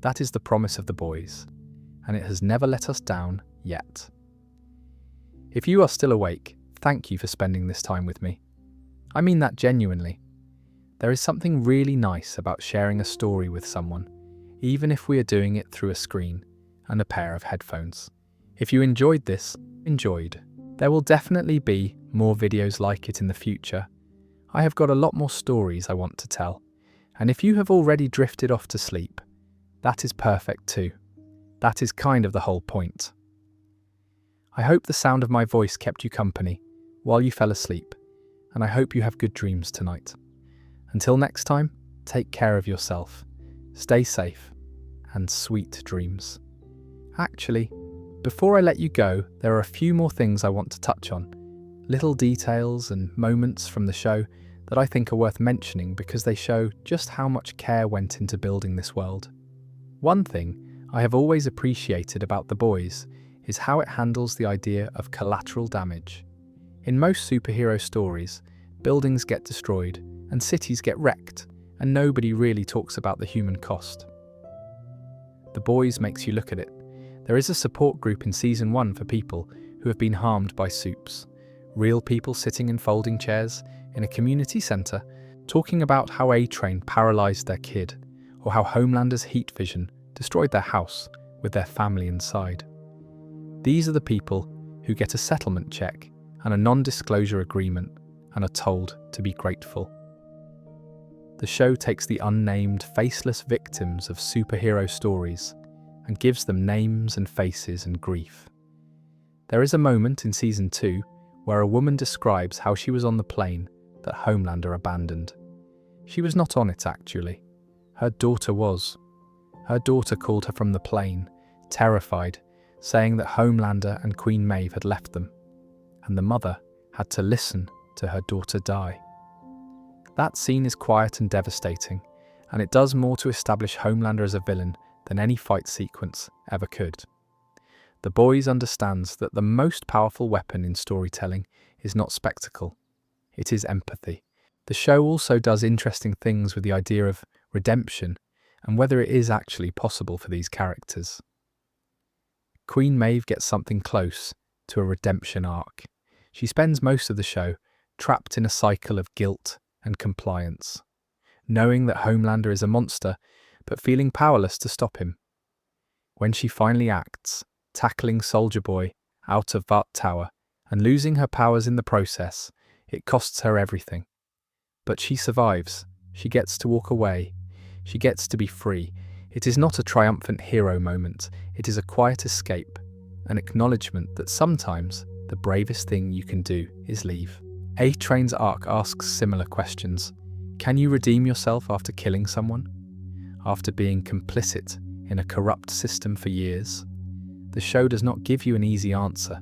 That is the promise of The Boys, and it has never let us down yet. If you are still awake, thank you for spending this time with me. I mean that genuinely. There is something really nice about sharing a story with someone, even if we are doing it through a screen and a pair of headphones. If you enjoyed this, there will definitely be more videos like it in the future. I have got a lot more stories I want to tell, and if you have already drifted off to sleep, that is perfect too. That is kind of the whole point. I hope the sound of my voice kept you company while you fell asleep, and I hope you have good dreams tonight. Until next time, take care of yourself, stay safe, and sweet dreams. Actually, before I let you go, there are a few more things I want to touch on, little details and moments from the show that I think are worth mentioning because they show just how much care went into building this world. One thing I have always appreciated about The Boys is how it handles the idea of collateral damage. In most superhero stories, buildings get destroyed and cities get wrecked, and nobody really talks about the human cost. The Boys makes you look at it. There is a support group in Season 1 for people who have been harmed by supes. Real people sitting in folding chairs in a community centre talking about how A-Train paralysed their kid, or how Homelander's heat vision destroyed their house with their family inside. These are the people who get a settlement check and a non-disclosure agreement and are told to be grateful. The show takes the unnamed, faceless victims of superhero stories and gives them names and faces and grief. There is a moment in Season 2 where a woman describes how she was on the plane that Homelander abandoned. She was not on it, actually. Her daughter was. Her daughter called her from the plane, terrified, saying that Homelander and Queen Maeve had left them, and the mother had to listen to her daughter die. That scene is quiet and devastating, and it does more to establish Homelander as a villain than any fight sequence ever could. The Boys understands that the most powerful weapon in storytelling is not spectacle, it is empathy. The show also does interesting things with the idea of redemption and whether it is actually possible for these characters. Queen Maeve gets something close to a redemption arc. She spends most of the show trapped in a cycle of guilt and compliance, knowing that Homelander is a monster, but feeling powerless to stop him. When she finally acts, tackling Soldier Boy out of Vought Tower and losing her powers in the process, it costs her everything. But she survives. She gets to walk away. She gets to be free. It is not a triumphant hero moment. It is a quiet escape, an acknowledgement that sometimes the bravest thing you can do is leave. A-Train's arc asks similar questions. Can you redeem yourself after killing someone? After being complicit in a corrupt system for years? The show does not give you an easy answer.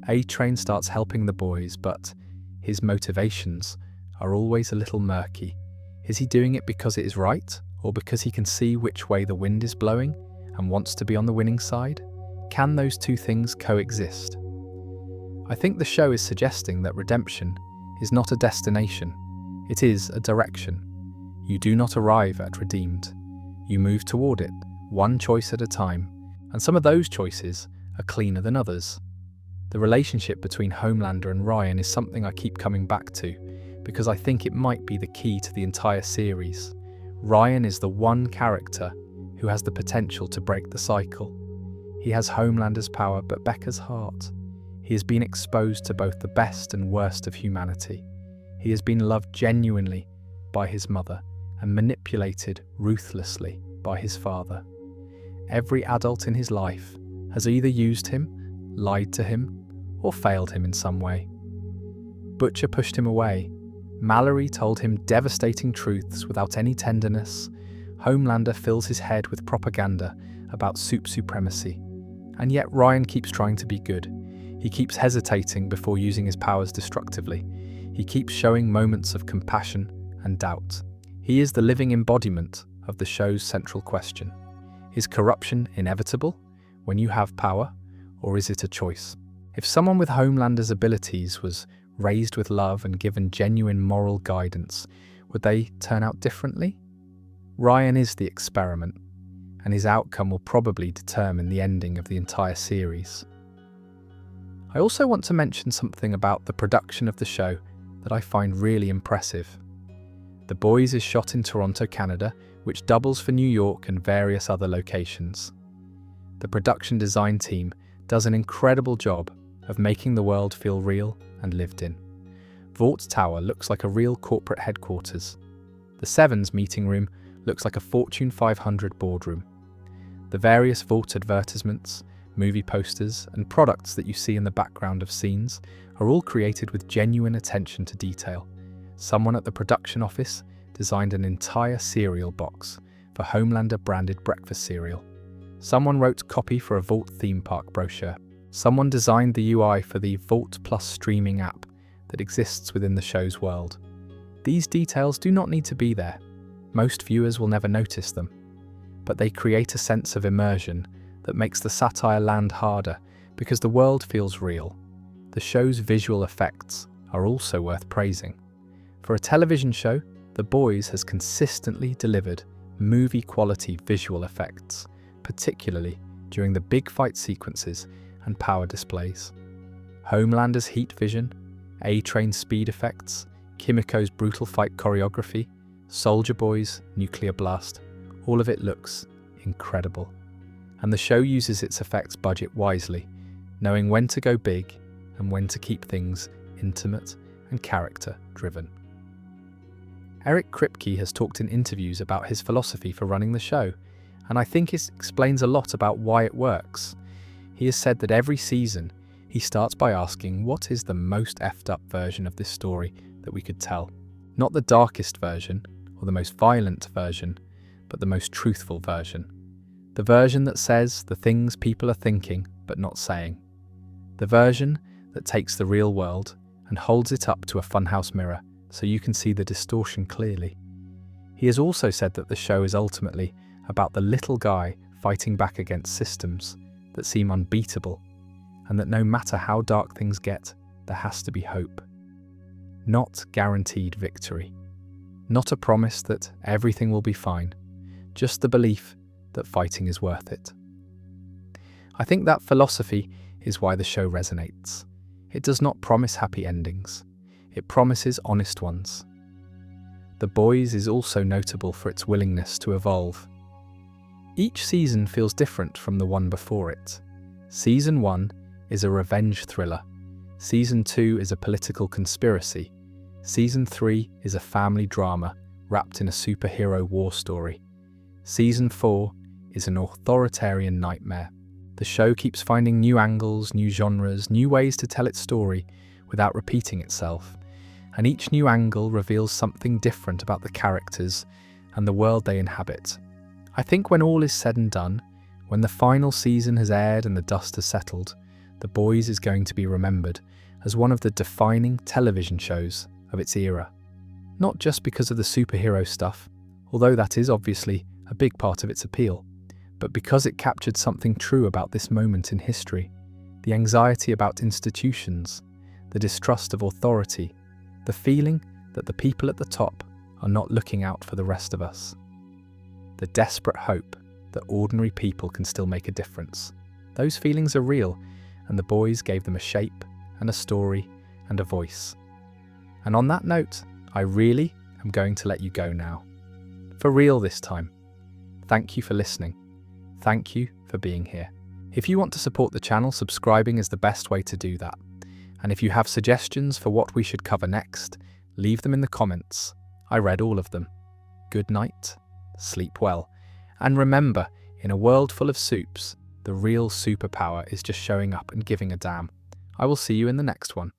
A-Train starts helping the boys, but his motivations are always a little murky. Is he doing it because it is right, or because he can see which way the wind is blowing and wants to be on the winning side? Can those two things coexist? I think the show is suggesting that redemption is not a destination, it is a direction. You do not arrive at redeemed. You move toward it, one choice at a time, and some of those choices are cleaner than others. The relationship between Homelander and Ryan is something I keep coming back to, because I think it might be the key to the entire series. Ryan is the one character who has the potential to break the cycle. He has Homelander's power, but Becca's heart. He has been exposed to both the best and worst of humanity. He has been loved genuinely by his mother and manipulated ruthlessly by his father. every adult in his life has either used him, lied to him, or failed him in some way. Butcher pushed him away. Mallory told him devastating truths without any tenderness. Homelander fills his head with propaganda about soup supremacy. And yet Ryan keeps trying to be good. He keeps hesitating before using his powers destructively. He keeps showing moments of compassion and doubt. He is the living embodiment of the show's central question. Is corruption inevitable when you have power, or is it a choice? If someone with Homelander's abilities was raised with love and given genuine moral guidance, would they turn out differently? Ryan is the experiment, and his outcome will probably determine the ending of the entire series. I also want to mention something about the production of the show that I find really impressive. The Boys is shot in Toronto, Canada, which doubles for New York and various other locations. The production design team does an incredible job of making the world feel real and lived in. Vought Tower looks like a real corporate headquarters. The Seven's meeting room looks like a Fortune 500 boardroom. The various Vought advertisements, movie posters, and products that you see in the background of scenes are all created with genuine attention to detail. Someone at the production office designed an entire cereal box for Homelander branded breakfast cereal. Someone wrote copy for a Vought theme park brochure. Someone designed the UI for the Vought Plus streaming app that exists within the show's world. These details do not need to be there. Most viewers will never notice them, but they create a sense of immersion that makes the satire land harder because the world feels real. The show's visual effects are also worth praising. For a television show, The Boys has consistently delivered movie-quality visual effects, particularly during the big fight sequences and power displays. Homelander's heat vision, A-Train's speed effects, Kimiko's brutal fight choreography, Soldier Boy's nuclear blast, all of it looks incredible. And the show uses its effects budget wisely, knowing when to go big and when to keep things intimate and character-driven. Eric Kripke has talked in interviews about his philosophy for running the show, and I think it explains a lot about why it works. He has said that every season, he starts by asking what is the most effed up version of this story that we could tell. Not the darkest version, or the most violent version, but the most truthful version. The version that says the things people are thinking but not saying. The version that takes the real world and holds it up to a funhouse mirror so you can see the distortion clearly. He has also said that the show is ultimately about the little guy fighting back against systems that seem unbeatable, and that no matter how dark things get, there has to be hope. Not guaranteed victory. Not a promise that everything will be fine, just the belief that fighting is worth it. I think that philosophy is why the show resonates. It does not promise happy endings. It promises honest ones. The Boys is also notable for its willingness to evolve. Each season feels different from the one before it. Season 1 is a revenge thriller. Season 2 is a political conspiracy. Season 3 is a family drama wrapped in a superhero war story. Season 4 is an authoritarian nightmare. The show keeps finding new angles, new genres, new ways to tell its story without repeating itself. And each new angle reveals something different about the characters and the world they inhabit. I think when all is said and done, when the final season has aired and the dust has settled, The Boys is going to be remembered as one of the defining television shows of its era. Not just because of the superhero stuff, although that is obviously a big part of its appeal, but because it captured something true about this moment in history, the anxiety about institutions, the distrust of authority, the feeling that the people at the top are not looking out for the rest of us, the desperate hope that ordinary people can still make a difference. Those feelings are real, and The Boys gave them a shape and a story and a voice. And on that note, I really am going to let you go now. For real this time. Thank you for listening. Thank you for being here. If you want to support the channel, subscribing is the best way to do that. And if you have suggestions for what we should cover next, leave them in the comments. I read all of them. Good night, sleep well, and remember, In a world full of supes, the real superpower is just showing up and giving a damn. I will see you in the next one.